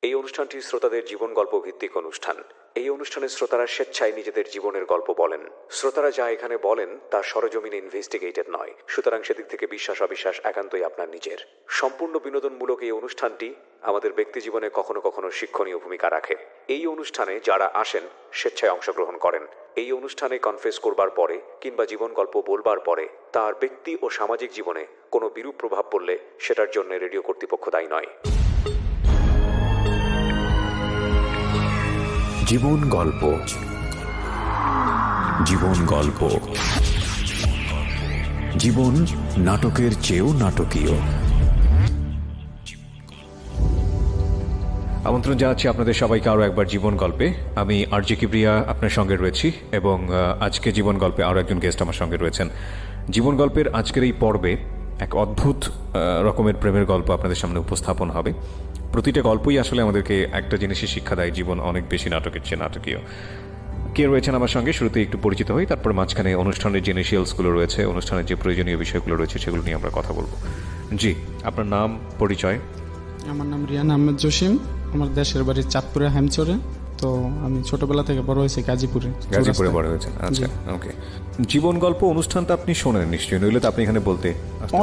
এই অনুষ্ঠানটি শ্রোতাদের জীবন গল্প ভিত্তিক অনুষ্ঠান। এই অনুষ্ঠানে শ্রোতারা স্বেচ্ছায় নিজেদের জীবনের গল্প বলেন। শ্রোতারা যা এখানে বলেন তা সরজমিনে ইনভেস্টিগেটেড নয়, সুতরাং সেদিক থেকে বিশ্বাস অবিশ্বাস একান্তই আপনার নিজের। সম্পূর্ণ বিনোদনমূলক এই অনুষ্ঠানটি আমাদের ব্যক্তিজীবনে কখনো কখনো শিক্ষণীয় ভূমিকা রাখে। এই অনুষ্ঠানে যারা আসেন স্বেচ্ছায় অংশগ্রহণ করেন। এই অনুষ্ঠানে কনফেস করবার পরে কিংবা জীবন গল্প বলবার পরে তার ব্যক্তি ও সামাজিক জীবনে কোনো বিরূপ প্রভাব পড়লে সেটার জন্য রেডিও কর্তৃপক্ষ দায়ী নয়। জীবন গল্প, জীবন গল্প, জীবন নাটকের চেয়েও নাটকীয়। আমন্ত্রণ জানাচ্ছি আপনাদের সবাইকে আরও একবার জীবন গল্পে। আমি আরজি কিবরিয়া আপনার সঙ্গে রয়েছি এবং আজকে জীবন গল্পে আরও একজন গেস্ট আমার সঙ্গে রয়েছেন। জীবন গল্পের আজকের এই পর্বে এক অদ্ভুত রকমের প্রেমের গল্প আপনাদের সামনে উপস্থাপন হবে। প্রতিটা গল্পই আসলে আমাদেরকে একটা জিনিসই শিক্ষা দেয়, জীবন অনেক বেশি নাটকের চেয়ে নাটকীয়। কে রয়েছেন আমার সঙ্গে শুরুতে একটু পরিচিত হই, তারপর মাঝখানে অনুষ্ঠানের যে ইনিশিয়ালসগুলো রয়েছে, অনুষ্ঠানের যে প্রয়োজনীয় বিষয়গুলো রয়েছে সেগুলো নিয়ে আমরা কথা বলবো। জি, আপনার নাম, পরিচয়? আমার নাম রিয়ান আহমেদ জসিম। আমার দেশের বাড়ি চাঁদপুরে, হেমচরে। তো আমি ছোটবেলা থেকে বড় হয়েছি গাজীপুরে। বড় হয়েছেন, আচ্ছা, ওকে। জীবন গল্প অনুষ্ঠানটা আপনি শোনেন নিশ্চয়ই, নইলে তো আপনি এখানে বলতে।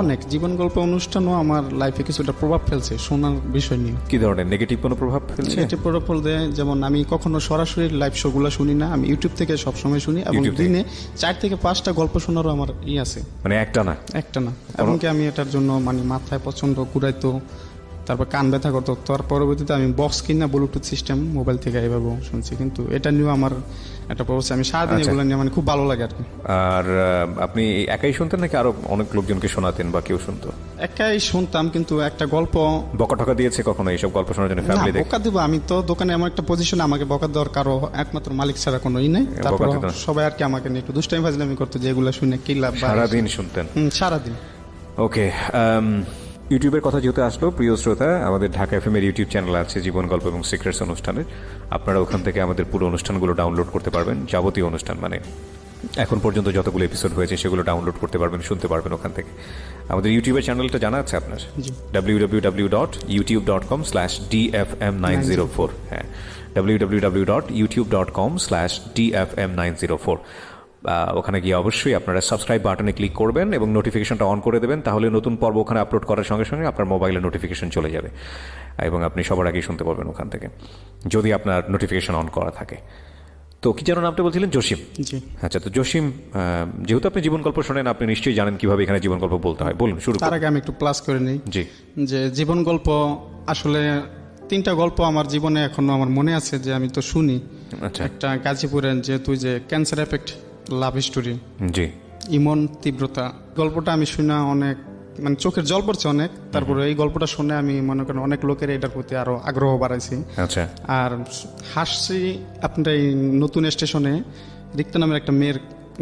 অনেক জীবন গল্প অনুষ্ঠানও আমার লাইফে কিছুটা প্রভাব ফেলছে শোনার বিষয় নিয়ে। কি ধরনের নেগেটিভ কোনো প্রভাব ফেলছে? নেগেটিভ প্রভাব ফেলতে, যেমন আমি কখনো সরাসরি লাইভ শো গুলো শুনি না, আমি ইউটিউব থেকে সবসময় শুনি এবং দিনে 4 থেকে 5টা গল্প শোনারও আমার আছে। মানে একটা না? একটা না। এমনকি আমি এটার জন্য মানে মাথায় প্রচন্ড ঘুরাইতো, তারপর কান ব্যথা করতো। তার পরবর্তীতে আমি বক্স কিনা ব্লুটুথ সিস্টেম মোবাইল থেকে এভাবে শুনছি, কিন্তু এটা নিয়েও আমার একটা প্রবস্থা। আমি সারাদিন এগুলো নিয়ে মানে খুব ভালো লাগে আর কি। আর আপনি একাই শুনতেন নাকি আরো অনেক লোকজনকে শোনাতেন বা কেউ শুনতো? একাই শুনতাম, কিন্তু একটা গল্প বকা টকা দিয়েছে কখনো এইসব গল্প শোনার জন্য? ফ্যামিলি বকা দিব? আমি তো দোকানে এমন একটা পজিশনে, আমাকে বকা দেওয়ার কারো একমাত্র মালিক ছাড়া কোনো ই নেই। তারপর সবাই আর কি আমাকে নিয়ে একটু দুষ্টামি ফাজলামি করতো যে এগুলো শুনে কি লাভ। সারাদিন শুনতেন? সারাদিন। ওকে, ইউটিউবের কথা যেহেতু আসলো, প্রিয় শ্রোতা, আমাদের ঢাকা এফএম এর ইউটিউব চ্যানেল আছে জীবন গল্প এবং সিক্রেটস অনুষ্ঠানের। আপনারা ওখান থেকে আমাদের পুরো অনুষ্ঠানগুলো ডাউনলোড করতে পারবেন। যাবতীয় অনুষ্ঠান মানে এখন পর্যন্ত যতগুলো এপিসোড হয়েছে সেগুলো ডাউনলোড করতে পারবেন, শুনতে পারবেন ওখান থেকে। আমাদের ইউটিউবের চ্যানেলটা জানা আছে আপনার? www.youtube.com/dfm904। হ্যাঁ, www.youtube.com/dfm904। ওখানে গিয়ে অবশ্যই আপনারা সাবস্ক্রাইব বাটনে ক্লিক করবেন এবং নোটিফিকেশনটা অন করে দেবেন। তাহলে নতুন পর্ব ওখানে আপলোড করার সঙ্গে সঙ্গে আপনার মোবাইলে নোটিফিকেশন চলে যাবে এবং আপনি সবার আগেই শুনতে পারবেন ওখান থেকে, যদি আপনার নোটিফিকেশন অন করা থাকে। তো কি যেন নামটা বলছিলেন? জসিম। জি, আচ্ছা। তো জসিম, যেহেতু আপনি জীবন গল্প শোনেন, আপনি নিশ্চয়ই জানেন কিভাবে এখানে জীবন গল্প বলতে হয়। বলুন, শুরু। তার আগে আমি একটু প্লাস করে নিই। জি। যে জীবন গল্প আসলে 3টা গল্প আমার জীবনে এখনো আমার মনে আছে, যে আমি তো শুনি। আচ্ছা। একটা গাজীপুরের যেহেতু যে ক্যান্সার এফেক্ট লাভ স্টোরি, জি, ইমন তীব্রতা, গল্পটা আমি শুনে অনেক মানে চোখের জল পড়ছে অনেক। তারপরে এই গল্পটা শুনে আমি মনে করেন অনেক লোকের এটার প্রতি আরো আগ্রহ বাড়াইছি। আচ্ছা। আর হাসছি আপনার এই নতুন স্টেশনে রিক্তা নামের একটা মেয়ের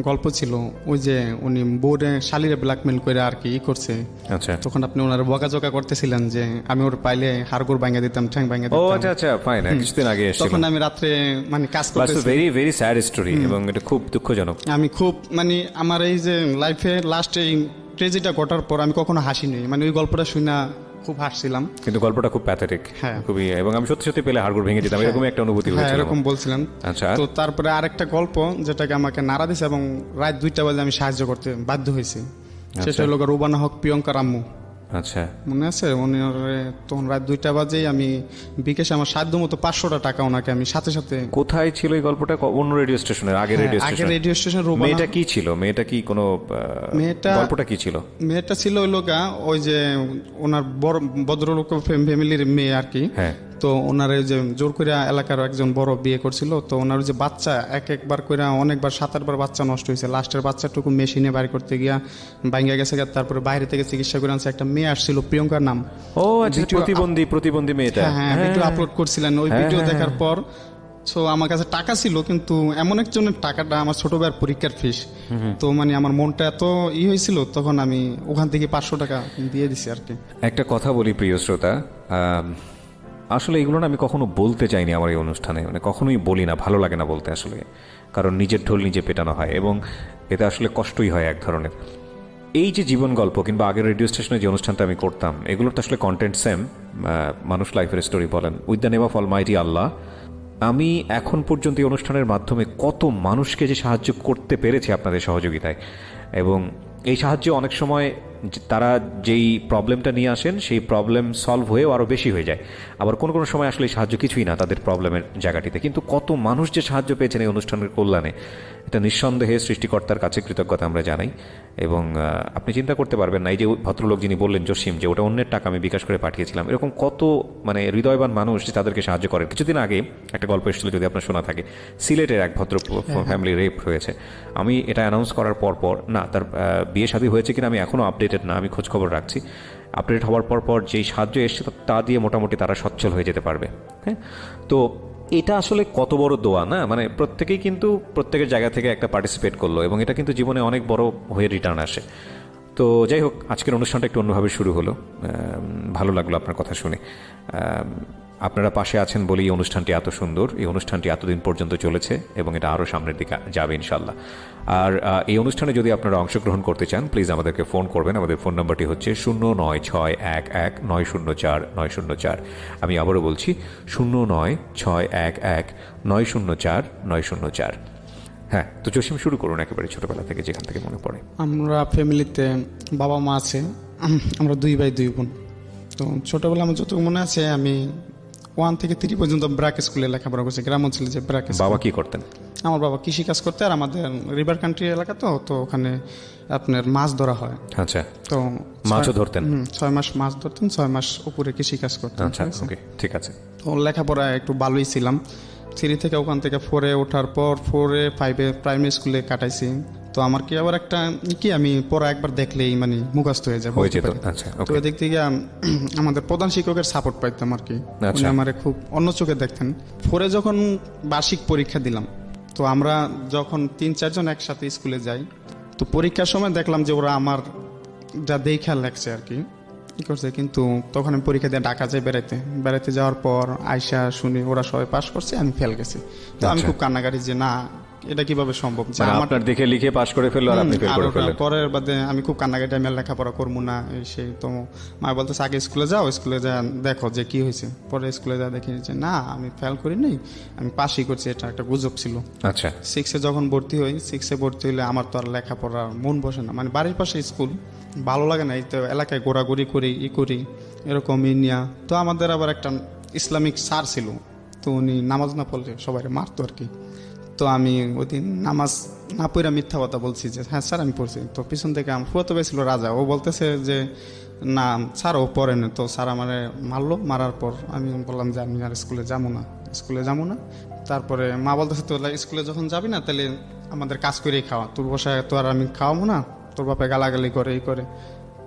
গল্প ছিল, ওই যে উনি বোর্ডে শালিরে ব্ল্যাকমেল করে আর কি করছে। আচ্ছা। তখন আপনি ওনার বকাঝকা করতেছিলেন যে আমি ওর পাইলে হাড়গোড় ভাঙা দিতাম, ঠ্যাং ভাঙা ও দিতাম। আচ্ছা আচ্ছা, ফাইন। কিছুদিন আগে এসেছিল। তখন আমি রাত্রে মানে কাজ করতেছি। ভেরি ভেরি স্যাড স্টোরি এবং এটা খুব দুঃখজনক। আমি খুব মানে আমার এই যে লাইফে লাস্ট এই ট্রেজেডিটা ঘটার পর আমি কখনো হাসিনি, মানে ওই গল্পটা শুনে খুব হাসছিলাম। কিন্তু গল্পটা খুব প্যাথেটিক। হ্যাঁ, খুবই। এবং আমি সত্যি সত্যি পেলে হাড়গোড় ভেঙে যেতাম, এরকম একটা অনুভূতি হয়েছিল। এরকম বলছিলেন। আচ্ছা। তো তারপরে আরেকটা গল্প যেটাকে আমাকে নাড়া দিয়েছে এবং রাত 2টা বাজে আমি সাহায্য করতে বাধ্য হয়েছি, সেটা হলো রুবানা হক প্রিয়ঙ্কা রাম্মু। আচ্ছা, মনে আছে? উনি তখন রাত 2টা বাজে আমি বিকাশে আমার সাধ্য মতো 500টা টাকা ওনাকে আমি সাথে সাথে। কোথায় ছিল এই গল্পটা? অন্য রেডিও স্টেশনের? আগে রেডিও স্টেশন। মেয়েটা কি ছিল? মেয়েটা কি কোনো গল্পটা কি ছিল? মেয়েটা ছিল ওই লোকা ওই যে ওনার বড় ভদ্রলোক ফ্যামিলির মেয়ে আর কি। হ্যাঁ। তো ওনার যে জোর করে এলাকার একজন বড় বিয়ে করছিল, তো ওনার যে বাচ্চা একবার করে অনেকবার 7-8বার বাচ্চা নষ্ট হয়েছে। লাস্টের বাচ্চাটুকু মেশিনে বাইর করতে গিয়া ভাঙ্গা গেছে। তারপরে বাইরে থেকে চিকিৎসা করে আনছে। একটা মেয়ে আসছিল প্রিয়ঙ্কার নাম। ও আচ্ছা, প্রতিবন্ধী মেয়েটা। হ্যাঁ, ভিডিও আপলোড করছিলেন। ওই ভিডিও দেখার পর সো আমার কাছে টাকা ছিল, কিন্তু এমন একজনের টাকাটা আমার ছোট ভাইয়ের পরীক্ষার ফিস। তো মানে আমার মনটা এত হয়েছিল, তখন আমি ওখান থেকে 500 টাকা দিয়ে দিছি আর কি। একটা কথা বলি প্রিয় শ্রোতা, আসলে এগুলো না আমি কখনো বলতে চাইনি আমার এই অনুষ্ঠানে, মানে কখনোই বলি না, ভালো লাগে না বলতে আসলে, কারণ নিজের ঢোল নিজে পেটানো হয় এবং এতে আসলে কষ্টই হয় এক ধরনের। এই যে জীবন গল্প কিংবা আগের রেডিও স্টেশনে যে অনুষ্ঠানটা আমি করতাম, এগুলোর তো আসলে কন্টেন্ট সেম, মানুষ লাইফের স্টোরি বলেন, with the name of almighty Allah. আমি এখন পর্যন্ত এই অনুষ্ঠানের মাধ্যমে কত মানুষকে যে সাহায্য করতে পেরেছি আপনাদের সহযোগিতায়, এবং এই সাহায্য অনেক সময় তারা যেই প্রবলেমটা নিয়ে আসেন সেই প্রবলেম সলভ হয়েও আরও বেশি হয়ে যায়, আবার কোনো কোনো সময় আসলে এই সাহায্য কিছুই না তাদের প্রবলেমের জায়গাটিতে। কিন্তু কত মানুষ যে সাহায্য পেয়েছেন এই অনুষ্ঠানের কল্যাণে, এটা নিঃসন্দেহে সৃষ্টিকর্তার কাছে কৃতজ্ঞতা আমরা জানাই। এবং আপনি চিন্তা করতে পারবেন না, এই যে ভদ্রলোক যিনি বললেন জসিম, যে ওটা অন্যের টাকা আমি বিকাশ করে পাঠিয়েছিলাম, এরকম কত মানে হৃদয়বান মানুষ যে তাদেরকে সাহায্য করেন। কিছুদিন আগে একটা গল্প এসেছিল, যদি আপনার শোনা থাকে, সিলেটের এক ভদ্র ফ্যামিলি রেপ হয়েছে। আমি এটা অ্যানাউন্স করার পর না, তার বিয়ে শাদী হয়েছে কিনা আমি এখনও আপডেটেড না, আমি খোঁজখবর রাখছি। আপডেট হওয়ার পর যেই সাহায্য এসছে তা দিয়ে মোটামুটি তারা সচ্ছল হয়ে যেতে পারবে। হ্যাঁ, তো এটা আসলে কত বড় দোয়া না, মানে প্রত্যেকেই কিন্তু প্রত্যেকের জায়গা থেকে একটা পার্টিসিপেট করলো, এবং এটা কিন্তু জীবনে অনেক বড় হয়ে রিটার্ন আসে। তো যাই হোক, আজকের অনুষ্ঠানটা একটু অন্যভাবে শুরু হলো, ভালো লাগলো আপনার কথা শুনে। আপনারা পাশে আছেন বলেই এই অনুষ্ঠানটি এত সুন্দর, এই অনুষ্ঠানটি এতদিন পর্যন্ত চলেছে এবং এটা আরও সামনের দিকে যাবে ইনশাল্লাহ। আর এই অনুষ্ঠানে যদি আপনারা অংশগ্রহণ করতে চান, প্লিজ আমাদেরকে ফোন করবেন। আমাদের ফোন নাম্বারটি হচ্ছে 09611904 আমি আবারও বলছি 09611904। হ্যাঁ, তো জসিম শুরু করুন একেবারে ছোটবেলা থেকে, যেখান থেকে মনে পড়ে। আমরা ফ্যামিলিতে বাবা মা আছে, আমরা 2 ভাই 2 বোন। তো ছোটবেলা আমার যতটুকু মনে আছে, আমি 1 থেকে 3 পর্যন্ত ব্র্যাক স্কুলে লেখাপড়া করছি, গ্রাম অঞ্চলে যে ব্র্যাক। বাবা কি করতেন? আমার বাবা কৃষি কাজ করতে, আর আমাদের রিভার কান্ট্রি এলাকা, তো ওখানে আপনার মাছ ধরা হয়। আচ্ছা, তো মাছও ধরতেন? 6 মাস মাছ ধরতেন, 6 মাস উপরে কৃষি কাজ করতেন। আচ্ছা, ওকে, ঠিক আছে। তো লেখাপড়া একটু ভালোই ছিলাম। 3 থেকে ওখান থেকে 4-এ ওঠার পর 4-এ 5-এ প্রাইমারি স্কুলে কাটাইছি। তো আমার কি আবার একটা কি, আমি পড়া একবার দেখলেই মানে মুখস্থ হয়ে যায়। আচ্ছা, তো এদিক থেকে আমাদের প্রধান শিক্ষকের সাপোর্ট পাইতাম আর কি। উনি আমারে খুব অন্য চোখে দেখতেন। 4-এ যখন বার্ষিক পরীক্ষা দিলাম, তো আমরা যখন 3-4 জন একসাথে স্কুলে যাই, তো পরীক্ষার সময় দেখলাম যে ওরা আমার যা দেখে লাগছে আর কি করছে। কিন্তু তখন আমি পরীক্ষা দিয়ে ঢাকা যাই বেড়াইতে যাওয়ার পর আয়সা শুনি ওরা সবাই পাস করছে, আমি ফেল গেছি। তো আমি খুব কান্নাকাটি যে না, এটা কিভাবে সম্ভব যে আপনার দেখে লিখে পাস করে ফেললো আর আপনি ফেল করে ফেললেন। পরের বাদে আমি খুব কান্নাকাটি, আমি লেখাপড়া করবো না এই সেই। তো মা বলতেছে আগে স্কুলে যাও, স্কুলে যা দেখো যে কি হয়েছে। পরে স্কুলে যা দেখি যে না, আমি ফেল করি নাই, আমি পাসই করছি। এটা একটা গুজব ছিল। আচ্ছা, 6-এ যখন ভর্তি হই, 6-এ ভর্তি হলে আমার তো আর লেখাপড়ার মন বসে না, মানে বাড়ির পাশে স্কুল, ভালো লাগে না। এই তো এলাকায় ঘোরাঘুরি করি করি এরকম নিয়া। তো আমাদের আবার একটা ইসলামিক স্যার ছিল, তো উনি নামাজ না পড়লে সবাই মারতো আর কি। তো আমি ওই দিন নামাজ না পড়ে মিথ্যা কথা বলছি যে হ্যাঁ স্যার আমি পড়ছি। তো পিছন থেকে আমার ফুয়াতো ভাই ছিল রাজা, ও বলতেছে যে না স্যার ও পড়ে না। তো স্যার আমার মারলো, মারার পর আমি বললাম যে আমি আর স্কুলে যাবো না। তারপরে মা বলতেছে তো স্কুলে যখন যাবি না, তাহলে আমাদের কাজ করেই খাওয়া, তোর বসায় তো আর আমি খাওয়াবো না, তোর বাপে গালাগালি করে এই করে।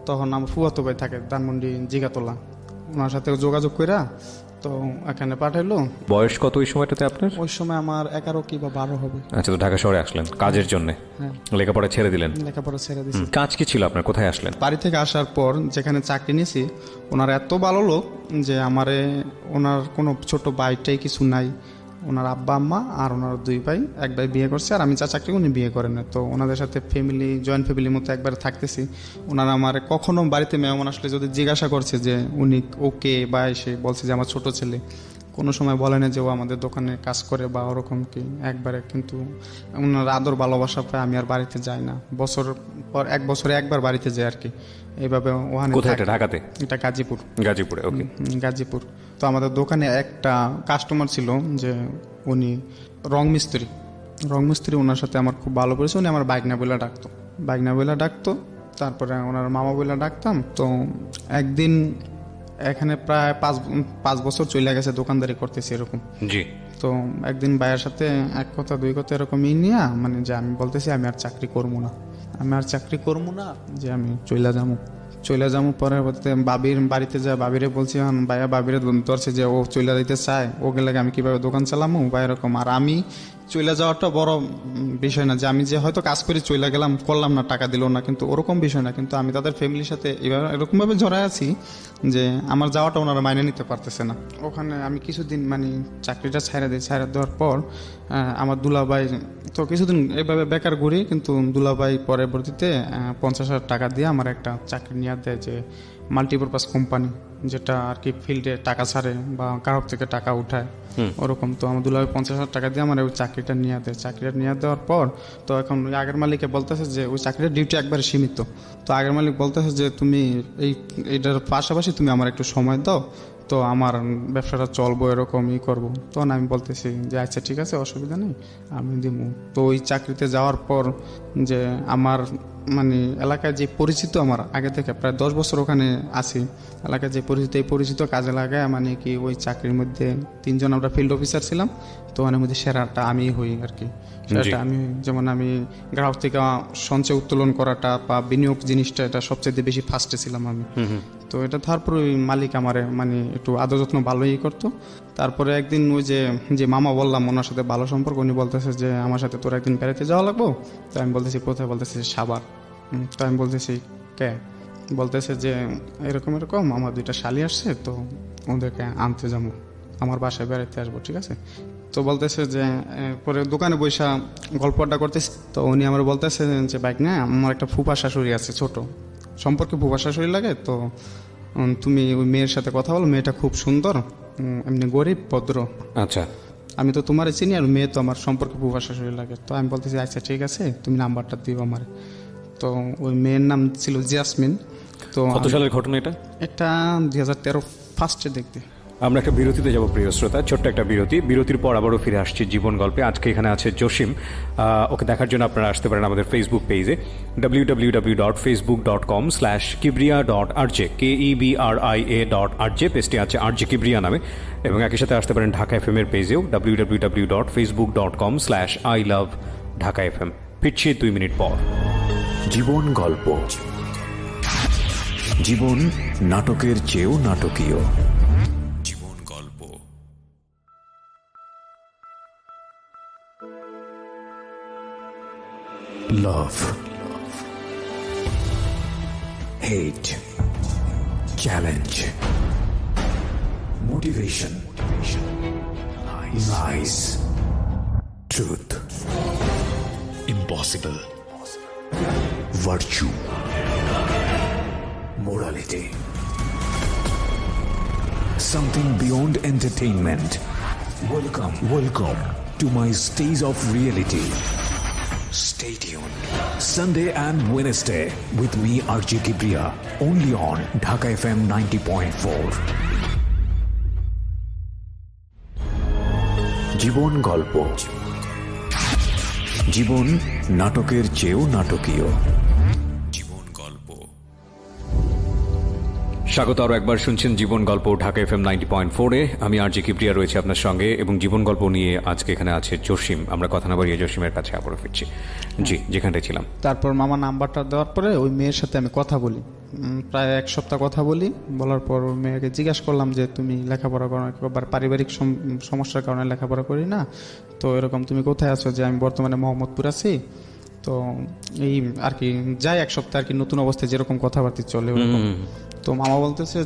তখন আমার ফুয়াতো ভাই থাকে ধানমন্ডি জিগাতলা, ওনার সাথে যোগাযোগ কইরা তো এখানে পাঠাইলো। বয়স কত ওই সময়টাতে আপনার? ওই সময় আমার 11 কি বা 12 হবে। আচ্ছা, তো ঢাকা শহরে আসলেন কাজের জন্য? হ্যাঁ, লেখাপড়া ছেড়ে দিলেন? লেখাপড়া ছেড়ে দিয়েছি। কাজ কি ছিল আপনার? কোথায় আসলেন? বাড়ি থেকে আসার পর যেখানে চাকরি নিয়েছি, ওনার এত ভালো লোক যে আমারে, ওনার কোনো ছোট ভাইটাই কিছু নাই, ওনার আব্বা আম্মা আর ওনার 2 ভাই, এক ভাই বিয়ে করছে আর আমি যা চাকরি উনি বিয়ে করেন না। তো ওনাদের সাথে ফ্যামিলি, জয়েন্ট ফ্যামিলির মতো একবার থাকতেছি। ওনারা আমার কখনো বাড়িতে মেহমান আসলে যদি জিজ্ঞাসা করছে যে উনি ওকে, বা এসে বলছে যে আমার ছোট ছেলে, কোনো সময় বলে না যে ও আমাদের দোকানে কাজ করে বা ওরকম কি, একবারে। কিন্তু ওনার আদর ভালোবাসা পায়, আমি আর বাড়িতে যাই না। বছর পর 1 বছরে একবার বাড়িতে যাই আর কি। এইভাবে ওখানে। কোথায় এটা? ঢাকাতে? এটা গাজীপুরে। ওকে, গাজীপুর। তো আমাদের দোকানে একটা কাস্টমার ছিল যে উনি রং মিস্ত্রি, ওনার সাথে আমার খুব ভালো পরিচয়। উনি আমার বাইকনা বইলা ডাকতো, তারপরে ওনার মামা বইলা ডাকতাম। তো একদিন এখানে প্রায় 5 বছর চলে গেছে দোকানদারি করতেছি এরকম। জি। তো একদিন ভাইয়ের সাথে 1 কথা 2 কথা এরকম নিয়ে, মানে যে আমি বলতেছি আমি আর চাকরি করবো না, যে আমি চলে যাবো। পরে বাবির বাড়িতে যায়, বাবিরে বলছি ভাইয়া, বাবিরে ধরছে যে ও চলে যাইতে চায়, ও গেলে আমি কিভাবে দোকান চালামো বা এরকম। আর আমি চলে যাওয়াটা বড় বিষয় না, যে আমি যে হয়তো কাজ করে চলে গেলাম, করলাম না, টাকা দিল না, কিন্তু ওরকম বিষয় না। কিন্তু আমি তাদের ফ্যামিলির সাথে এবার এরকমভাবে জড়ায় আছি যে আমার যাওয়াটা ওনারা মাইনে নিতে পারতেছে না। ওখানে আমি কিছুদিন মানে চাকরিটা ছাইড়া দিই, ছাইড়া দেওয়ার পর আমার দুলাভাই তো কিছুদিন এইভাবে বেকার ঘুরি, কিন্তু দুলাভাই পরবর্তীতে 50,000 টাকা দিয়ে আমার একটা চাকরি নিয়ে দেয়, যে মাল্টিপারপাস কোম্পানি, যেটা আর কি ফিল্ডে টাকা ছাড়ে বা গ্রাহক থেকে টাকা উঠায় ওরকম। তো আমার দুলাভাই 50,000 টাকা দিয়ে আমার ওই চাকরিটা নিয়ে দেয়। চাকরিটা নিয়ে দেওয়ার পর তো এখন ওই আগের মালিকে বলতেছে যে ওই চাকরিটার ডিউটি একবারে সীমিত। তো আগের মালিক বলতেছে যে তুমি এইটার পাশাপাশি তুমি আমার একটু সময় দাও, তো আমার ব্যবসাটা চলবো, এরকম করবো। তখন আমি বলতেছি যে আচ্ছা ঠিক আছে, অসুবিধা নেই, আমি দিব। তো ওই চাকরিতে যাওয়ার পর যে আমার মানে এলাকায় যে পরিচিত, আমার আগে থেকে প্রায় 10 বছর ওখানে আছি, এলাকায় যে পরিচিত, এই পরিচিত কাজে লাগায় মানে কি ওই চাকরির মধ্যে 3 জন আমরা ফিল্ড অফিসার ছিলাম। তো ওখানের মধ্যে সেরাটা আমি হই আর কি। সেটা আমি যেমন আমি গ্রাহক থেকে সঞ্চয় উত্তোলন করাটা বা বিনিয়োগ জিনিসটা, এটা সবচেয়ে বেশি ফার্স্টে ছিলাম আমি। তো এটা তারপরে ওই মালিক আমারে মানে একটু আদর যত্ন ভালোই করতো। তারপরে একদিন ওই যে মামা বললাম, ওনার সাথে ভালো সম্পর্ক, উনি বলতেছে যে আমার সাথে তোর একদিন বেড়াতে যাওয়া লাগবো। তো আমি বলতেছি কোথায়? বলতেছি সাভার। তো আমি বলতেছি কে? বলতেছে যে এরকম এরকম আমার 2টা শালি আসছে, তো ওদেরকে আনতে যাবো, আমার বাসায় বেড়াতে আসবো, ঠিক আছে? তো বলতেছে যে পরে দোকানে বৈশা গল্প আড্ডা করতেছে। তো উনি আমার বলতেছে যে বাইক না, আমার একটা ফুপা শাশুড়ি আছে, ছোট সম্পর্কে ফুপা শাশুড়ি লাগে, তো তুমি ওই মেয়ের সাথে কথা বলো, মেয়েটা খুব সুন্দর, এমনি গরিব ভদ্র। আচ্ছা, আমি তো তোমার চিনি, আর মেয়ে তো আমার সম্পর্কে ফুপা শাশুড়ি লাগে। তো আমি বলতেছি আচ্ছা ঠিক আছে, তুমি নাম্বারটা দিও আমার। তো ওই মেয়ের নাম ছিল জাসমিন। তো কত সালের ঘটনা এটা? এটা 2013 ফার্স্টে দেখতে। আমরা একটা বিরতিতে যাব প্রিয় শ্রোতা, ছোট্ট একটা বিরতি। বিরতির পর আবারও ফিরে আসছি জীবন গল্পে। আজকে এখানে আছে জসিম। ওকে দেখার জন্য আপনারা আসতে পারেন আমাদের ফেসবুক পেজে www.facebook.com/kibria.rj KEBRIA.RJ, পেজটি আছে RJ কিবরিয়া নামে। এবং একই সাথে আসতে পারেন ঢাকা FM এর পেজেও www.facebook.com/ILoveDhakaFM। ফিরছি 2 মিনিট পর। জীবন গল্প। জীবন নাটকের চেয়েও নাটকীয়। জীবন গল্প। Love, hate, challenge, motivation, lies, truth, impossible, virtue, morality, something beyond entertainment. Welcome to my stage of reality. Stay tuned. Sunday and Wednesday with me RJ Kibria, only on Dhaka FM 90.4. জীবন গল্প। জীবন নাটকের চেয়েও নাটকীয়। জীবন গল্প। স্বাগত আরও একবার, শুনছেন জীবন গল্প ঢাকা FM 90.4-এ। আমি RJ কিবরিয়া রয়েছে আপনার সঙ্গে, এবং জীবন গল্প নিয়ে আজকে এখানে আছে জসিম। আমরা কথা না বাড়িয়ে জসিমের কাছে আবারও ফিরছি। জি, যেখানটায় ছিলাম। তারপর মামা নাম্বারটা দেওয়ার পরে ওই মেয়ের সাথে আমি কথা বলি, প্রায় 1 সপ্তাহ কথা বলি। বলার পর ওই মেয়েকে জিজ্ঞাসা করলাম যে তুমি লেখাপড়া করো না, একবার পারিবারিক সমস্যার কারণে লেখাপড়া করি না, তো এরকম তুমি কোথায় আছো? যে আমি বর্তমানে মোহাম্মদপুর আছি। তো এই আর কি যাই 1 সপ্তাহ আর কি, নতুন অবস্থায় যেরকম কথাবার্তা চলে ওরকম। তো মামা বলতেছে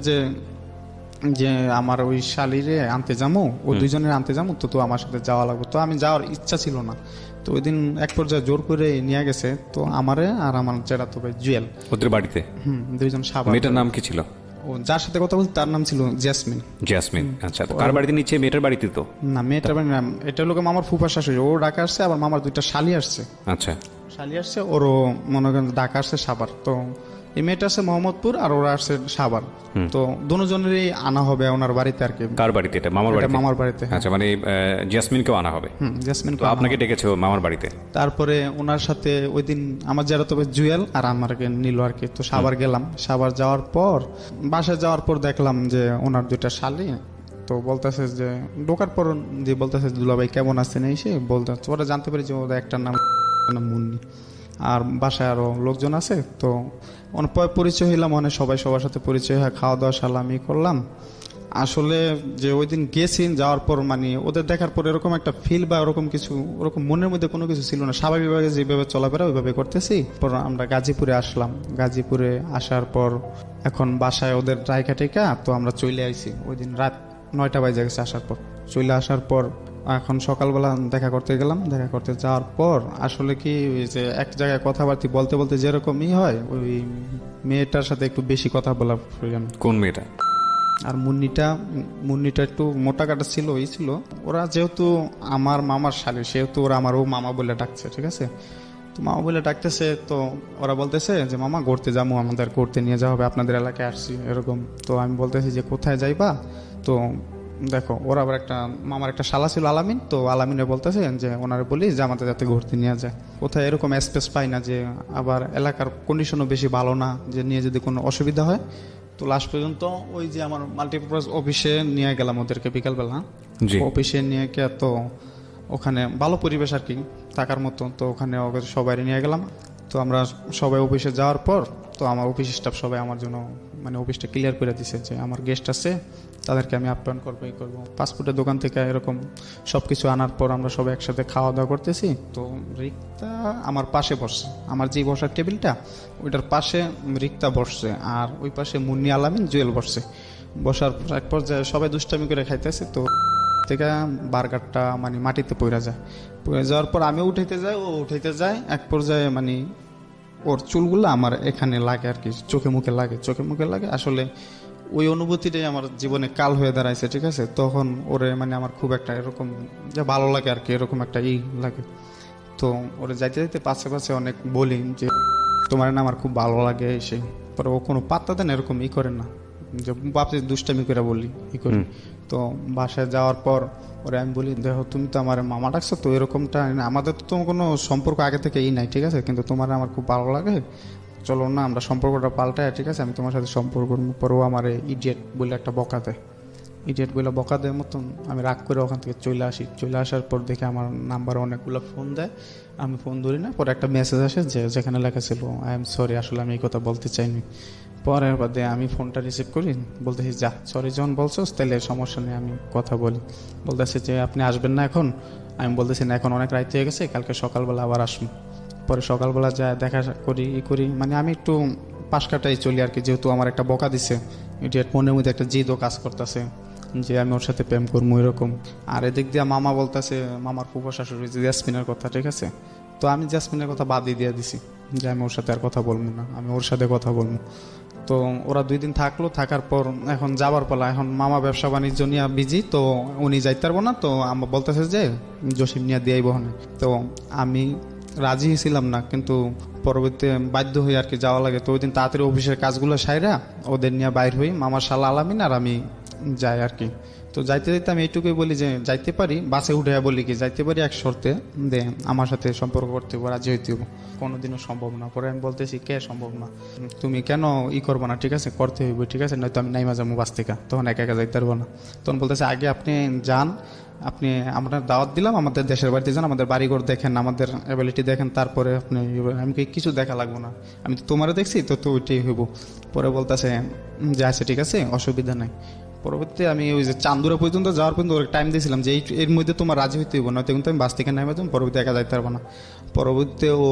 যে আমার ওই শালিরে আনতে যাবো, ও 2 জনের আনতে যাবো, তো আমার সাথে যাওয়া লাগবে। তো আমি যাওয়ার ইচ্ছা ছিল না। তো ওই দিন এক পর্যায়ে জোর করে নিয়ে গেছে, তো আমারে আর আমার চেরাতো ভাই জুয়েল, ওদের বাড়িতে 2 জন সাবান। মেয়েটার নাম কি ছিল? ও যার সাথে কথা বলছি তার নাম ছিল জেসমিন। জেসমিন। আচ্ছা, তো কার বাড়িতে নিচ্ছে? মেয়েটার বাড়িতে তো না, মেয়েটার বাড়ি না, এটা হলো মামার ফুফার শাশুড়ি। ও ঢাকা আসছে, আবার মামার 2টা শালি আসছে। আচ্ছা, শালি আসছে, ওরও মনে করেন ঢাকা আসছে সাভার। তো এই মেয়েটা আসছে মোহাম্মদপুর, আর ওরা আসছে সাভার। তো দুজনেরই আনা হবে ওনার বাড়িতে আর কি। কার বাড়িতে? এটা মামার বাড়িতে? মামার বাড়িতে। আচ্ছা, মানে জেসমিনকেও আনা হবে? জেসমিন তো আপনাকে ডেকেছে মামার বাড়িতে? তারপরে ওনার সাথে ওই দিন আমার যারা তবে জুয়েল আর আমাকে নিল আর কি। তো সাভার গেলাম। সাভার যাওয়ার পর বাসায় যাওয়ার পর দেখলাম যে ওনার 2টা শালি। তো বলতেছে যে ঢোকার পর যে বলতেছে দুলাভাই কেমন আছেন, এই সে বলতে ওরা জানতে পারি যে ওদের একটা নাম মুন্নি, আর বাসায় আরও লোকজন আছে। তো পরিচয় হইলাম, সবাই সবার সাথে পরিচয় হয়, খাওয়া দাওয়া সালামি করলাম। আসলে যে ওই দিন গেছি, যাওয়ার পর মানে ওদের দেখার পর এরকম একটা ফিল বা ওরকম কিছু, ওরকম মনের মধ্যে কোনো কিছু ছিল না। স্বাভাবিকভাবে যেভাবে চলাফেরা ওইভাবে করতেছি। পর আমরা গাজীপুরে আসলাম। গাজীপুরে আসার পর এখন বাসায় ওদের রায়কা টেকা তো আমরা চলে আইছি। ওই দিন রাত 9টা বাজে গেছে আসার পর। চলে আসার পর এখন সকালবেলা দেখা করতে গেলাম। দেখা করতে যাওয়ার পর আসলে কি ওই যে এক জায়গায় কথাবার্তা বলতে বলতে যেরকমই হয়, ওই মেয়েটার সাথে একটু বেশি কথা বলা প্রয়োজন। কোন মেয়েটা? আর মুন্নিটা একটু মোটা কাটা ছিল, ওই ছিল। ওরা যেহেতু আমার মামার শালী, সেহেতু ওরা আমার ও মামা বলে ডাকছে, ঠিক আছে। তো মামা বলে ডাকতেছে, তো ওরা বলতেছে যে মামা ঘুরতে যাবো, আমাদের ঘুরতে নিয়ে যাওয়া হবে, আপনাদের এলাকায় আসছি এরকম। তো আমি বলতেছি যে কোথায় যাইবা? তো দেখো ওরা আবার একটা মামার একটা শালা ছিল আলামিন, তো আলামিনে বলতেছে যে ওনারা বলি যে আমাদের যাতে ঘুরতে নিয়ে যায়। কোথায় এরকম স্পেস পাই না, যে আবার এলাকার কন্ডিশনও বেশি ভালো না, যে নিয়ে যদি কোনো অসুবিধা হয়। তো লাস্ট পর্যন্ত ওই যে আমার মাল্টিপারপাস অফিসে নিয়ে গেলাম ওদেরকে বিকালবেলা। জি। অফিসে নিয়ে গিয়ে তো ওখানে ভালো পরিবেশ আর কি থাকার মতো। তো ওখানে ওদের সবাই নিয়ে গেলাম। তো আমরা সবাই অফিসে যাওয়ার পর তো আমার অফিস স্টাফ সবাই আমার জন্য মানে অফিসটা ক্লিয়ার করে দিছে যে আমার গেস্ট আছে, তাদেরকে আমি আপ্যায়ন করবো, এই করবো। পাসপোর্টের দোকান থেকে এরকম সব কিছু আনার পর আমরা সবাই একসাথে খাওয়া দাওয়া করতেছি। তো রিক্তা আমার পাশে বসছে, আমার যে বসার টেবিলটা ওইটার পাশে রিক্তা বসছে, আর ওই পাশে মুন্নি আলামিন জুয়েল বসছে। বসার পর এক পর্যায়ে সবাই দুষ্টামি করে খাইতেছে, তো থেকে বার্গারটা মানে মাটিতে পড়ে যায়। পড়ে যাওয়ার পর আমি উঠাইতে যাই, ও উঠাইতে যায়। এক পর্যায়ে মানে ওর চুলগুলো আমার এখানে লাগে আর কি, চোখে মুখে লাগে। আসলে ওই অনুভূতিটাই আমার জীবনে কাল হয়ে দাঁড়াইছে, ঠিক আছে। তখন ওরে মানে আমার খুব একটা এরকম যে ভালো লাগে আর কি, এরকম একটা লাগে। তো ওরে যাইতে যাইতে পাশে পাশে অনেক বলি যে তোমার না আমার খুব ভালো লাগে এসে। পরে ও কোনো পাত্তা দেন এরকম করে না, যে বাপে দুষ্টামি করে বলি করি। তো বাসায় যাওয়ার পর ওরে আমি বলি দেখো তুমি তো আমার মামা ডাকছো, তো এরকমটা আমাদের তো কোনো সম্পর্ক আগে থেকে নাই, ঠিক আছে, কিন্তু তোমার আমার খুব ভালো লাগে, চলো না আমরা সম্পর্কটা পাল্টায়, ঠিক আছে, আমি তোমার সাথে সম্পর্ক করবো। পরেও আমার ইডিয়েট বলে একটা বকা দেয় মতন। আমি রাগ করে ওখান থেকে চলে আসার পর দেখে আমার নাম্বার অনেকগুলো ফোন দেয়, আমি ফোন ধরি না। পরে একটা মেসেজ আসে যে যেখানে লেখা ছিল আই এম সরি, আসলে আমি এই কথা বলতে চাইনি। পরের বাদে আমি ফোনটা রিসিভ করি, বলতেছি যা সরি যখন বলছো তাহলে সমস্যা নেই, আমি কথা বলি। বলতেছে যে আপনি আসবেন না এখন? আমি বলতেছি না, এখন অনেক রাত হয়ে গেছে, কালকে সকালবেলা আবার আসবো। পরে সকালবেলা যা দেখা করি মানে আমি একটু পাশ কাটাই চলি আর কি, যেহেতু আমার একটা বকা দিছে, এটি মনের মধ্যে একটা জিদও কাজ করতেছে যে আমি ওর সাথে প্রেম করবো এরকম। আর এদিক দিয়ে মামা বলতেছে, মামার ফুফা শাশুড়ি যে জ্যাসমিনের কথা, ঠিক আছে। তো আমি জ্যাসমিনের কথা বাদই দিয়ে দিছি যে আমি ওর সাথে আর কথা বলবো না, আমি ওর সাথে কথা বলবো। তো ওরা 2 দিন থাকলো, থাকার পর এখন যাবার পালা। এখন মামা ব্যবসা বাণিজ্য নিয়ে বিজি, তো উনি যাইতে পারবো না। তো আমার বলতেছে যে জসিম নিয়ে দিয়ে বহনে। তো আমি রাজি ছিলাম না, কিন্তু পরবর্তীতে বাধ্য হই আর কি যাওয়া লাগে। তো ওই দিন তাড়াতাড়ি অফিসের কাজগুলো সাইরা ওদের নিয়ে বাইর হই, মামার শালা আলামিন আর আমি যাই আর কি। তো যাইতে যাইতে আমি এইটুকুই বলি যে যাইতে পারি, বাসে উঠে বলি কি যাইতে পারি এক শর্তে, যে আমার সাথে সম্পর্ক করতে হবো, রাজি হইতে হবো, কোনোদিনও সম্ভব না। পরে আমি বলতেছি কে সম্ভব না, তুমি কেন করবো না, ঠিক আছে করতে হইব, ঠিক আছে, নয়তো আমি নাইমা যাবো বাস থেকে, তখন একা একা যাইতে পারবো না। তখন বলতেছে আগে আপনি যান, আপনি আপনার দাওয়াত দিলাম, আমাদের দেশের বাড়িতে যান, আমাদের বাড়িঘর দেখেন, আমাদের অ্যাবিলিটি দেখেন, তারপরে আপনি আমি কিছু দেখা লাগবো না, আমি তো তোমারও দেখছি, তো ওইটাই হইব। পরে বলতেছে যে আচ্ছা ঠিক আছে অসুবিধা নাই। পরবর্তীতে আমি ওই যে চান্দুরা পর্যন্ত যাওয়ার পর্যন্ত ওর টাইম দিয়েছিলাম যে এর মধ্যে তোমার রাজি হইতে হইব, নয়তো কিন্তু আমি বাস থেকে নামে যাবো, পরবর্তী একা যাইতে পারবো না। পরবর্তীতে ও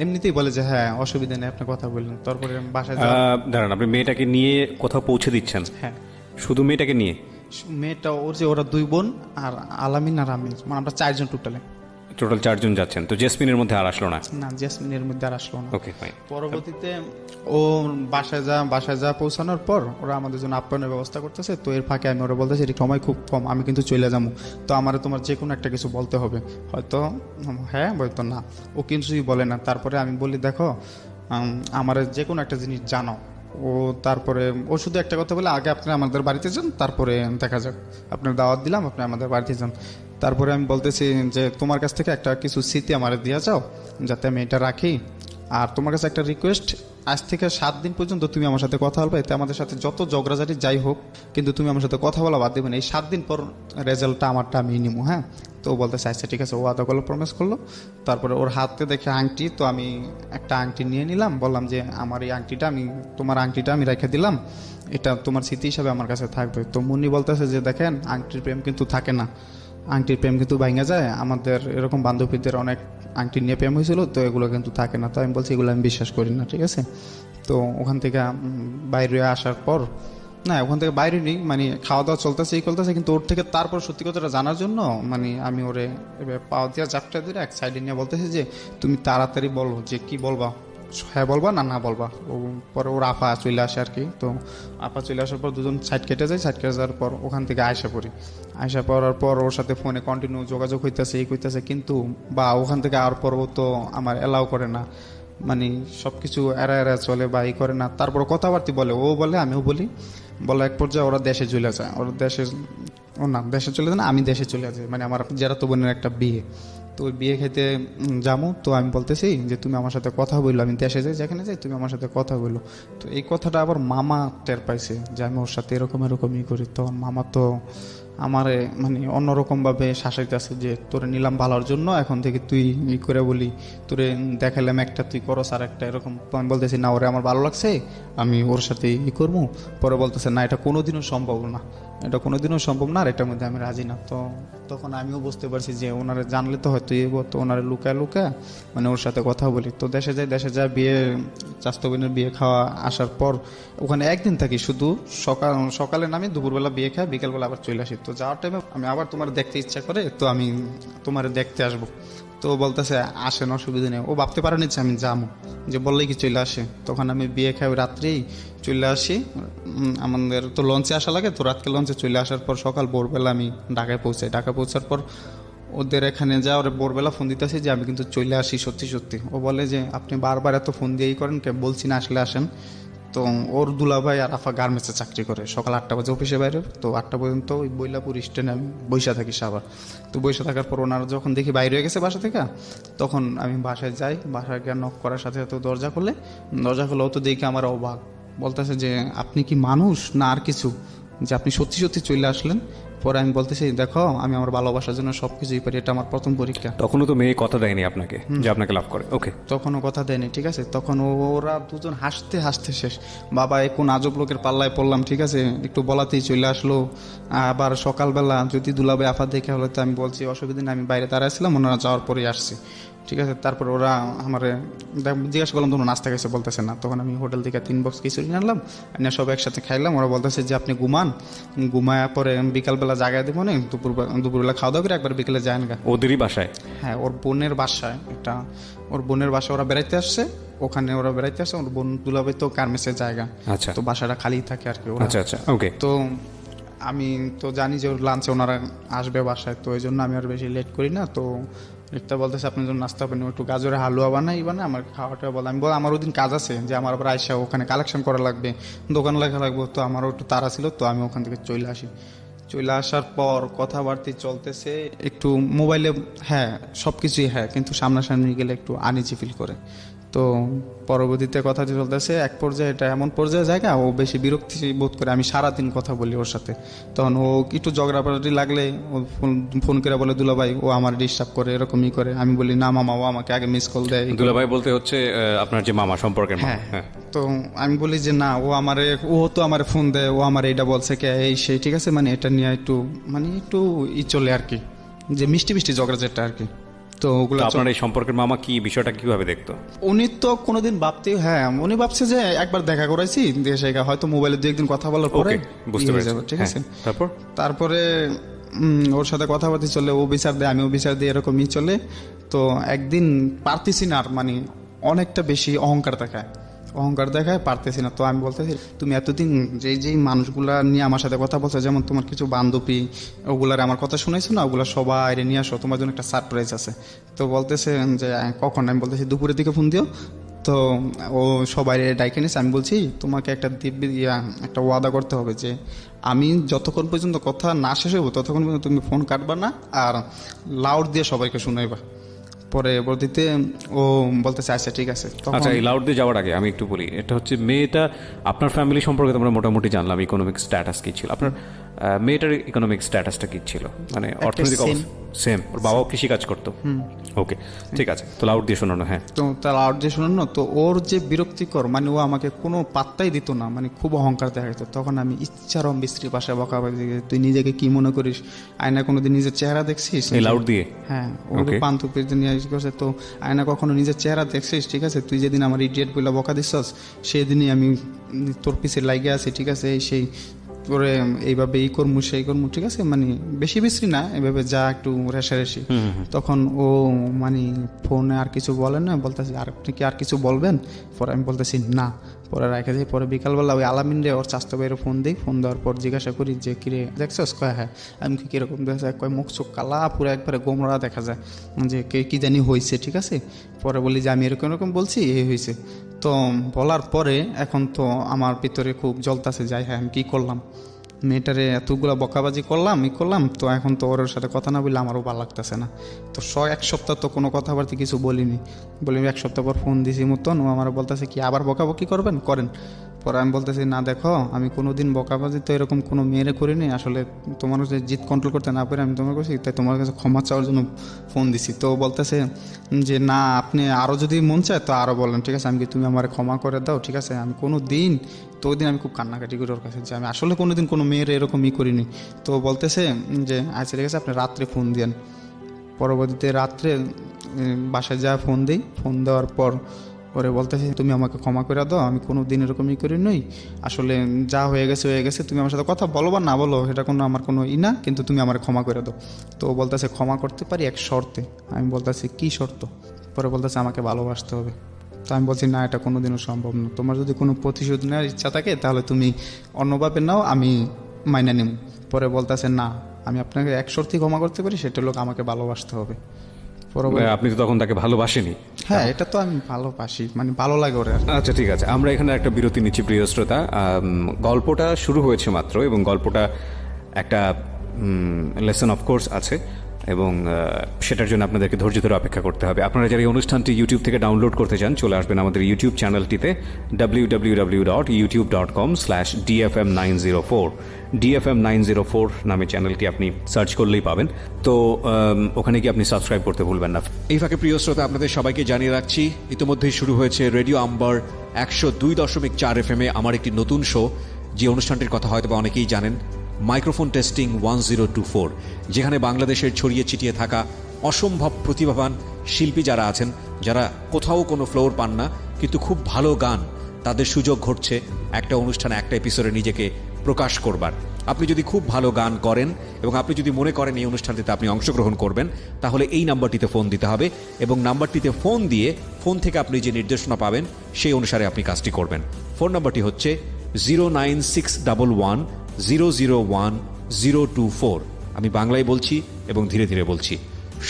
এমনিতেই বলে যে হ্যাঁ অসুবিধা নেই, আপনি কথা বললেন। তারপরে আমি বাসায় দাঁড়ান, আপনি মেয়েটাকে নিয়ে কোথাও পৌঁছে দিচ্ছেন? হ্যাঁ, শুধু মেয়েটাকে নিয়ে? মেয়েটা ওরা 2 বোন আর আলামিন আর আমি, মানে আমরা 4 জন টোটালে। টোটাল 4 জন যাচ্ছেন। তো জেসমিনের মধ্যে আর আসলো না? না, জেসমিনের মধ্যে আর আসলো না। Okay fine. পরবর্তীতে ও বাসায় যা পৌঁছানোর পর ওরা আমাদের জন্য আপ্যায়নের ব্যবস্থা করতেছে। তো এর ফাঁকে আমি ওরা বলতেছি সময় খুব কম, আমি কিন্তু চলে যাবো, তো আমার তোমার যে কোনো একটা কিছু বলতে হবে, হয়তো হ্যাঁ হয়তো না। ও কিছুই বলে না। তারপরে আমি বলি দেখো আমার যে কোনো একটা জিনিস জানাও। ও তারপরে ও শুধু একটা কথা বলে আগে আপনি আমাদের বাড়িতে যান, তারপরে দেখা যাক, আপনার দাওয়াত দিলাম, আপনি আমাদের বাড়িতে যান। তারপরে আমি বলতেছি যে তোমার কাছ থেকে একটা কিছু স্মৃতি আমার দিয়ে যাও, যাতে আমি এটা রাখি। আর তোমার কাছে একটা রিকোয়েস্ট, আজ থেকে 7 দিন পর্যন্ত তুমি আমার সাথে কথা বলবে, এতে আমাদের সাথে যত ঝগড়াঝাটি যাই হোক, কিন্তু তুমি আমার সাথে কথা বলা বাদ দেবে না। এই 7 দিন পর রেজাল্টটা আমারটা আমি নিবো, হ্যাঁ। তো ও বলতেছে আচ্ছা ঠিক আছে, ও ওয়াদা করলো, প্রমিস করলো। তারপরে ওর হাতে দেখে আংটি, তো আমি একটা আংটি নিয়ে নিলাম, বললাম যে আমার এই আংটিটা আমি, তোমার আংটিটা আমি রেখে দিলাম, এটা তোমার স্মৃতি হিসাবে আমার কাছে থাকবে। তো মুন্নি বলতেছে যে দেখেন আংটির প্রেম কিন্তু থাকে না, আংটির প্রেম কিন্তু ভাঙা যায়, আমাদের এরকম বান্ধবীদের অনেক আংটি নিয়ে প্রেম হয়েছিল, তো এগুলো কিন্তু থাকে না। তো আমি বলছি এগুলো আমি বিশ্বাস করি না, ঠিক আছে। তো ওখান থেকে বাইরে আসার পর, না ওখান থেকে বাইরে নেই, মানে খাওয়া দাওয়া চলতেছে, এই চলতেছে, কিন্তু ওর থেকে তারপর সত্যি কথাটা জানার জন্য মানে আমি ওরে এবার পাওয়া দিয়া চাপটা দিয়ে এক সাইডে নিয়ে বলতেছি যে তুমি তাড়াতাড়ি বলো যে কি বলবা, হ্যাঁ বলবা না না বলবা। ও পরে ওর আপা চলে আসে আর কি। তো আপা চলে আসার পর দুজন সাইড কেটে যায়, সাইড কেটে যাওয়ার পর ওখান থেকে আয়সা পড়ি। আয়সা পড়ার পর ওর সাথে ফোনে কন্টিনিউ যোগাযোগ হইতেছে, এই কইতেছে, কিন্তু বা ওখান থেকে আর পর ও তো আমার এলাও করে না, মানে সব কিছু এরা এরা চলে বা ই করে না। তারপর কথাবার্তি বলে, ও বলে আমিও বলি, বলে এক পর্যায়ে ওরা দেশে চলে যায়, ওরা দেশে, ও না দেশে চলে যায় না, আমি দেশে চলে যাই, মানে আমার যারা তো বোনের একটা বিয়ে, তো ওই বিয়ে খেতে যাবো। তো আমি বলতেছি যে তুমি আমার সাথে কথা বললো, আমি দেশে যাই, যেখানে যাই তুমি আমার সাথে কথা বললো। তো এই কথাটা আবার মামা টের পাইছে যে আমি ওর সাথে এরকম এরকমই করি। তখন মামা তো আমারে মানে অন্যরকমভাবে শাসাইতেছে যে তোরে নিলাম ভালোর জন্য, এখন থেকে তুই ই করে বলি, তোরে দেখালাম একটা তুই করস আর একটা এরকম। তো আমি বলতেছি না, ওরে আমার ভালো লাগছে, আমি ওর সাথে ই করবো। পরে বলতেছে না, এটা কোনোদিনও সম্ভব না, এটা কোনোদিনও সম্ভব না, আর এটার মধ্যে আমি রাজি না। তো তখন আমিও বুঝতে পারছি যে ওনারে জানলে তো হয়তো এগো, তো ওনারে লুকায় লুকায় মানে ওর সাথে কথা বলি। তো দেশে যাই বিয়ে, চাস্তো বোনের বিয়ে খাওয়া আসার পর ওখানে একদিন থাকি, শুধু সকালে নামি, দুপুরবেলা বিয়ে খাই, বিকেলবেলা আবার চলে আসি। তো যাওয়ার টাইমে আমি আবার তোমার দেখতে ইচ্ছা করে, তো আমি তোমার দেখতে আসবো। তো বলতেছে আসেন, অসুবিধা নেই। ও ভাবতে পারে নিচ্ছে আমি যাবো, যে বললেই কি চলে আসে। তখন আমি বিয়ে খাই ওই রাত্রেই চলে আসি। আমাদের তো লঞ্চে আসা লাগে, তো রাতকে লঞ্চে চলে আসার পর সকাল ভোরবেলা আমি ঢাকায় পৌঁছাই। ঢাকায় পৌঁছার পর ওদের এখানে যা ওরা ভোরবেলা ফোন দিতেছি যে আমি কিন্তু চলে আসি সত্যি সত্যি। ও বলে যে আপনি বারবার এত ফোন দিয়েই করেন, কে বলছি না আসলে আসেন। তো ওর দুলাভাই আর আফা গার্মেন্টসে চাকরি করে, সকাল 8টা বাজে অফিসে বাইরে, তো 8টা পর্যন্ত ওই বইলাপুর স্ট্যান্ডে আমি বৈশা থাকি সাবার। তো বৈশা থাকার পর ওনারা যখন দেখি বাইরে হয়ে গেছে বাসা থেকে, তখন আমি বাসায় যাই। বাসায় গিয়ে নক করার সাথে সাথে দরজা খুলে ও তো দেখে আমার অবাক, বলতেছে যে আপনি কি মানুষ না আর কিছু, যে আপনি সত্যি সত্যি চলে আসলেন। পরে আমি বলতেছি দেখো আমি আমার ভালোবাসার জন্য সব কিছুই পারি, এটা আমার প্রথম পরীক্ষা। তখনও তো মেয়ে কথা দেয়নি আপনাকে যে আপনাকে লাভ করে? ওকে, তখনও কথা দেয়নি, ঠিক আছে। তখন ওরা দুজন হাসতে হাসতে শেষ, বাবা এ কোন আজব লোকের পাল্লায় পড়লাম, ঠিক আছে, একটু বলাতেই চলে আসলো। আবার সকালবেলা যদি দুলাভাই আফা দেখে হলে তো আমি বলছি অসুবিধা নেই, আমি বাইরে দাঁড়াইছিলাম, ওনারা যাওয়ার পরেই আসছি, ঠিক আছে। তারপর ওরা আমার জিজ্ঞাসা করলাম তোমরা নাস্তা খাইছে, বলতেছে না। তখন আমি হোটেল থেকে 3 বক্স খিচুড়ি আনলাম, এনে সব একসাথে খাইলাম। ওরা বলতেছে যে আপনি ঘুমায় পরে বিকালবেলা জায়গায় দেবো না, দুপুরবেলা খাওয়া দাওয়া করে একবার বিকেলে যান গা ওদেরই বাসায়। হ্যাঁ, ওর বোনের বাসায়, এটা ওর বোনের বাসায় ওরা বেড়াইতে আসছে, ওখানে ওরা বেড়াইতে আসছে। ওর বোন দুলাভাই তো গার্মেন্টসের জায়গা, আচ্ছা, তো বাসাটা খালি থাকে আর কি। আচ্ছা আচ্ছা, ওকে। তো আমি তো জানি যে ওর লাঞ্চে ওনারা আসবে বাসায়, তো এই জন্য আমি আর বেশি লেট করি না। তো রিক্তা বলতেছে আপনার জন্য নাস্তা বানিয়ে একটু গাজরের হালুয়া বানাই আমার খাওয়াটা বলে। আমি বল আমার ওদিন কাজ আছে, যে আমার আবার আইসা ওখানে কালেকশন করা লাগবে, দোকান লেখা লাগবে, তো আমারও একটু তাড়া ছিল। তো আমি ওখান থেকে চলে আসি। চলে আসার পর কথাবার্তি চলতেছে একটু মোবাইলে, হ্যাঁ সব কিছুই হ্যাঁ, কিন্তু সামনাসামনি গেলে একটু আনইজি ফিল করে। তো পরবর্তীতে কথা চলতেছে, এক পর্যায়ে এটা এমন পর্যায়ে জায়গা ও বেশি বিরক্তি বোধ করে, আমি সারাদিন কথা বলি ওর সাথে। তখন ও একটু ঝগড়াপাটি লাগলে ও ফোন করে বলে দুলাভাই ও আমার ডিস্টার্ব করে, এরকমই করে। আমি বলি না মামা, ও আমাকে আগে মিস কল দেয়। দুলাভাই বলতে হচ্ছে আপনার যে মামা সম্পর্কের মামা। হ্যাঁ, তো আমি বলি যে না, ও তো আমার ফোন দেয়, ও আমার এইটা বলছে কে এই সেই, ঠিক আছে, মানে এটা নিয়ে একটু মানে একটু চলে আর কি, যে মিষ্টি মিষ্টি ঝগড়া যেটা আর কি। তো ওগুলো আপনার এই সম্পর্কের মামা কি বিষয়টা কিভাবে দেখতো? উনি তো কোনোদিন ভাবতেই, হ্যাঁ উনি ভাবছে যে একবার দেখা করাইছি দেশে, হয়তো মোবাইলে 2-1 দিন কথা বলার পরে বুঝতে পেরেছি, ঠিক আছে। তারপরে ওর সাথে কথাবার্তা চলে, ও বিচার দেয় আমিও বিচার দিই, এরকমই চলে। তো একদিন পারতেছি না আর, মানে অনেকটা বেশি অহংকার দেখায় পারতেছি না। তো আমি বলতেছি তুমি এতদিন যেই মানুষগুলা নিয়ে আমার সাথে কথা বলছো, যেমন তোমার কিছু বান্ধবী, ওগুলার আমার কথা শুনেছো না, ওগুলা সবাই নিয়ে আসো, তোমার জন্য একটা সারপ্রাইজ আছে। তো বলতেছে যে কখন? আমি বলতেছি দুপুরের দিকে ফোন দিও। তো ও সবাই ডাইকে নিয়েছে। আমি বলছি তোমাকে একটা একটা ওয়াদা করতে হবে, যে আমি যতক্ষণ পর্যন্ত কথা না শেষ হইব ততক্ষণ পর্যন্ত তুমি ফোন কাটবা না, আর লাউড দিয়ে সবাইকে শুনাইবা। পরবর্তীতে ও বলতেছে আচ্ছা ঠিক আছে। তখন আচ্ছা, এই লাউড দিয়ে যাওয়ার আগে আমি একটু বলি, এটা হচ্ছে মেয়েটা, আপনার ফ্যামিলি সম্পর্কে তো আমরা মোটামুটি জানলাম ইকোনমিক স্ট্যাটাস কি ছিল, আপনার মেয়েটার ইকোনমিক স্ট্যাটাসটা কি ছিল, মানে অর্থনৈতিক সেম, ওর বাবাও কৃষিকাজ করতো? ওকে, ঠিক আছে, তো লাউড দিয়ে শোনানো। হ্যাঁ, তো তার আউট দিয়ে শোনেন না, তো ওর যে বিরক্তিকর, মানে ও আমাকে কোনো পাত্তাই দিত না, মানে খুব অহংকার দেখা যেত। তখন আমি ইচ্ছারম বিশ্রী ভাষায় বকাবকি, তুই নিজেকে কি মনে করিস, আয়না কোনোদিন নিজের চেহারা দেখছিস? এই লাউড দিয়ে? হ্যাঁ, ওকে পান্তুপিতে নিয়ে করছে, তো আয়না কখনো নিজের চেহারা দেখছিস? ঠিক আছে, তুই যেদিন আমার ইডিয়েট বলে বকা দিচ্ছস সেদিনই আমি তোর পিছে লাগিয়ে আছি, ঠিক আছে, এই সেই করে এইভাবে এই করমু সেই করমু, ঠিক আছে, মানে বেশি বিশ্রী না, এভাবে যা একটু রেশারেশি। তখন ও মানে ফোনে আর কিছু বলে না, বলতেছি আর আপনি কি আর কিছু বলবেন? পরে আমি বলতেছি না, পরে রেখে দিই। পরে বিকালবেলা ওই আলামিন রে, ওর চাস্তো বাইরে ফোন দিই, ফোন দেওয়ার পর জিজ্ঞাসা করি যে কিরে দেখছস? কয় হ্যাঁ। আমি কি কীরকম দেখা যায়? কয় মুখ চোখ কালা, পুরো একবারে গোমরা দেখা যায়, যে কে কী জানি হয়েছে, ঠিক আছে। পরে বলি যে আমি এরকম এরকম বলছি, এই হয়েছে। তো বলার পরে এখন তো আমার ভিতরে খুব জ্বলতাছে, যাই হ্যাঁ আমি কী করলাম, মেয়েটারে এতগুলো বকাবাজি করলাম তো এখন তো ওর সাথে কথা না বললে আমারও ভালো লাগতেছে না। তো এক সপ্তাহ তো কোনো কথাবার্তা কিছু বলিনি, এক সপ্তাহ পর ফোন দিছি মতন, ও আমার বলতেছে কি আবার বকাবকি করবেন, করেন। পরে আমি বলতেছি না দেখো, আমি কোনো দিন বকাবাজি তো এরকম কোনো মেয়েরে করিনি, আসলে তোমার কাছে জিদ কন্ট্রোল করতে না পারে আমি তোমার কাছে, তাই তোমার কাছে ক্ষমা চাওয়ার জন্য ফোন দিছি। তো বলতেছে যে না, আপনি আরও যদি মন চায় তো আরও বলেন, ঠিক আছে, আমি কি তুমি আমার ক্ষমা করে দাও, ঠিক আছে। আমি কোনো দিন, তো ওই দিন আমি খুব কান্নাকাটি করি ওর কাছে, যে আমি আসলে কোনো দিন কোনো মেয়ের এরকমই করিনি। তো বলতেছে যে আচ্ছা ঠিক আছে, আপনি রাত্রে ফোন দিয়েন। পরবর্তীতে রাত্রে বাসায় যা ফোন দিই, ফোন দেওয়ার পর ওরে বলতেছে তুমি আমাকে ক্ষমা করে দাও, আমি কোনো দিন এরকমই করি নই, আসলে যা হয়ে গেছে হয়ে গেছে, তুমি আমার সাথে কথা বলো বা না বলো সেটা কোনো আমার কোনো না, কিন্তু তুমি আমার ক্ষমা করে দাও। তো ও বলতেছে ক্ষমা করতে পারি এক শর্তে। আমি বলতেছি কী শর্ত? পরে বলতেছে আমাকে ভালোবাসতে হবে। তো আমি বলছি না, এটা কোনো দিনও সম্ভব না, তোমার যদি কোনো প্রতিশোধ নেওয়ার ইচ্ছা থাকে তাহলে তুমি অন্যভাবে নাও, আমি মাইনে নেব। পরে বলতেছে না, আমি আপনাকে এক শর্তেই ক্ষমা করতে পারি, সেটা লোক আমাকে ভালোবাসতে হবে। আপনি তো তখন তাকে ভালোবাসেনি? হ্যাঁ, এটা তো আমি ভালোবাসি, মানে ভালো লাগে ওরে। আচ্ছা ঠিক আছে, আমরা এখানে একটা বিরতি নিচ্ছি প্রিয় শ্রোতা। গল্পটা শুরু হয়েছে মাত্র, এবং গল্পটা একটা লেসন অফকোর্স আছে, এবং সেটার জন্য আপনাদেরকে ধৈর্য ধরে অপেক্ষা করতে হবে। আপনারা যারা এই অনুষ্ঠানটি ইউটিউব থেকে ডাউনলোড করতে চান, চলে আসবেন আমাদের ইউটিউব চ্যানেলটিতে www.youtube.com/dfm904 dfm904 নামে চ্যানেলটি আপনি সার্চ করলেই পাবেন। তো ওখানে গিয়ে আপনি সাবস্ক্রাইব করতে ভুলবেন না। এই ফাঁকে প্রিয় শ্রোতা, আপনাদের সবাইকে জানিয়ে রাখছি, ইতিমধ্যেই শুরু হয়েছে রেডিও আম্বার 102.4 FM আমার একটি নতুন শো, যে অনুষ্ঠানটির কথা হয়তো বা অনেকেই জানেন, মাইক্রোফোন টেস্টিং 1024, যেখানে বাংলাদেশের ছড়িয়ে ছিটিয়ে থাকা অসম্ভব প্রতিভাবান শিল্পী যারা আছেন, যারা কোথাও কোনো ফ্লোর পান না কিন্তু খুব ভালো গান, তাদের সুযোগ ঘটছে একটা অনুষ্ঠানে, একটা এপিসোডে নিজেকে প্রকাশ করবার। আপনি যদি খুব ভালো গান করেন এবং আপনি যদি মনে করেন এই অনুষ্ঠানটিতে আপনি অংশগ্রহণ করবেন, তাহলে এই নাম্বারটিতে ফোন দিতে হবে, এবং নাম্বারটিতে ফোন দিয়ে ফোন থেকে আপনি যে নির্দেশনা পাবেন সেই অনুসারে আপনি কাজটি করবেন। ফোন নাম্বারটি হচ্ছে 09611001024। আমি বাংলায় বলছি এবং ধীরে ধীরে বলছি,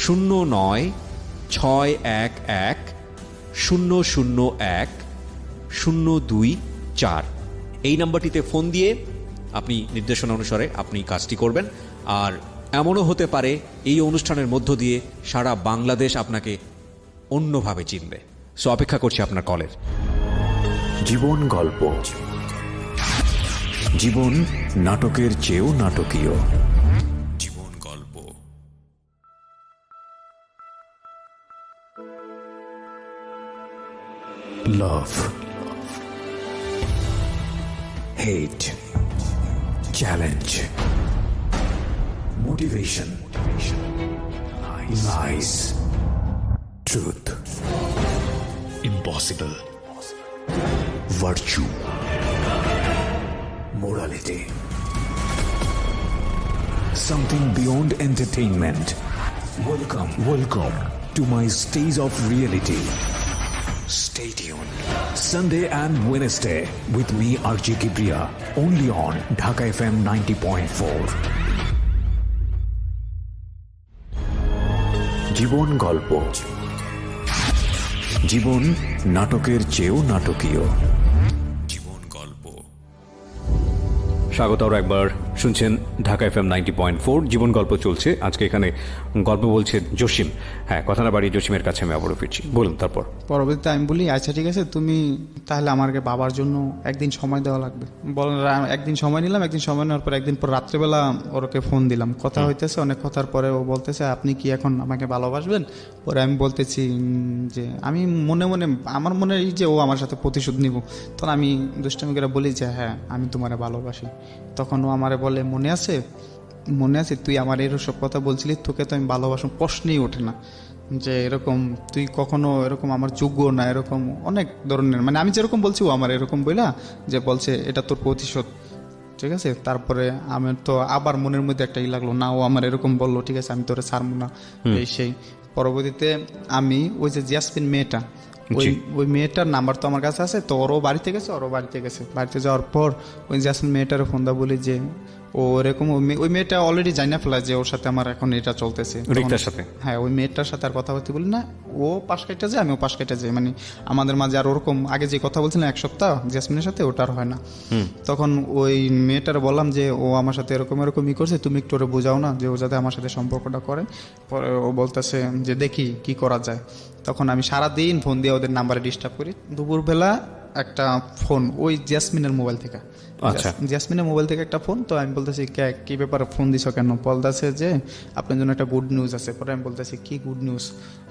096101001024। এই নাম্বারটিতে ফোন দিয়ে আপনি নির্দেশনা অনুসারে আপনি কাজটি করবেন। আর এমনও হতে পারে এই অনুষ্ঠানের মধ্য দিয়ে সারা বাংলাদেশ আপনাকে অন্যভাবে চিনবে। সো অপেক্ষা করছি আপনার কলের। জীবন গল্প, জীবন নাটকের চেয়েও নাটকীয়। জীবন গল্প। Love, hate, challenge, motivation, lies, truth, impossible, virtue, morality, something beyond entertainment. Welcome to my stage of reality. Stay tuned. Sunday and Wednesday with me RJ Kibriya, only on Dhaka FM 90.4. জীবন গল্প, জীবন নাটকের চেয়েও নাটকীয়। জীবন গল্প। স্বাগত আরও একবার শুনছেন ঢাকা FM 90.4 জীবন গল্প চলছে। আজকে এখানে গল্প বলছে জসিম। হ্যাঁ, কথা না বাড়িয়ে জসিমের কাছে আমি আবারও ফিরছি। বলুন তারপর। পরবর্তীতে আমি বলি আচ্ছা ঠিক আছে, তুমি তাহলে আমাকে বাবার জন্য একদিন সময় দেওয়া লাগবে। একদিন সময় নিলাম, একদিন সময় নেওয়ার পর একদিন পর রাত্রেবেলা ওরকে ফোন দিলাম, কথা হইতেছে, অনেক কথার পরে ও বলতেছে আপনি কি এখন আমাকে ভালোবাসবেন? পরে আমি বলতেছি যে আমি মনে মনে আমার মনে এই যে ও আমার সাথে প্রতিশোধ নিব, তখন আমি দুষ্টামি করে বলি যে হ্যাঁ আমি তোমারে ভালোবাসি। তখন ও আমারে বলে মনে আছে তুই আমার এরসব কথা বলছিলি, তোকে তো আমি ভালোবাসি, প্রশ্নই ওঠে না যে এরকম তুই কখনো এরকম আমার যোগ্য না, এরকম অনেক ধরনের, মানে আমি যেরকম বলছি ও আমার এরকম বইলা যে বলছে এটা তোর প্রতিশোধ। ঠিক আছে, তারপরে আমার তো আবার মনের মধ্যে একটা লাগলো, না ও আমার এরকম বললো, ঠিক আছে আমি তোরে ছাড়বো না এই সেই। পরবর্তীতে আমি ওই যে জ্যাসমিন মেয়েটা, ওই মেয়েটার নাম্বার তো আমার কাছে আছে, তো ওরও বাড়িতে গেছে, বাড়িতে যাওয়ার পর ওই জ্যাসমিন মেয়েটার ফোন দা বলি যে ও এরকম, ওই মেয়েটা অলরেডি জানা ফেলা যে ওর সাথে আমার এখন এটা চলতেছে। হ্যাঁ, ওই মেয়েটার সাথে আর কথা বলতে বলি না, ও পাশ কাটা যায় আমিও পাশ কাটা যাই, মানে আমাদের মাঝে আর ওরকম আগে যে কথা বলছিলাম এক সপ্তাহ জ্যাসমিনের সাথে, ওটা আর হয় না। তখন ওই মেয়েটার বললাম যে ও আমার সাথে এরকমই করছে, তুমি একটু ওরে বোঝাও না যে ও যাতে আমার সাথে সম্পর্কটা করে। পরে ও বলতেছে যে দেখি কি করা যায়। তখন আমি সারাদিন ফোন দিয়ে ওদের নাম্বারে ডিস্টার্ব করি। দুপুরবেলা একটা ফোন ওই জ্যাসমিনের মোবাইল থেকে, জ্যাসমিনের মোবাইল থেকে একটা ফোন। তো আমি বলতেছি কি ব্যাপার ফোন দিছ কেন? বলতেছে যে আপনার জন্য একটা গুড নিউজ আছে। পরে আমি বলতেছি কি গুড নিউজ?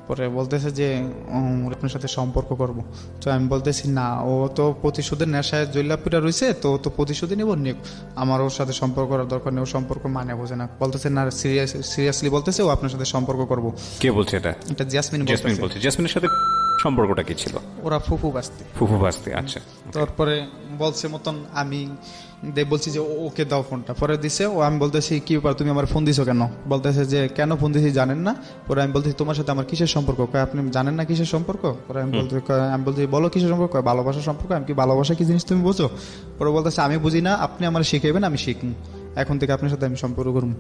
পরে বলতেছে যে আপনার সাথে সম্পর্ক করব। তো আমি বলতেছি না, ও তো প্রতিশোধের নেশায় জৈলাপুরা রয়েছে, তো ও তো প্রতিশোধই নেব, আমার ওর সাথে সম্পর্ক করার দরকার নেই, ও সম্পর্ক মানে বোঝে না। বলতেছে না, সিরিয়াসলি বলতেছে ও আপনার সাথে সম্পর্ক করব। কে বলছে এটা? এটা জ্যাসমিন বলছে। জ্যাসমিনের সাথে সম্পর্কটা কি ছিল? ওরা ফুফু বাস্তি। আচ্ছা, তারপরে বলছে মতন আমি বলছি যে ওকে দাও ফোনটা। পরে দিছে ও, আমি বলতেছি কি ব্যাপার তুমি আমার ফোন দিছো কেন? বলতেছে যে কেন ফোন দিছি জানেন না? পরে আমি বলতেছি তোমার সাথে আমার কিসের সম্পর্ক? আপনি জানেন না কিসের সম্পর্ক? পরে আমি বলছি বলো কিসের সম্পর্ক? ভালোবাসার সম্পর্ক। আমি কি ভালোবাসা কি জিনিস তুমি বোঝো? পরে বলতেছে আমি বুঝি না, আপনি আমার শিখাইবেন, আমি শিখবো, এখন থেকে আপনার সাথে আমি সম্পর্ক করবো।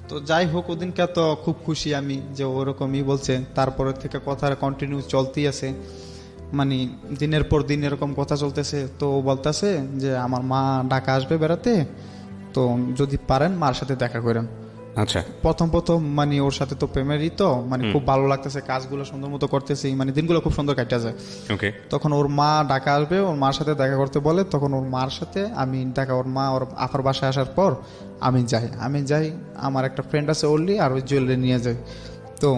তো যাই হোক, ওদিনকে তো খুব খুশি আমি যে ওরকমই বলছে। তারপরে থেকে কথা কন্টিনিউ চলতেই আছে, মানে দিনের পর দিন এরকম কথা চলতেছে। তো বলতেছে যে আমার মা ঢাকা আসবে বেড়াতে, তো যদি পারেন মার সাথে দেখা করেন। আচ্ছা, প্রথম মানে ওর সাথে তো প্রেমেরই তো মানে খুব ভালো লাগতেছে, কাজগুলো সুন্দর মতো করতেছি, মানে দিনগুলো খুব সুন্দর কাটা যায়। তখন ওর মা ঢাকা আসবে, ওর মার সাথে দেখা করতে বলে। তখন ওর মার সাথে আমি ওর মা ওর আপার বাসায় আসার পর আমি যাই আমার একটা ফ্রেন্ড আছে ওরলি, আর ওই জুয়েলারি নিয়ে যাই। তো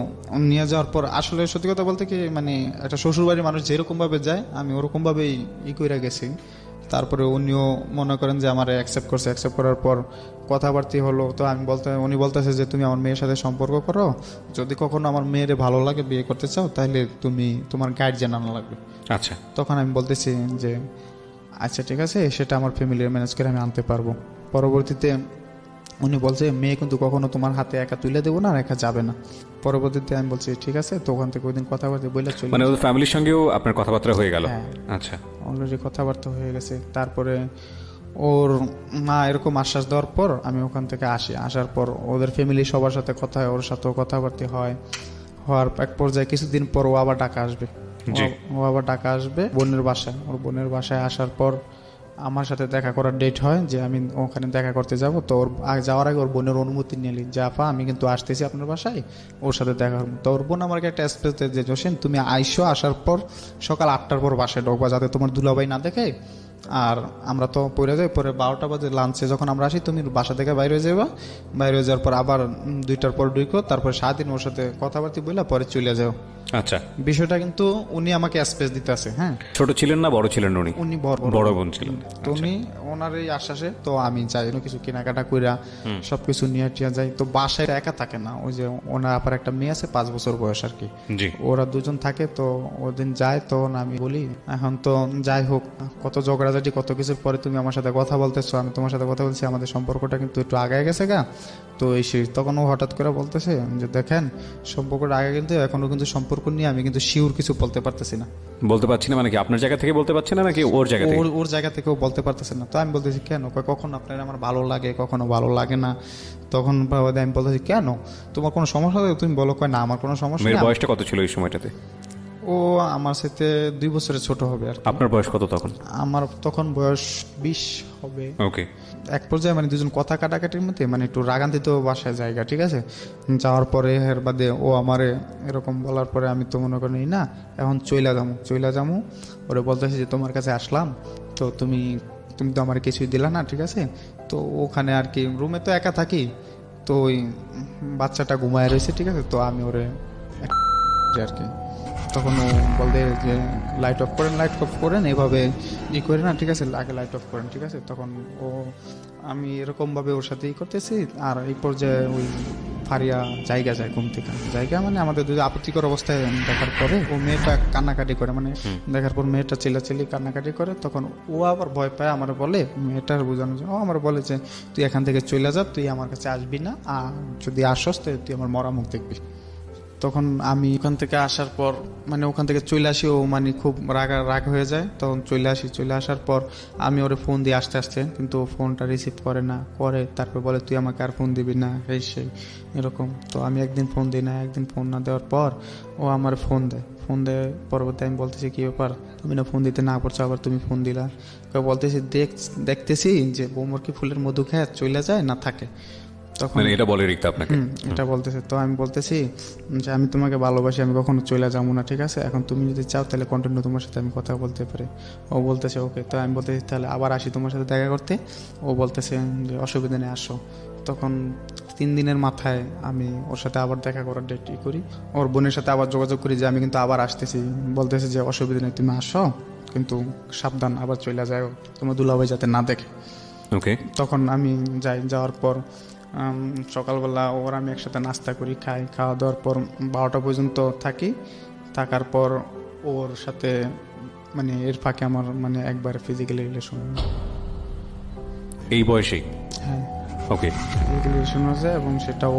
নিয়ে যাওয়ার পর আসলে সত্যি কথা বলতে কি, মানে একটা শ্বশুরবাড়ির মানুষ যেরকমভাবে যায় আমি ওরকমভাবেই করে গেছি। তারপরে উনিও মনে করেন যে আমার অ্যাকসেপ্ট করার পর কথাবার্তা হলো। তো উনি বলতেছে যে তুমি আমার মেয়ের সাথে সম্পর্ক করো, যদি কখনো আমার মেয়ের ভালো লাগে বিয়ে করতে চাও তাহলে তোমার গার্জিয়ান আনা লাগবে। আচ্ছা, তখন আমি বলতেছি যে আচ্ছা ঠিক আছে, সেটা আমার ফ্যামিলির ম্যানেজ করে আমি আনতে পারবো। পরবর্তীতে উনি বলছে মেয়ে কিন্তু কখনো তোমার হাতে একা তুলে দেবো না, আর একা যাবে না। পরবর্তীতে আমি বলছি ঠিক আছে। তো ওখান থেকে ওই দিন কথাবার্তা বলে চলে, মানে ওদের ফ্যামিলির সঙ্গেও আপনার কথাবার্তা হয়ে গেল? আচ্ছা, অলরেডি কথাবার্তা হয়ে গেছে। তারপরে ওর মা এরকম আশ্বাস দেওয়ার পর আমি ওখান থেকে আসার পর ওদের ফ্যামিলি সবার সাথে কথা হয়, ওর সাথেও কথাবার্তা হওয়ার এক পর্যায়ে কিছুদিন পর ও আবার ঢাকা আসবে বোনের বাসায়। ওর বোনের বাসায় আসার পর আমার সাথে দেখা করার ডেট হয় যে আমি ওখানে দেখা করতে যাব। তো ওর যাওয়ার আগে ওর বোনের অনুমতি নিলি যে আপা আমি কিন্তু আসতেছি আপনার বাসায়, ওর সাথে দেখা করবো। তো ওর বোন আমাকে একটা স্পেস দেয় যে জসিম তুমি আসার পর সকাল 8টার পর বাসায় ঢোকবা, যাতে তোমার দুলাভাই না দেখে। আর আমরা তো পড়ে যাই, পরে 12টা বাজে লাঞ্চে যখন আমরা আসি তুমি বাসা থেকে বাইরে হয়ে যাওয়ার পর আবার 2টার পর ঢুকো, তারপর সারাদিন ওর সাথে কথাবার্তা বললে পরে চলে যাও। আচ্ছা, বিষয়টা কিন্তু উনি আমাকে স্পেস দিতে আছে। হ্যাঁ, ছোট ছিলেন না বড় ছিলেন? উনি বড় বোন ছিলেন। তো উনি ওনার এই আশ্বাসে তো আমি যাই, কিছু কেনাকাটা কইরা সবকিছু নিয়ে টিয়া যাই। তো বাসায় একা থাকে না, ওই যে ওনার আপার একটা মেয়ে আছে 5 বছর বয়স আর কি, ওরা দুজন থাকে। তো ওদিন যায়, তখন আমি বলি এখন তো যাই হোক কত ঝগড়াঝাটি কত কিছুর পরে তুমি আমার সাথে কথা বলতেছো, আমি তোমার সাথে কথা বলছি, আমাদের সম্পর্কটা কিন্তু একটু আগায় গেছে গা। তো এই তখন ও হঠাৎ করে বলতেছে যে দেখেন সম্পর্কটা আগে কিন্তু এখনো কিন্তু সম্পর্ক নিয়ে আমি কিন্তু শিওর কিছু বলতে পারতেছি না। বলতে পারছি না মানে কি আপনার জায়গা থেকে বলতে পারছে না নাকি ওর জায়গা থেকে? ওর জায়গা থেকেও বলতে পারতেছে না। তো আমি বলতেছি কেন? কখন আপনার আমার ভালো লাগে, কখনো ভালো লাগে না। তখন আমি বলতেছি কেন তোমার কোনো সমস্যা হবে তুমি বলো। কয় না আমার কোনো সমস্যা নেই। বয়সটা কত ছিল এই সময়টাতে? ও আমার সাথে 2 বছরের ছোট হবে আর। আপনার বয়স কত তখন? আমার তখন বয়স 20 হবে। ওকে। এক পর্যায়ে মানে দুজন কথা কাটাকাটির মধ্যে মানে একটু রাগান্বিত বাসায় জায়গা, ঠিক আছে। যাওয়ার পরে এর বাদে ও আমারে এরকম বলার পরে আমি তো মনে করি না এখন চইলা যামু ওরে বলতেছি যে তোমার কাছে আসলাম তো তুমি তো আমার কিছুই দিলা না, ঠিক আছে। তো ওখানে আর কি রুমে তো একা থাকি, তো ওই বাচ্চাটা ঘুমায় রয়েছে, ঠিক আছে। তো আমি ওরে আর কি তখন ও বলতে যে লাইট অফ করেন এভাবে করে না, ঠিক আছে, আগে লাইট অফ করেন, ঠিক আছে। তখন ও আমি এরকমভাবে ওর সাথে করতেছি, আর এই পর্যায়ে ওই ফারিয়া জায়গা যায় ঘুম থেকে, জায়গা মানে আমাদের যদি আপত্তিকর অবস্থায় দেখার পরে ও মেয়েটা কান্নাকাটি করে, মানে দেখার পর মেয়েটা চিল্লাচিল্লি কান্নাকাটি করে, তখন ও আবার ভয় পায় আমার বলে, মেয়েটার বোঝানোর জন্য ও আমার বলে যে তুই এখান থেকে চলে যা, তুই আমার কাছে আসবি না, আর যদি আসস তো তুই আমার মরা মুখ দেখবি। তখন আমি ওখান থেকে আসার পর মানে ওখান থেকে চলে আসি, ও মানে খুব রাগ হয়ে যায়, তখন চলে আসার পর আমি ওরে ফোন দিয়ে আসতে কিন্তু ও ফোনটা রিসিভ করে না, তারপর বলে তুই আমাকে আর ফোন দিবি না, সেই এরকম। তো আমি একদিন ফোন দিই না, একদিন ফোন না দেওয়ার পর ও আমার ফোন দেয় পরবর্তী আমি বলতেছি কি ব্যাপার তুমি না ফোন দিতে না পারছো, আবার তুমি ফোন দিলা। বলতেছি দেখতেছি যে বৌমর কি ফুলের মধু খেয়ে চলে যায় না থাকে, তখন মানে এটা বলে রিক্তা আপনাকে? এটা বলতেছে। তো আমি বলতেছি যে আমি তোমাকে ভালোবাসি, আমি কখনো চলে যাবো না, ঠিক আছে। এখন তুমি যদি চাও তাহলে কন্টিনিউ তোমার সাথে আমি কথা বলতে পারি। ও বলতেছে ওকে। তো আমি বলতেছি তাহলে আবার আসি তোমার সাথে দেখা করতে। ও বলতেছে যে অসুবিধা নেই আসো। তখন 3 দিনের মাথায় আমি ওর সাথে আবার দেখা করার ডেট করি, ওর বোনের সাথে আবার যোগাযোগ করি যে আমি কিন্তু আবার আসতেছি। বলতেছে যে অসুবিধা নেই তুমি আসো, কিন্তু সাবধান আবার চলে যাও, তোমার দুলাভাই যাতে না দেখে। ওকে। তখন আমি যাওয়ার পর সকালবেলা ওর আমি একসাথে নাস্তা করি, খাওয়া দাওয়ার পর 12টা পর্যন্ত থাকার পর ওর সাথে মানে এর ফাঁকে আমার মানে একবার ফিজিক্যাল রিলেশন। এই বয়সেই? হ্যাঁ, ওকে। ফিজিক্যাল রিলেশন হয়েছে এবং সেটাও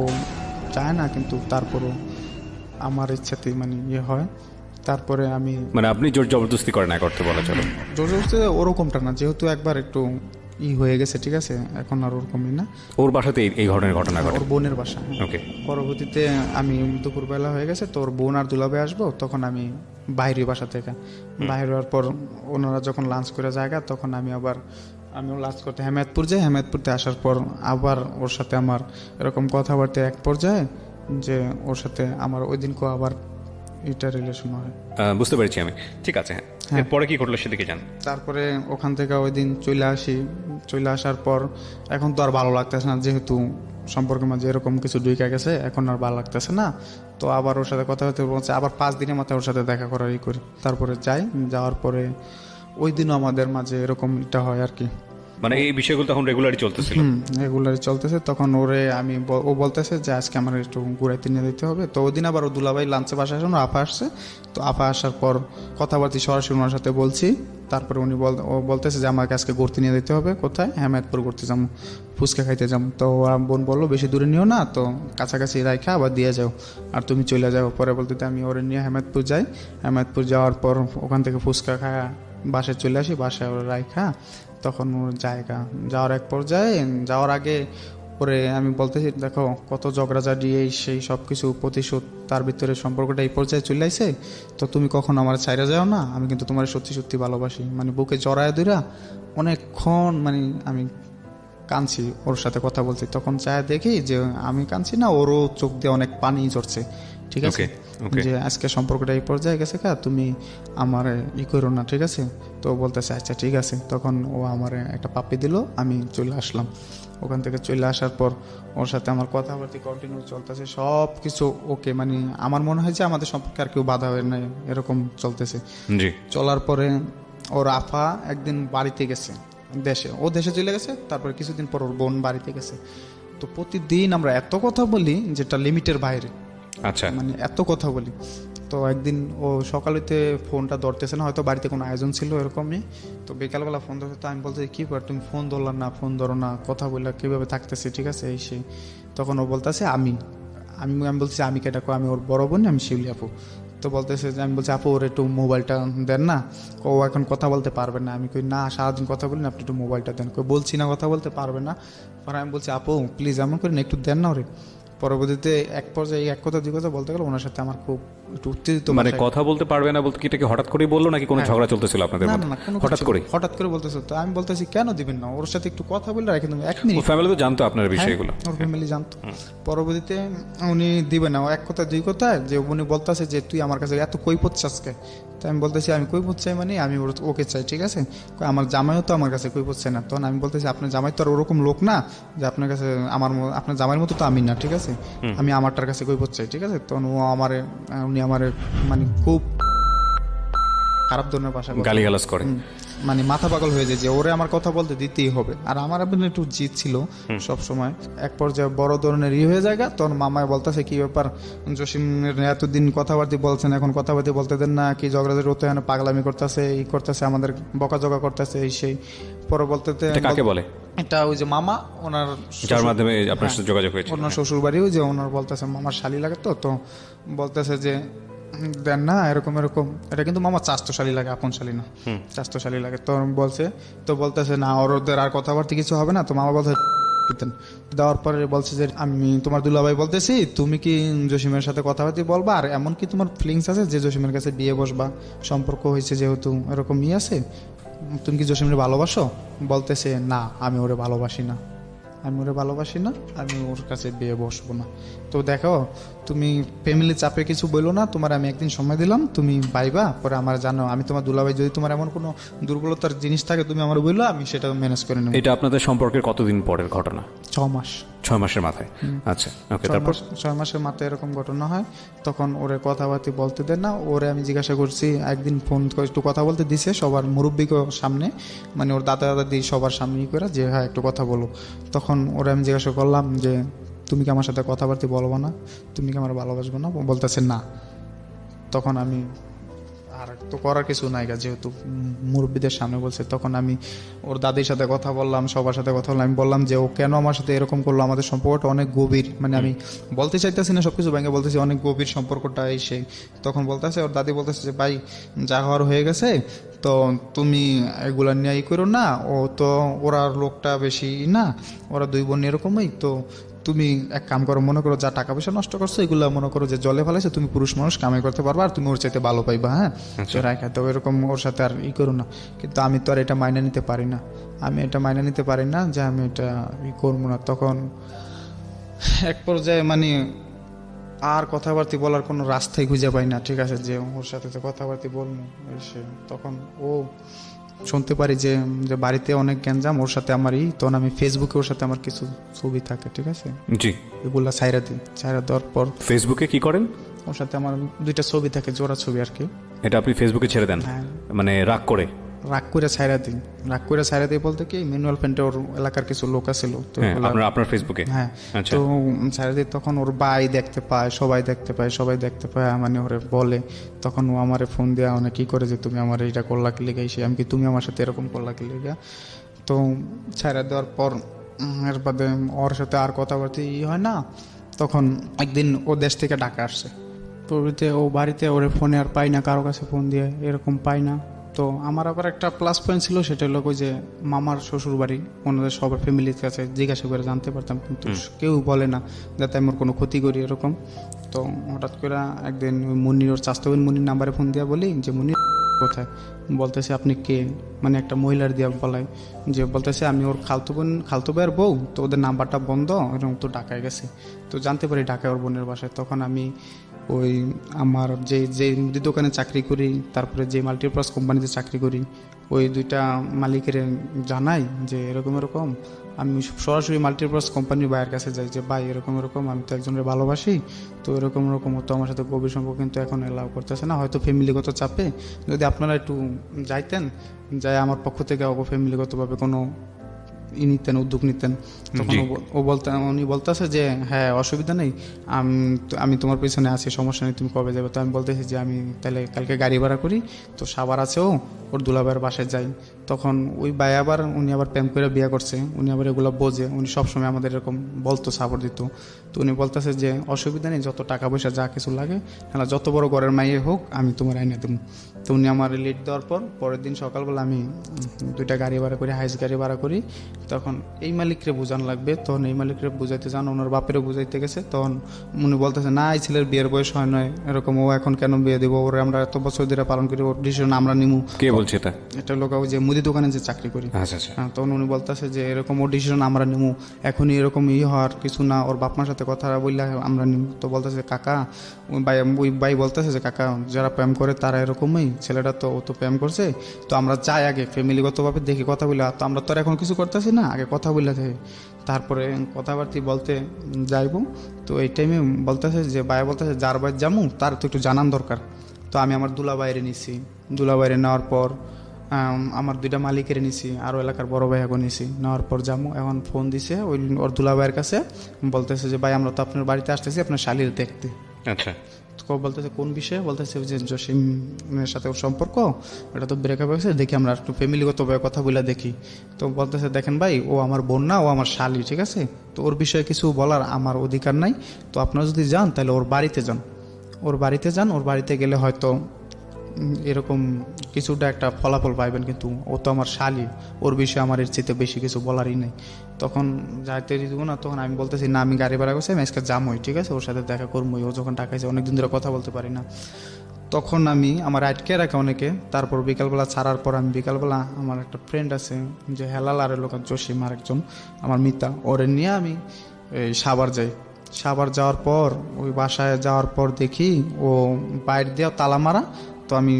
চায় না, কিন্তু তারপরও আমার ইচ্ছাতেই মানে হয়। তারপরে আমি মানে আপনি জোর জবরদস্তি করেন না করতে বলা চলো? জোর জবরদস্তি ওরকমটা না, যেহেতু একবার একটু হয়ে গেছে, ঠিক আছে, এখন আর ওরকমই না। ওর বাসাতে এই ধরনের ঘটনা ঘটে? ওর বোনের বাসা। ওকে। পরবর্তীতে আমি দুপুরবেলা হয়ে গেছে, তো ওর বোন আর দুলাভাই আসবো, তখন আমি বাইরে বাসা থেকে বাইরে হওয়ার পর ওনারা যখন লাঞ্চ করে জায়গা, তখন আমিও লাঞ্চ করতে হেমায়তপুর যাই। হেমায়তপুরতে আসার পর আবার ওর সাথে আমার এরকম কথাবার্তা এক পর্যায়ে যে ওর সাথে আমার ওই দিনকেও আবার এটা রিলেশন হয়। বুঝতে পেরেছি আমি, ঠিক আছে। হ্যাঁ, এরপরে কি ঘটলো সেদিকে যান। তারপরে ওখান থেকে ওই দিন চলে আসার পর এখন তো আর ভালো লাগতেছে না, যেহেতু সম্পর্কের মাঝে এরকম কিছু ঢুকে গেছে, এখন আর ভালো লাগতেছে না। তো আবার ওর সাথে কথা হতে বলছে, আবার 5 দিনের মাথায় ওর সাথে দেখা করারই করি। তারপরে যাওয়ার পরে ওই দিনও আমাদের মাঝে এরকম এটা হয় আর কি। মানে এই বিষয়গুলো তখন রেগুলারই চলতেছিল? রেগুলারই চলতেছে। তখন ও বলতেছে যে আজকে আমার একটু ঘুরাইতে নিয়ে দিতে হবে। তো ওই দিন আবার ও দুলাভাই লাঞ্চে বাসায় আসেন, আপা আসছে। তো আপা আসার পর কথাবার্তা সরাসরি ওনার সাথে বলছি। তারপরে ও বলতেছে যে আমাকে আজকে ঘুরতে নিয়ে দিতে হবে। কোথায়? হেমায়তপুর ঘুরতে যাবো, ফুচকা খাইতে যাবো। তো বোন বললো বেশি দূরে নিও না, তো কাছাকাছি রাইখা আবার দিয়ে যাও, আর তুমি চলে যাও। পরে বলতে আমি ওরে নিয়ে হেমায়তপুর যাই। হেমায়তপুর যাওয়ার পর ওখান থেকে ফুচকা খাওয়া বাসায় চলে আসি। বাসায় ওরা রাইখা তখন ওর যাওয়ার এক পর্যায়ে যাওয়ার আগে ওরে আমি বলতেছি দেখো কত ঝগড়াঝাড়ি সেই সব কিছু প্রতিশোধ, তার ভিতরে সম্পর্কটা এই পর্যায়ে চলে আসে। তো তুমি কখনো আমার ছাইরা যাও না, আমি কিন্তু তোমার সত্যি সত্যি ভালোবাসি। মানে বুকে জড়ায় ধইরা অনেকক্ষণ মানে আমি কাঁদছি, ওর সাথে কথা বলছি। তখন চায় দেখি যে আমি কাঁদছি না, ওরও চোখ দিয়ে অনেক পানি ঝরছে, ঠিক আছে, যে আজকে সম্পর্কটা এই পর্যায়ে গেছে তুমি আমার করো না, ঠিক আছে। তো বলতেছে আচ্ছা ঠিক আছে। তখন ও আমার একটা পাপ্পি দিল, আমি চলে আসলাম। ওখান থেকে চলে আসার পর ওর সাথে আমার কথাবার্তা কন্টিনিউ চলতেছে, সব কিছু ওকে। মানে আমার মনে হয় যে আমাদের সম্পর্কে আর কেউ বাধা হয় না, এরকম চলতেছে। চলার পরে ওর আফা একদিন বাড়িতে গেছে, দেশে চলে গেছে। তারপরে কিছুদিন পর ওর বোন বাড়িতে গেছে। তো প্রতিদিন আমরা এত কথা বলি যেটা লিমিটের বাইরে। আচ্ছা, মানে এত কথা বলি। তো একদিন ও সকালেতে ফোনটা ধরতেছে না, হয়তো বাড়িতে কোনো আয়োজন ছিল এরকমই। তো বিকালবেলা ফোন ধরতে, তো আমি বলতে কি কর তুমি ফোন ধরো না, কথা বললে কীভাবে থাকতেছে, ঠিক আছে সেই। তখন ও বলতেছে আমি বলছি আমি কেটা, আমি ওর বড় বোন, আমি শিউলি আপু। তো বলতেছে যে আমি বলছি আপু ওর একটু মোবাইলটা দেন না, ও এখন কথা বলতে পারবে না। আমি কই না সারাদিন কথা বলি না, আপনি একটু মোবাইলটা দেন। বলছি না কথা বলতে পারবে না। পরে আমি বলছি আপু প্লিজ এমন করি না, একটু দেন না ওরে। পরবর্তীতে এক পর্যায়ে এক কথা দুই কথা বলতে গেলে ওনার সাথে আমার খুব একটু উত্তেজিত মানে ভাষায়- কথা বলতে পারবে না বলতে কি এটাকে হঠাৎ করেই বললো নাকি কোনো ঝগড়া চলতেছিল আপনাদের না মধ্যে? না না কোনো হঠাৎ করে হঠাৎ করে বলতেছে। তো আমি বলতেছি কেন দিবেন না, ওর সাথে একটু কথা বলে রাখেন তুমি 1 মিনিট। ফ্যামিলি তো জানতো আপনার বিষয়গুলো? ওর ফ্যামিলি জানতো। পরবর্তীতে উনি দিবে না, ও এক কথা দুই কথা যে উনি বলতেছে যে তুই আমার কাছে এত কৈফত চাসকে। তো আমি বলতেছি আমি কৈফত চাই মানে আমি ওকে চাই, ঠিক আছে। কয় আমার জামাইও তো আমার কাছে কৈফত চাই না। তখন আমি বলতেছি আপনার জামাই তো আর ওরকম লোক না যে আপনার কাছে আপনার জামাইয়ের মতো তো আমি না, ঠিক আছে, আমি আমারটার কাছে কৈফত চাই, ঠিক আছে। তখন উনি আমারে মানে খুব খারাপ ধরনের ভাষা বলে। গালিগালাজ করে? মানে মাথা পাগল হয়ে যায় যে ওরে আমার কথা বলতে দিতেই হবে। আর আমার আপনার একটু জিদ ছিল সব সময়। এক পর্যায়ে বড় ধরনের হয়ে যায়, তখন মামায় বলতেছে কি ব্যাপার জসিমের এতদিন কথাবার্তি বলছেন, এখন কথাবার্তি বলতে দেন না, কি ঝগড়াঝাটি হতে হয় না, পাগলামি করতেছে, এই করতেছে, আমাদের বকাঝকা করতেছে, এই সেই। পরে বলতে এটা কাকে বলে? এটা ওই যে মামা, ওনার যার মাধ্যমে আপনার সাথে যোগাযোগ হয়েছে? ওনার শ্বশুর বাড়ি, ওই যে ওনার বলতেছে মামার শালি লাগে, তো বলতেছে যে দেন না এরকম এরকম। এটা কিন্তু মামা চাস্তশালী লাগে, আপন শালী না, চাস্তশালী লাগে। তো বলছে, তো বলতেছে না ওদের আর কথাবার্তা কিছু হবে না। তো মামা বলতে দেওয়ার পরে বলছে যে আমি তোমার দুলাভাই বলতেছি, তুমি কি জসিমের সাথে কথাবার্তা বলবা, আর এমন কি তোমার ফিলিংস আছে যে জসিমের কাছে বিয়ে বসবা, সম্পর্ক হয়েছে যেহেতু এরকম ইয়ে আছে, তুমি কি জসিমের ভালোবাসো? বলতেছে না আমি ওরে ভালোবাসি না, আমি ওরে ভালোবাসি না, আমি ওর কাছে বিয়ে বসবো না। তো দেখো তুমি ফ্যামিলি চাপে কিছু বললো না, তোমার আমি একদিন সময় দিলাম, তুমি পাইবা, পরে আমার জানো আমি তোমার দুলাভাই, যদি তোমার এমন কোনো দুর্বলতার জিনিস থাকে তুমি আমার বললো, আমি সেটা ম্যানেজ করে নেব। এটা আপনাদের সম্পর্কের কতদিন পরের ঘটনা? 6 মাস। 6 মাসের মাথায়? আচ্ছা, ওকে। তারপর 6 মাসের মাথায় এরকম ঘটনা হয়। তখন ওরে কথাবার্তি বলতে দেন না। ওরে আমি জিজ্ঞাসা করছি, একদিন ফোন করে একটু কথা বলতে দিছে সবার মুরব্বীকে সামনে, মানে ওর দাদা দাদি সবার সামনে করে যে হ্যাঁ একটু কথা বলো। তখন ওরে আমি জিজ্ঞাসা করলাম যে তুমি কি আমার সাথে কথাবার্তি বলবো না, তুমি কি আমার ভালোবাসবো না? বলতেছে না। তখন আমি আর তো করার কিছু নাই, যেহেতু মুরব্বীদের সামনে বলছে। তখন আমি ওর দাদির সাথে কথা বললাম, সবার সাথে কথা বললাম। আমি বললাম যে ও কেন আমার সাথে এরকম করলো, আমাদের সম্পর্কটা অনেক গভীর, মানে আমি বলতে চাইতেছি না সবকিছু ভেঙে বলতেছি, অনেক গভীর সম্পর্কটা এই সেই। তখন বলতেছে ওর দাদি বলতেছে যে ভাই যা হওয়ার হয়ে গেছে, তো তুমি এগুলা নিয়ে করো না, ও তো ওরা লোকটা বেশি না, ওরা 2 বোন এরকমই। তো তুমি এক কাম করো, মনে করো যা টাকা পয়সা নষ্ট করছো এগুলো মনে করো যে জলে ফেলাইছো, তুমি পুরুষ মানুষ কামাই করতে পারবা, আর তুমি ওর চাইতে ভালো পাইবা। হ্যাঁ রাখা তো এরকম ওর সাথে আর করো না। কিন্তু আমি তো আর এটা মাইনে নিতে পারি না, আমি এটা মাইনে নিতে পারি না যে আমি এটা করবো না। তখন এক পর্যায়ে মানে আর কথাবার্তা বলার কোনো রাস্তাই খুঁজে পাই না, ঠিক আছে, যে ওর সাথে তো কথাবার্তা বলবো এসে। তখন ও শুনতে পারি যে বাড়িতে অনেক গ্যাঞ্জাম, ওর সাথে আমারই। তখন আমি ফেসবুকে ওর সাথে আমার কিছু ছবি থাকে, ঠিক আছে, জি, এগুলা ছাইরা দিই। ছাইরা দেওয়ার পর ফেসবুকে কি করেন? ওর সাথে আমার 2টা ছবি থাকে, জোড়া ছবি আর কি। এটা আপনি ফেসবুকে ছেড়ে দেন? হ্যাঁ। মানে রাগ করে? রাগ করে ছাইরা দিই। রাগ করে ছাইরা দিই বলতে কি, ম্যানুয়াল পেন্টে ওর এলাকার কিছু লোক আছিল, তো হ্যাঁ, আপনার ফেসবুকে? হ্যাঁ। আচ্ছা। তো ছাইরা দিই, তখন ওর ভাই দেখতে পায়, সবাই দেখতে পায়, মানে ওরে বলে। তখন ও আমারে ফোন দেওয়া অনেক কি করে যে তুমি আমার এইটা করলা কি লেগে, আমি কি তুমি আমার সাথে এরকম করলা কি লেগে। তো ছাইরা দেওয়ার পর এর বাদে ওর সাথে আর কথাবার্তা হয় না। তখন একদিন ও দেশ থেকে ঢাকা আসছে, প্রভৃতি ও বাড়িতে ওরে ফোনে আর পাই না, কারো কাছে ফোন দিয়ে এরকম পাই না। তো আমার আবার একটা প্লাস পয়েন্ট ছিল, সেটা হলো ওই যে মামার শ্বশুর বাড়ি, ওনাদের সবার ফ্যামিলির কাছে জিজ্ঞাসা করে জানতে পারতাম, কিন্তু কেউ বলে না যাতে আমি ওর কোনো ক্ষতি করি এরকম। তো হঠাৎ করে একদিন মুন্নির, ওর চাস্তবিন মুন্নির নাম্বারে ফোন দিয়া বলি যে মুন্নির কোথায়, বলতেছে আপনি কে, মানে একটা মহিলার দিয়া বলায়, যে বলতেছে আমি ওর খালতো ভাইয়ের বউ, তো ওদের নাম্বারটা বন্ধ, এরকম তো ঢাকায় গেছে। তো জানতে পারি ঢাকায় ওর বোনের বাসায়। তখন আমি ওই আমার যে মুদি দোকানে চাকরি করি, তারপরে যে মাল্টিপ্লাস কোম্পানিতে চাকরি করি, ওই 2টা মালিকের জানাই যে এরকম এরকম। আমি সরাসরি মাল্টিপ্লাস কোম্পানির ভাইয়ের কাছে যাই যে ভাই এরকম এরকম, আমি তো একজনের ভালোবাসি, তো এরকম এরকম, তো আমার সাথে গভীর সম্পর্ক কিন্তু এখন এলাও করতেছে না, হয়তো ফ্যামিলিগত চাপে, যদি আপনারা একটু যাইতেন, যাই আমার পক্ষ থেকে ফ্যামিলিগতভাবে কোনো নিতেন, উদ্যোগ নিতেন। তখন উনি বলতেছে যে হ্যাঁ অসুবিধা নেই, আমি তোমার পেছনে আছি, সমস্যা নেই, তুমি কবে যাবে। তো আমি বলতেছি যে আমি তাহলে কালকে গাড়ি ভাড়া করি, তো সাবার আছেও ওর দুলাভাইয়ের বাসায় যাই। তখন ওই ভাই উনি আবার প্রেম করে বিয়ে করছে, উনি আবার এগুলো বোঝে, উনি সবসময় আমাদের এরকম বলতো, সাপোর্ট দিত। তো উনি বলতেছে যে অসুবিধা নেই, যত টাকা পয়সা যা কিছু লাগে, যত বড় ঘরের মাইয়ে হোক আমি তোমার আইনে দেবো। তো উনি আমার লিড দেওয়ার পর পরের দিন সকালবেলা আমি দুইটা গাড়ি ভাড়া করি, হাইস গাড়ি ভাড়া করি। তখন এই মালিকরে বোঝানো লাগবে, তখন এই মালিকরে বুঝাইতে যান, ওনার বাপেরও বুঝাইতে গেছে। তখন উনি বলতেছে না এই ছেলের বিয়ের বয়স হয় নয়, এরকম ও এখন কেন বিয়ে দিব, ওরে আমরা এত বছর ধরে পালন করি, ওর ডিসিশন আমরা নিমু। কে বলছে এটা? এটা লোক ওই যে মুদি দোকানে যে চাকরি করি। আচ্ছা আচ্ছা। হ্যাঁ, তখন উনি বলতেছে যে এরকম ওর ডিসিশন আমরা নিমু, এখনই এরকম হওয়ার কিছু না, ওর বাপ মার সাথে কথা বললে আমরা নিমু। তো বলতেছে কাকা, ওই ভাই বলতেছে যে কাকা যারা প্রেম করে তারা এরকমই, ছেলেটা তো ও তো প্রেম করছে, তো আমরা চাই আগে ফ্যামিলিগতভাবে দেখি কথা বলে, তো আমরা তো আর এখন কিছু করতেছি না, আগে কথা বলে দেখি তারপরে কথাবার্তি বলতে যাইবো। তো এই টাইমে বলতেছে যে ভাই বলতেছে যার বাইর যামু তার তো একটু জানান দরকার। তো আমি আমার দুলা বাইরে নিছি, দুলা বাইরে নেওয়ার পর আমার দুইটা মালিকের নিছি, আরও এলাকার বড় ভাইয়াকে নিছি। নেওয়ার পর যাবো, এখন ফোন দিছে ওই ওর দুলা ভাইয়ের কাছে, বলতেছে যে ভাই আমরা তো আপনার বাড়িতে আসতেছি আপনার শালির দেখতে। আচ্ছা। তো বলতেছে কোন বিষয়ে, বলতেছে যে জসিমের সাথে ওর সম্পর্ক, এটা তো ব্রেকআপ হয়েছে, দেখি আমরা একটু ফ্যামিলিগতভাবে কথা বলে দেখি। তো বলতেছে দেখেন ভাই ও আমার বোন না, ও আমার শালি, ঠিক আছে, তো ওর বিষয়ে কিছু বলার আমার অধিকার নাই। তো আপনারা যদি যান তাহলে ওর বাড়িতে যান, ওর বাড়িতে যান, ওর বাড়িতে গেলে হয়তো এরকম কিছুটা একটা ফলাফল পাইবেন, কিন্তু ও তো আমার শালি, ওর বিষয়ে আমার এর চেয়ে বেশি কিছু বলারই নেই। তখন যাইতে দিব না, তখন আমি বলতেছি না আমি গাড়ি ভাড়া করছি, আমি আজকে যামই, ঠিক আছে, ওর সাথে দেখা করবোই, ও যখন টাকাইছে অনেকদিন ধরে কথা বলতে পারি না। তখন আমি আমার আটকে রাখে অনেকে, তারপর বিকালবেলা ছাড়ার পর আমি বিকালবেলা আমার একটা ফ্রেন্ড আছে যে হেলাল আর লোক জসিম আর একজন আমার মিতা, ওরে নিয়ে আমি এই সাভার যাই। সাভার যাওয়ার পর ওই বাসায় যাওয়ার পর দেখি ও বাইরে দিয়ে তালা মারা, তো আমি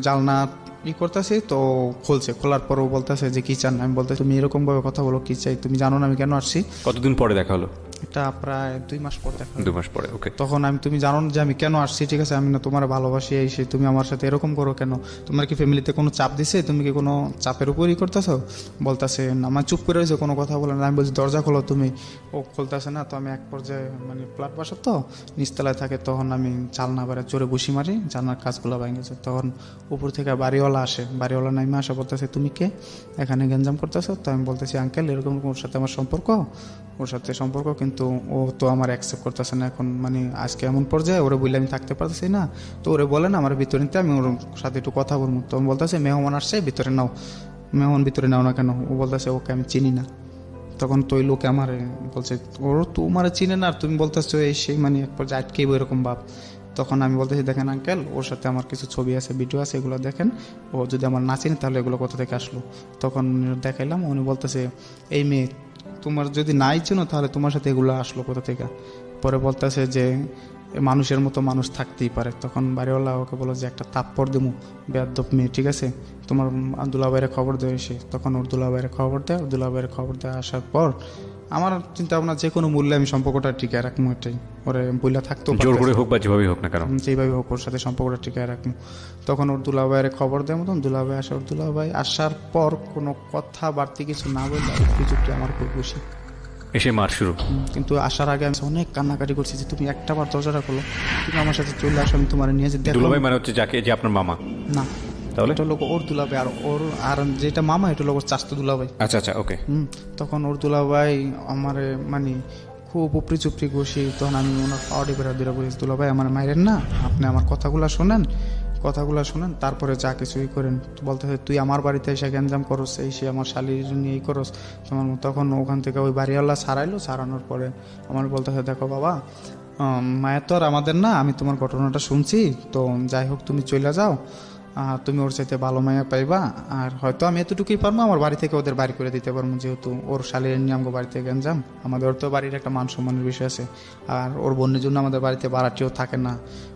জানলা করতেছি, তো খুলছে, খোলার পর ও বলতেছে যে কি চান। আমি বলতে তুমি এরকমভাবে কথা বলো, কি চাই, তুমি জানো না আমি কেন আসছি। কতদিন পরে দেখা হলো? এটা প্রায় 2 মাস পর দেখা। 2 মাস পরে, ওকে। তখন তুমি জানো না যে আমি কেন আসছি, ঠিক আছে, আমি না তোমার ভালোবাসি, এই সেই, তুমি আমার সাথে এরকম করো কেন, তোমার কি ফ্যামিলিতে কোনো চাপ দিছে, তুমি কি কোনো চাপের উপরই করতেছো। বলতেছে না, আমার চুপ করে রয়েছে, কোনো কথা বলে না। আমি বলছি দরজা খোলো তুমি, ও খুলতেছে না। তো আমি এক পর্যায়ে মানে ফ্ল্যাট বাসা তো নিচতলায় থাকে, তখন আমি জানলা বাইরে জোরে বসি মারি, জানলার কাজগুলো ভেঙেছে। তখন উপর থেকে বাড়িওয়ালা আসে, বাড়িওয়ালা নাইমে আসে, বলতেছে তুমি কে, এখানে গ্যাঞ্জাম করতেছো। তো আমি বলতেছি আঙ্কেল এরকম ওর সাথে আমার সম্পর্ক, ওর সাথে সম্পর্ক, কিন্তু ও তো আমার অ্যাকসেপ্ট করতেছে না এখন, মানে আজকে এমন পর্যায়ে ওরে বললে আমি থাকতে পারতেছি না। তো ওরে বলে না আমার ভিতরে নিতে, আমি ওর সাথে একটু কথা বলবো। তো বলতেছে মেহমান আসছে ভিতরে নাও, মেহমান ভিতরে নাও না কেন, ও বলতেছে ওকে আমি চিনি না। তখন তো ওই লোকে আমার বলছে ওর তোমার চিনে না, আর তুমি বলতেছো এই সেই, মানে এক পর্যায়ে আটকেইব এরকম ভাব। তখন আমি বলতেছি দেখেন আঙ্কেল ওর সাথে আমার কিছু ছবি আছে, ভিডিও আছে, এগুলো দেখেন, ও যদি আমার না চিনে তাহলে এগুলো কোথা থেকে আসলো। তখন দেখাইলাম, উনি বলতেছে এই মেয়ে তোমার যদি নাই চিনো তাহলে তোমার সাথে এগুলো আসলো কোথা থেকে। পরে বলতেছে যে মানুষের মতো মানুষ থাকতেই পারে। তখন বাড়িওয়ালা ওকে বলো যে একটা তাপ্পর দেবো, বেয়াদব মেয়ে, ঠিক আছে, তোমার দুলাভাইয়ের খবর দেয় এসে। তখন ওর দুলাভাইয়ের খবর দেয়, দুলাভাইয়ের খবর দেয় আসার পর আমার চিন্তা ভাবনা যে কোনো মূল্যে আমি সম্পর্কটা টিকায় রাখবো, এটাই ওরে বইলা থাকতো, জোর করে হোক বা যেভাবেই হোক না কারণ যেভাবে হোক ওর সাথে সম্পর্কটা টিকায় রাখবো। তখন ওর দুলাভাইয়ের খবর দেয় মতন দুলাভাই আসে, ওর দুলাভাই আসার পর কোনো কথা বাড়তি কিছু না বললে চুপটি আমার খুব খুশি এসে মার শুরু। কিন্তু আসার আগে আমি অনেক কান্নাকাটি করছি যে তুমি একটা বার দরজাটা খোলো, তুমি আমার সাথে চলে আসো, আমি তোমার নিয়ে যে দেখো। দুলাভাই মানে হচ্ছে যাকে, যে আপনার মামা? না, তাহলে এটা লোক ওর দুলাভাই, আর ওর আর যেটা মামা এটা লোক ওর চাচতো দুলাভাই। আচ্ছা আচ্ছা, ওকে। তখন ওর দুলাভাই আমার মানে খুব উপরি চুপড়ি ঘষি, তখন আমি ওনার পাওয়াটি বেড়া দিয়ে বলেছি দুলাভাই আমার মায়ের না, আপনি আমার কথাগুলো শোনেন, তারপরে যা কিছুই করেন। বলতেছে তুই আমার বাড়িতে এসে গ্যাঞ্জাম করস, এই সে আমার শালির নিয়ে করস তোমার। তখন ওখান থেকে ওই বাড়িওয়ালা সারাইলো, সারানোর পরে আমার বলতেছে দেখো বাবা মায়ের তো আর আমাদের না, আমি তোমার ঘটনাটা শুনছি, তো যাই হোক তুমি চলে যাও, তুমি ওর চাইতে ভালো মায়া পাইবা, আর হয়তো আমি এতটুকুই পারবো, আমার বাড়ি থেকে ওদের বাড়ি করে দিতে পারবো, যেহেতু ওর শালির নিয়ে আমাকে বাড়িতে গ্যাঞ্জাম, আমাদের তো বাড়ির একটা মান সম্মানের বিষয় আছে, আর ওর বোনের জন্য আমাদের বাড়িতে বাড়াটিও থাকে না,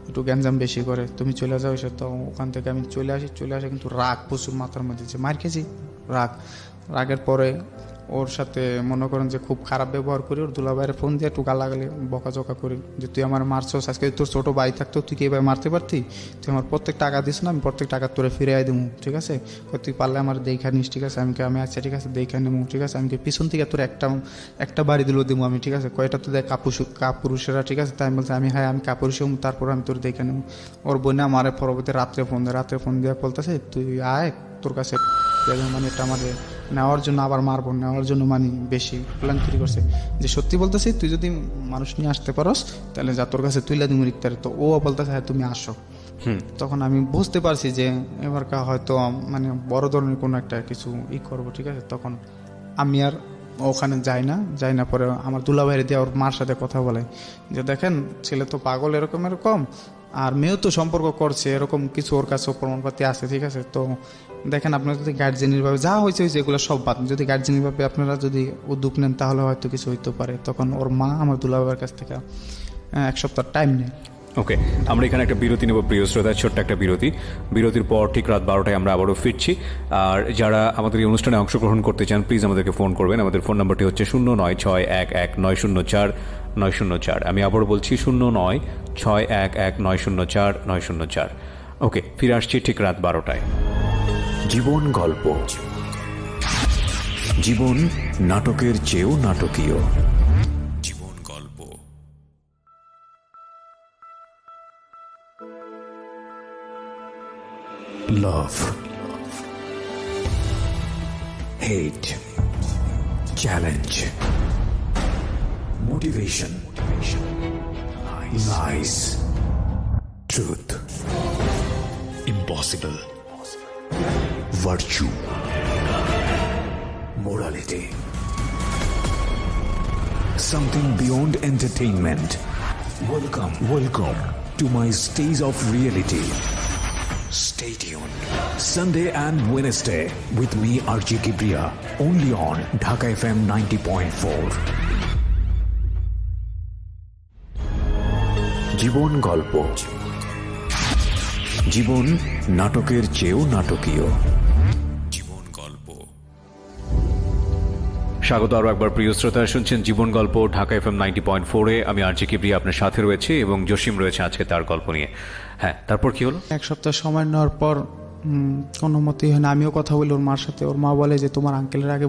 একটু গ্যাঞ্জাম বেশি করে, তুমি চলে যাও এসে। তো ওখান থেকে আমি চলে আসি কিন্তু রাগ প্রচুর মাথার মধ্যে, যে মার খেয়েছি, রাগের পরে ওর সাথে মনে করেন যে খুব খারাপ ব্যবহার করি, ওর দুলাভাইয়ের ফোন দিয়ে একটু গালাগালি বকাঝকা করি যে তুই আমার মারছস, আজকে তোর ছোটো ভাই থাকতো তুই কি এভাবে মারতে পারতি, তুই আমার প্রত্যেক টাকা দিস না, আমি প্রত্যেক টাকা তোরে ফিরে দেবো, ঠিক আছে, তুই পারলে আমার দেখা নিস, ঠিক আছে, আমি আচ্ছা ঠিক আছে দেখা নেবো, ঠিক আছে, আমি পিছন থেকে তোর একটা বাড়ি দিলেও দেবো আমি, ঠিক আছে, কয়টা তো দেখ কাপুরুষেরা, ঠিক আছে, তাই আমি বলছি আমি হ্যাঁ আমি কাপুরুষ, তারপর আমি তোর দেখে নেবো। ওর বোনে আমার পরবর্তী রাত্রে ফোন দিয়ে বলতেছে তুই আয় তোর কাছে, মানে এটা আমাদের নেওয়ার জন্য আবার মারবো, নেওয়ার জন্য মানে বেশি প্ল্যান তৈরি করছে, যে সত্যি বলতেছি তুই যদি মানুষ নিয়ে আসতে পারস তাহলে যা তোর কাছে তুইলা দিমু ইত্যাদি। তো ও বলতেছে হ্যাঁ তুমি আসো, তখন আমি বুঝতে পারছি যে এবারকার হয়তো মানে বড় ধরনের কোনো একটা কিছু করবো, ঠিক আছে। তখন আমি আর ওখানে যাই না পরে আমার দুলাভাইয়ের দিয়ে ওর মার সাথে কথা বলে যে দেখেন ছেলে তো পাগল এরকম এরকম, আর মেয়েও তো সম্পর্ক করছে এরকম কিছু, ওর কাছেও প্রমাণপাতি আছে, ঠিক আছে। তো দেখেন আপনারা যদি গার্জেনিরভাবে যা হয়েছে এগুলো সব বাদ, যদি গার্জেনিরভাবে আপনারা যদি উদ্যোগ নেন তাহলে হয়তো কিছু হইতে পারে। তখন ওর মা আমার দুলাভাইয়ের কাছ থেকে 1 সপ্তাহ টাইম নেয়। ওকে, আমরা এখানে একটা বিরতি নেব প্রিয় শ্রোতা, ছোট্ট একটা বিরতির পর ঠিক রাত 12টায় আমরা আবারও ফিরছি। আর যারা আমাদের এই অনুষ্ঠানে অংশগ্রহণ করতে চান প্লিজ আমাদেরকে ফোন করবেন। আমাদের ফোন নাম্বারটি হচ্ছে 09611904 আমি আবারও বলছি 09611904। ওকে, ফিরে আসছি ঠিক রাত 12টায়। জীবন গল্প, জীবন নাটকের চেয়েও নাটকীয়। জীবন গল্প। Love, hate, challenge, motivation, lies, truth, impossible, virtue, morality, something beyond entertainment. Welcome to my stage of reality. Stay tuned. Sunday and Wednesday with me RJ Kibriya, only on Dhaka FM 90.4. জীবন গল্প, জীবন নাটকের চেয়েও নাটকীয়। জীবন গল্প। স্বাগত আরও একবার প্রিয় শ্রোতা, শুনছেন জীবন গল্প ঢাকা FM 90.4-এ। আমি আরজি কিবরিয়া আপনার সাথে রয়েছে এবং জসিম রয়েছে আজকে তার গল্প নিয়ে। হ্যাঁ, তারপর কি হলো? 1 সপ্তাহ সময় নেওয়ার পর কোনো মতেই হয় না, আমিও কথা বলি ওর মার সাথে। ওর মা বলে যে তোমার আঙ্কেলের আগে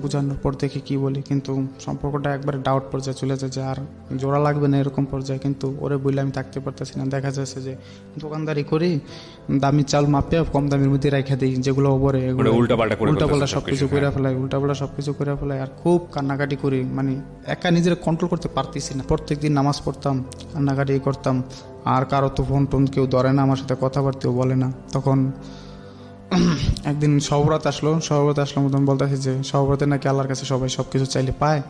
বোঝানোর পর দেখি কি বলি, কিন্তু সম্পর্কটা একবারে ডাউট পর্যায়ে চলে যায় যে আর জোড়া লাগবে না এরকম পর্যায়ে। কিন্তু ওরে বললে আমি থাকতে পারতেছি না। দেখা যাচ্ছে যে দোকানদারি করি, দামি চাল মাপে কম দামের মধ্যে রেখে দিই, যেগুলো ওপরে এগুলো উল্টাপাল্টা সবকিছু করে ফেলাই, আর খুব কান্নাকাটি করি, মানে একা নিজের কন্ট্রোল করতে পারতেছি না। প্রত্যেকদিন নামাজ পড়তাম, কান্নাকাটি করতাম, আর কারো তো ফোন টোন কেউ ধরে না, আমার সাথে কথাবার্তাও বলে না। তখন একদিন সহবরাত আসলো মতন বলতেছে যে সহবরাতে নাকি আল্লাহর কাছে সবাই সব কিছু চাইলে পায়,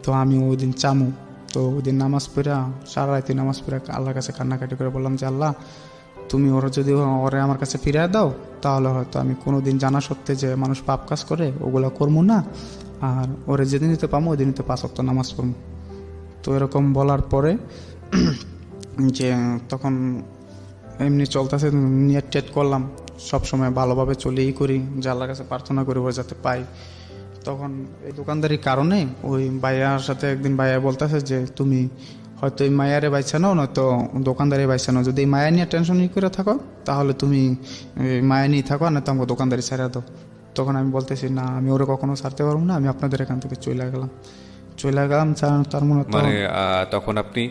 তো আমি ওই দিন চামু। তো ওই দিন নামাজ পড়া, সারা রাতে নামাজ পড়া আল্লাহর কাছে কান্নাকাটি করে বললাম যে আল্লাহ তুমি ওরে আমার কাছে ফিরিয়ে দাও, তাহলে হয়তো আমি কোনোদিন জানা সত্ত্বে যে মানুষ পাপ কাজ করে ওগুলো করবো না, আর ওরে যেদিন নিতে পাবো ওই দিন নিতে 5 ওয়াক্ত নামাজ পড়বো। তো এরকম বলার পরে যে তখন এমনি চলতেছে, নিয়ে টেট করলাম, সবসময় ভালোভাবে চলেই করি, যে আল্লাহর কাছে প্রার্থনা করি ওরা যাতে পাই। তখন এই দোকানদারির কারণে ওই ভাইয়ার সাথে একদিন ভাইয়া বলতেছে যে তুমি হয়তো এই মায়ারে বাইছা নাও, নয়তো দোকানদারি বাইছা নাও। যদি এই মায়া নিয়ে টেনশন করে থাকো তাহলে তুমি মায়া নিয়ে থাকো, আর না তো আমাকে দোকানদারি ছেড়ে দাও। তখন আমি বলতেছি না, আমি ওরা কখনো ছাড়তে পারবো না, আমি আপনাদের এখান থেকে চলে গেলাম। তার মনে তখন আপনি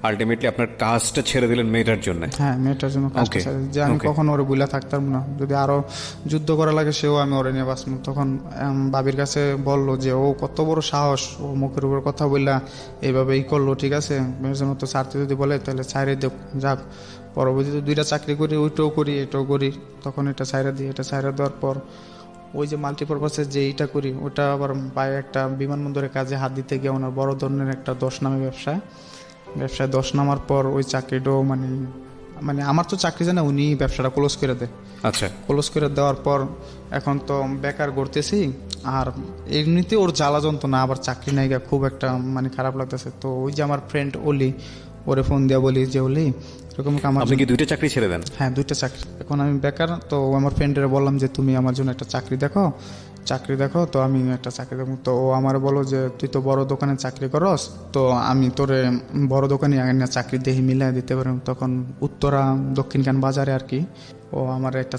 আলটিমেটলি আপনার কাজটা ছেড়ে দিলেন মেয়েটার জন্য? হ্যাঁ, মেয়েটার জন্য কাজটা ছেড়ে দিই, যে আমি কখনো ওরে বুলা থাকতাম না, যদি আরো যুদ্ধ করা লাগে সেও আমি ওরে নিয়ে বাঁচবো। তখন বাবির কাছে বললো যে ও কত বড় সাহস, ও মুখের উপর কথা বললা এইভাবে করলো, ঠিক আছে মেয়ের জন্য তো ছাড়তে যদি বলে তাহলে ছাইড়ে দেব, যাক। পরবর্তীতে 2টা চাকরি করি, ওইটাও করি এটাও করি, তখন এটা ছাইড়ে দিই। এটা ছাইড়ে দেওয়ার পর ওই যে মাল্টিপারপাসের যে এইটা করি, ওটা আবার পায়ে একটা বিমানবন্দরে কাজে হাত দিতে গিয়ে ওনার বড় ধরনের একটা 10 নামে ব্যবসায় 10 নামার পর ওই চাকরিটাও মানে আমার তো চাকরি জানা, উনি ব্যবসাটা ক্লোজ করে দেয়। আচ্ছা, ক্লোজ করে দেওয়ার পর এখন তো বেকার করতেছি, আর এমনিতে ওর জ্বালা যন্ত্রণা, আবার চাকরি নাই, খুব একটা মানে খারাপ লাগতেছে। তো ওই যে আমার ফ্রেন্ড ওলি, ওরে ফোন দেওয়া বলি যে ওলি এরকম আমার। আপনি কি 2টা চাকরি ছেড়ে দেন? হ্যাঁ, 2টা চাকরি। এখন আমি বেকার, তো আমার ফ্রেন্ডের বললাম যে তুমি আমার জন্য একটা চাকরি দেখো। তো আমি একটা চাকরি দেখো। তো ও আমার বলো যে তুই তো বড় দোকানে চাকরি করস, তো আমি তোরে বড় দোকানে চাকরি দেখি মিলাই দিতে পারি। তখন উত্তরা দক্ষিণখান বাজারে আর কি ও আমার একটা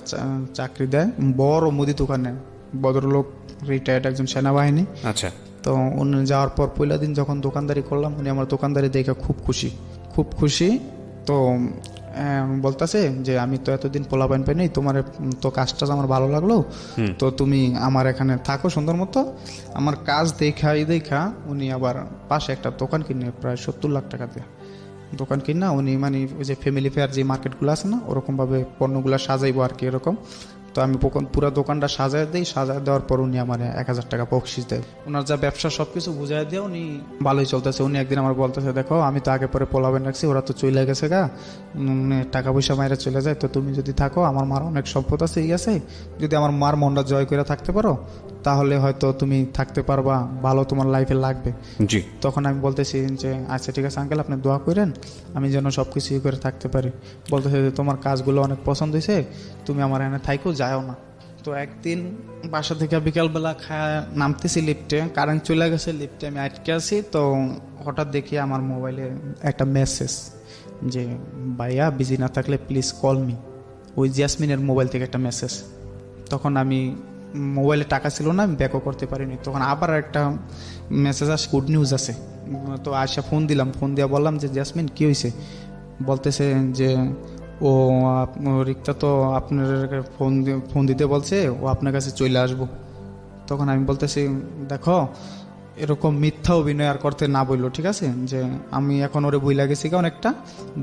চাকরি দেয়, বড় মুদি দোকানে, ভদ্রলোক, রিটায়ার্ড একজন সেনাবাহিনী। আচ্ছা। তো উনি যাওয়ার পর পয়লা দিন যখন দোকানদারি করলাম, উনি আমার দোকানদারি দেখে খুব খুশি। তো বলতেছে যে আমি তো এতদিন পোলাপাইন পাই নাই, তোমার তো কাজটা আমার ভালো লাগলো, তো তুমি আমার এখানে থাকো সুন্দর মতো। আমার কাজ দেখা উনি আবার পাশে একটা দোকান কিনে প্রায় 70 লাখ টাকা দিয়ে দোকান কিনা উনি মানে ওই যে ফ্যামিলি ফেয়ার যে মার্কেটগুলো আছে না ওরকমভাবে পণ্যগুলো সাজাইবো আর কি এরকম। তো আমি পুরো দোকানটা সাজায় দিই, সাজায় দেওয়ার পর উনি আমার 1,000 টাকা বকশিস দেয়। ওনার যা ব্যবসা সব কিছু বুঝাই দিয়ে উনি ভালোই চলতেছে। উনি একদিন আমার বলতেছে, দেখো আমি তো আগে পরে পোলাবেন রাখছি, ওরা তো চলে গেছে গা, টাকা পয়সা মাইরা চলে যায়, তো তুমি যদি থাকো, আমার মার অনেক সম্পদ আছে এই আছে, যদি আমার মার মনটা জয় করে থাকতে পারো তাহলে হয়তো তুমি থাকতে পারবা, ভালো তোমার লাইফে লাগবে। জি। তখন আমি বলতেছি যে আচ্ছা ঠিক আছে আঙ্কেল, আপনি দোয়া করেন আমি যেন সব কিছু করে থাকতে পারি। বলতেছে যে তোমার কাজগুলো অনেক পছন্দ হয়েছে, তুমি আমার এখানে থাইকো, যাও না। তো একদিন বাসা থেকে বিকালবেলা নামতেছি লিফটে, কারেন্ট চলে গেছে, লিফটে আমি আটকে আছি। তো হঠাৎ দেখি আমার মোবাইলে একটা মেসেজ যে ভাইয়া বিজি না থাকলে প্লিজ কল মি। ওই জ্যাসমিনের মোবাইল থেকে একটা মেসেজ। তখন আমি মোবাইলে টাকা ছিল না, আমি ব্যাকও করতে পারিনি। তখন আবার একটা মেসেজ আসে, গুড নিউজ আছে। তো আসা ফোন দিলাম, ফোন দিয়ে বললাম যে জ্যাসমিন কী হয়েছে? বলতেছে যে ও রিক্তা তো আপনার ফোন দিতে বলছে, ও আপনার কাছে চলে আসবো। তখন আমি বলতেছি দেখো এরকম মিথ্যা অভিনয় আর করতে না বললো, ঠিক আছে? যে আমি এখন ওরে বইলা গেছি গা অনেকটা,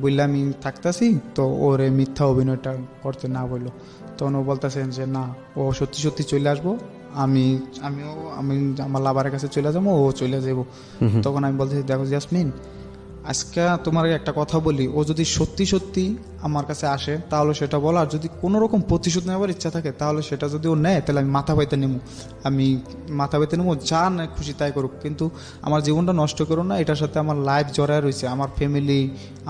বইলা আমি থাকতেছি, তো ওরে মিথ্যা অভিনয়টা করতে না বললো। তখন ও বলতেছে যে না, ও সত্যি সত্যি চলে আসবো, আমি আমার লাভারের কাছে চলে যাবো, ও চলে যাবো। তখন আমি বলতেছি দেখো জ্যাসমিন, আজকে তোমার একটা কথা বলি, ও যদি সত্যি সত্যি আমার কাছে আসে তাহলে সেটা বলো, আর যদি কোনো রকম প্রতিশোধ নেওয়ার ইচ্ছা থাকে তাহলে সেটা যদি ও নেয় তাহলে আমি মাথা পাইতে নেবো, যা না খুশি তাই করুক, কিন্তু আমার জীবনটা নষ্ট করো না। এটার সাথে আমার লাইফ জড়ায় রয়েছে, আমার ফ্যামিলি,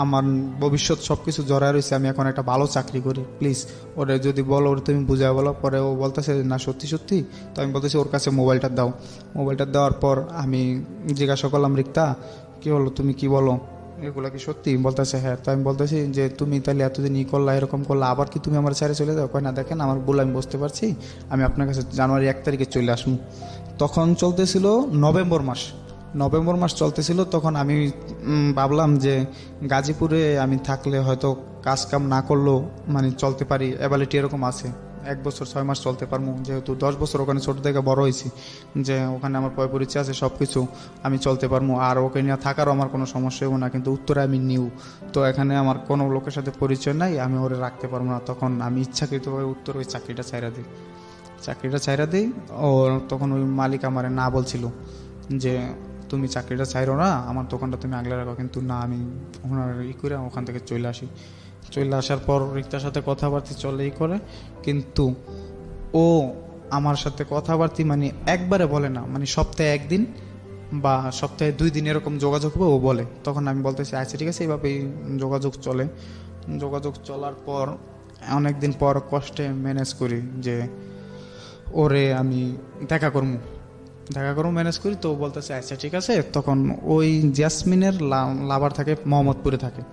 আমার ভবিষ্যৎ সব কিছু জড়ায় রয়েছে। আমি এখন একটা ভালো চাকরি করি, প্লিজ ওরে যদি বলো, ওরে তুমি বুঝায় বলো। পরে ও বলতেছে না সত্যি সত্যি। তো আমি বলতেছি ওর কাছে মোবাইলটা দাও। মোবাইলটা দেওয়ার পর আমি জিজ্ঞাসা করলাম, রিক্তা কি হলো, তুমি কি বলো, এগুলো কি সত্যি? বলতেছে হ্যাঁ। তো আমি বলতেছি যে তুমি তাহলে এতদিন করলা, এরকম করলা, আবার কি তুমি আমার ছেড়ে চলে যাও? কয় না, দেখেন আমার ভুল, আমি বুঝতে পারছি, আমি আপনার কাছে জানুয়ারি 1 তারিখে চলে আসবো। তখন চলতেছিল নভেম্বর মাস চলতেছিল। তখন আমি ভাবলাম যে গাজীপুরে আমি থাকলে হয়তো কাজ কাম না করলেও মানে চলতে পারি, অ্যাবিলিটি এরকম আছে, 1 বছর 6 মাস চলতে পারবো, যেহেতু 10 বছর ওখানে ছোটো থেকে বড় হয়েছি, যে ওখানে আমার পরিচয় আছে, সব কিছু আমি চলতে পারবো, আর ওকে নিয়ে থাকারও আমার কোনো সমস্যা হবে না। কিন্তু উত্তরে আমি নিউ, তো এখানে আমার কোনো লোকের সাথে পরিচয় নাই, আমি ওরে রাখতে পারবো না। তখন আমি ইচ্ছাকৃতভাবে উত্তর ওই চাকরিটা ছাইরা দিই। ও তখন ওই মালিক আমারে না বলছিল যে তুমি চাকরিটা ছাইরো না, আমার দোকানটা তুমি আগলে রাখো, কিন্তু না, আমি ওনার করে ওখান থেকে চলে আসার পর রিক্তার সাথে কথাবার্তা চলেই করে, কিন্তু ও আমার সাথে কথাবার্তা মানে একবারে বলে না, মানে সপ্তাহে 1 দিন বা সপ্তাহে 2 দিন এরকম যোগাযোগ হবে ও বলে। তখন আমি বলতেছি আচ্ছা ঠিক আছে, এইভাবেই যোগাযোগ চলার পর অনেক দিন পর কষ্টে ম্যানেজ করি যে ওরে আমি দেখা করবো ম্যানেজ করি। তো বলতেছে আচ্ছা ঠিক আছে। তখন ওই জ্যাসমিনের লাভার থাকে মোহাম্মদপুরে থাকে,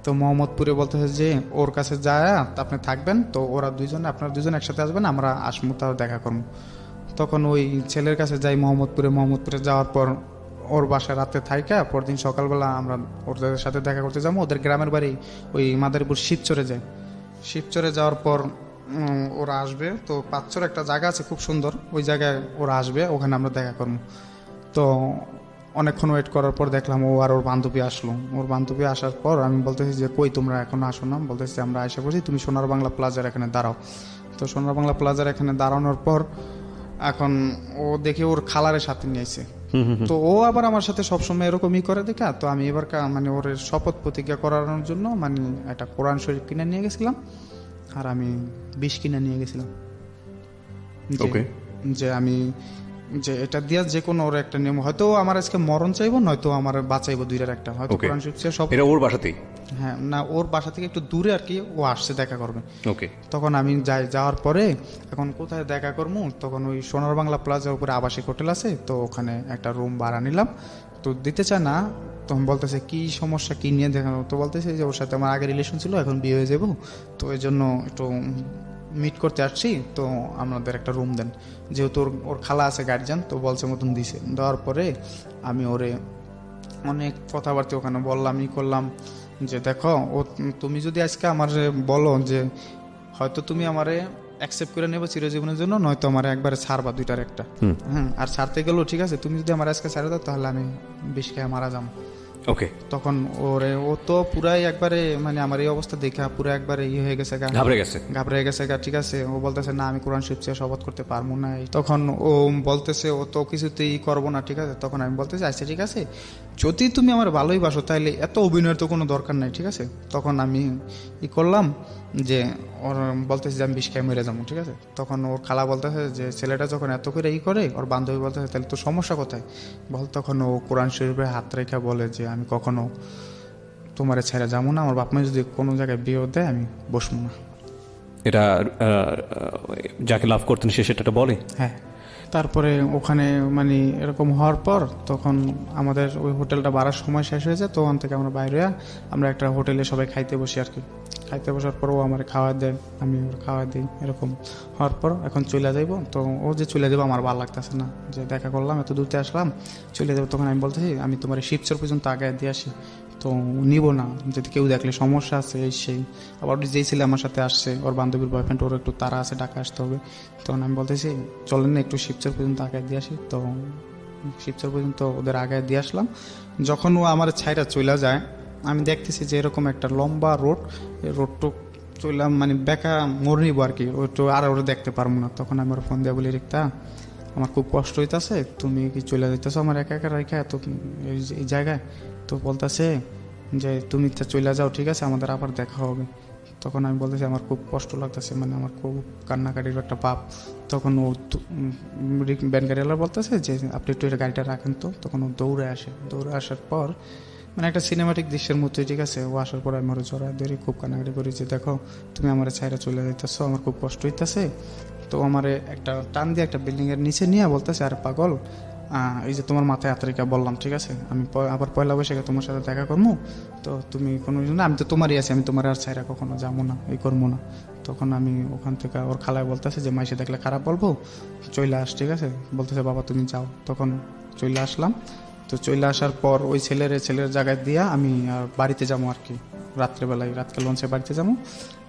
তো মোহাম্মদপুরে বলতেছে যে ওর কাছে যায় আপনি থাকবেন, তো ওরা আপনারা দুজন একসাথে আসবেন, আমরা আসমু, তাও দেখা করবো। তখন ওই ছেলের কাছে যাই মোহাম্মদপুরে যাওয়ার পর ওর বাসায় রাতে থাইকা পরদিন সকালবেলা আমরা ওদের সাথে দেখা করতে যাবো। ওদের গ্রামের বাড়ি ওই মাদারীপুর শিবচরে যাওয়ার পর ওরা আসবে, তো পাঁচচর একটা জায়গা আছে খুব সুন্দর, ওই জায়গায় ওরা আসবে, ওখানে আমরা দেখা করবো। তো অনেকক্ষণ ওয়েট করার পর দেখলাম ও আর ওর বান্ধবী আসলো। ওর বান্ধবী আসার পর আমি বলতেছি যে কই তোমরা এখনো আসো না? বলতেছি আমরা আশা করছি, তুমি সোনার বাংলা প্লাজার এখানে দাঁড়াও। তো সোনার বাংলা প্লাজার এখানে দাঁড়ানোর পর এখন ও দেখে ওর খালারের সাথে নিয়েছে, তো ও আবার আমার সাথে সবসময় এরকমই করে দেখা। তো আমি এবার মানে ওর শপথ প্রতিজ্ঞা করানোর জন্য মানে একটা কোরআন শরীফ কিনে নিয়ে গেছিলাম, আর আমি 20 কিনে নিয়ে গেছিলাম যে আমি যে এটা দিয়া যে কোনো ওর একটা নিয়ম, হয়তো আমার আজকে মরণ চাইবো, নয়তো আমার বাঁচাইবো, দুইটার একটা, হয়তো কোরআন শরীফ সব। এটা ওর বাসাতেই? হ্যাঁ, না ওর বাসা থেকে একটু দূরে আর কি, ও আসছে দেখা করবে। ওকে। তখন আমি যাওয়ার পরে এখন কোথায় দেখা করবো, তখন ওই সোনার বাংলা প্লাজার উপরে আবাসিক হোটেল আছে, তো ওখানে একটা রুম ভাড়া নিলাম। তো দিতে চায় না, তখন বলতেছে কি সমস্যা, কি নিয়ে দেখানো? তো বলতেছে যে ওর সাথে আমার আগে রিলেশন ছিল, এখন বিয়ে হয়ে যাবো, তো এই জন্য একটু মিট করতে আসছি, তো আমাদের একটা রুম দেন। যেহেতু ওর খালা আছে গার্জিয়ান, তো বলছে মতন দিছে। দেওয়ার পরে আমি ওরে অনেক কথাবার্তা ওখানে বললামই করলাম যে দেখো তুমি যদি আজকে আমার বলো যে হয়তো তুমি আমারে অ্যাকসেপ্ট করে নেবো চিরজীবনের জন্য, নয়তো আমার একবারে ছাড়বা, দুইটার একটা। হ্যাঁ, আর ছাড়তে গেলেও ঠিক আছে, তুমি যদি আমার আজকে ছাড়ে দাও তাহলে আমি 20 খেয়ে মারা যাবো। ওকে, তখন ও তো পুরাই একবারে মানে আমার এই অবস্থা দেখে পুরো একবারে হয়ে গেছে গা, ঘাবড়ে গেছে গা। ঠিক আছে, ও বলতেছে না আমি কোরআন শরীফ চেয়ে শপথ করতে পারবো না। তখন ও বলতেছে ও তো কিছুতেই করবো না। ঠিক আছে, তখন আমি বলতেছি আচ্ছা ঠিক আছে, যদি তুমি আমার ভালোই বাসো তাহলে এত অভিনয়ের তো কোনো দরকার নাই। ঠিক আছে, তখন আমি করলাম যে ওর বলতেছে যে আমি বিষ খেয়ে মরে যাবো। ঠিক আছে, তখন ওর খালা বলতেছে যে ছেলেটা যখন এত করে করে, ওর বান্ধবী বলতেছে তাহলে তো সমস্যা কোথায় তখন ও কোরআন শরীফে হাত রেখা বলে যে আমি কখনো তোমারে ছেড়ে যাবো না, আমার বাপ মা যদি কোনো জায়গায় বিয়ে দেয় আমি বসবো না। এটা যাকে লাভ করতেন সে সেটা বলে? হ্যাঁ। তারপরে ওখানে মানে এরকম হওয়ার পর তখন আমাদের ওই হোটেলটা বাড়ার সময় শেষ হয়ে যায়, তো ওখান থেকে আমরা বাইরে আমরা একটা হোটেলে সবাই খাইতে বসি আর কি। খাইতে বসার পর ও আমার খাওয়া দেয়, আমি ওর খাওয়া দিই। এরকম হওয়ার পর এখন চলে যাইব, তো ও যে চলে যাবো আমার ভালো লাগতেছে না, যে দেখা করলাম এত দূরতে আসলাম চলে যাবো। তখন আমি বলতেছি আমি তোমার শিবচর পর্যন্ত আগে দিয়ে আসি, তো নিব না, যদি কেউ দেখলে সমস্যা আছে এই সেই। আবার যেই ছেলে আমার সাথে আসছে ওর বান্ধবীর বয়ফ্রেন্ড, ওর একটু তারা আছে, ঢাকা আসতে হবে। তখন আমি বলতেছি চলেন না একটু শিবচর পর্যন্ত আগে দিয়ে আসি। তো শিবচর পর্যন্ত ওদের আগে দিয়ে আসলাম। যখন ও আমার ছাইরা চলে যায় আমি দেখতেছি যে এরকম একটা লম্বা রোড, রোডটুক চললাম মানে বেকা মোড় নিবো আর কি, ওইটু আর ওরা দেখতে পারবো না। তখন আমি ওর ফোন দিয়ে বলি রিক্তা আমার খুব কষ্ট হইতেছে, তুমি কি চলে যাইতেছো আমার একা একা রেখা এত এই জায়গায়? তো বলতেছে যে তুমি চলে যাও, ঠিক আছে আমাদের আবার দেখা হবে। তখন আমি বলতেছি আমার খুব কষ্ট লাগতেছে, মানে আমার খুব কান্নাকাটির একটা পাপ। তখন ও ব্যান গাড়িওয়ালা বলতেছে যে আপনি একটু গাড়িটা রাখেন তো। তখন ও দৌড়ে আসে, দৌড়ে আসার পর মানে একটা সিনেমাটিক দৃশ্যের মতোই। ঠিক আছে, ও আসার পর আমি আরো জড়ায় ধরে খুব কান্নাকাটি করি যে দেখো তুমি আমার ছাইরা চলে যাইতেছো, আমার খুব কষ্ট হইতেছে। তো আমার একটা টান দিয়ে একটা বিল্ডিংয়ের নিচে নিয়ে বলতেছে আর পাগল এই যে তোমার মাথায় হাতরিকা বললাম, ঠিক আছে আমি আবার পয়লা বৈশাখে তোমার সাথে দেখা করবো, তো তুমি কোনো না আমি তো তোমারই আছি, আমি তোমার আর ছাইরা কখনো যাবো না, এই করবো না। তখন আমি ওখান থেকে ওর খালায় বলতেছে যে মাইসে দেখলে খারাপ বলবো, চলে আস। ঠিক আছে, বলতেছে বাবা তুমি যাও। তখন চলে আসলাম। তো চলে আসার পর ওই ছেলের জায়গায় দিয়া আমি বাড়িতে যাবো আর কি, রাত্রেবেলায় রাতকে লঞ্চে বাড়িতে যাবো।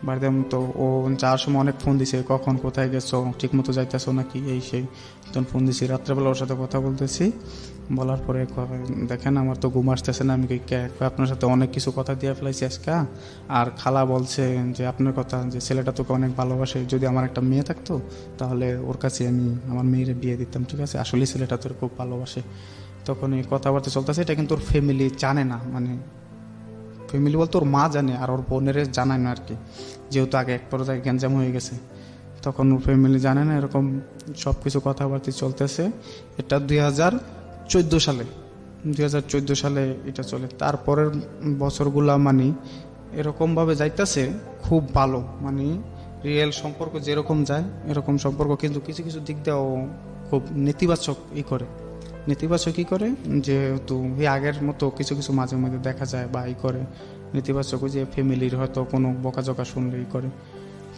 বাড়িতে তো ও যাওয়ার সময় অনেক ফোন দিছে, কখন কোথায় গেছো, ঠিক মতো যাইতেছো নাকি এই সেই। তখন ফোন দিছি রাত্রেবেলা, ওর সাথে কথা বলতেছি। বলার পরে দেখেন আমার তো ঘুম আসতেছে না। আমি আপনার সাথে অনেক কিছু কথা দিয়ে ফেলাইছি আজকে। আর খালা বলছে যে আপনার কথা, যে ছেলেটা তোকে অনেক ভালোবাসে, যদি আমার একটা মেয়ে থাকতো তাহলে ওর কাছে আমি আমার মেয়ের বিয়ে দিতাম। ঠিক আছে, আসলে ছেলেটা তোর খুব ভালোবাসে। তখন এই কথাবার্তা চলতেছে, এটা কিন্তু ওর ফ্যামিলি জানে না, মানে ফ্যামিলি বলতে ওর মা জানে আর ওর বোনের জানায় না আর কি, যেহেতু আগে এক পর্যায়ে গ্যাঞ্জাম হয়ে গেছে। তখন ওর ফ্যামিলি জানে না, এরকম সব কিছু কথাবার্তা চলতেছে। এটা 2014 সালে, 2014 সালে এটা চলে। তারপরের বছরগুলা মানে এরকমভাবে যাইতেছে খুব ভালো, মানে রিয়েল সম্পর্ক যেরকম যায় এরকম সম্পর্ক, কিন্তু কিছু কিছু দিক দিয়েও খুব নেতিবাচক নেতিবাচক করে, যেহেতু এই আগের মতো কিছু কিছু মাঝে মাঝে দেখা যায় বা করে নেতিবাচক, যে ফ্যামিলির হয়তো কোনো বকাঝকা শুনলেই করে।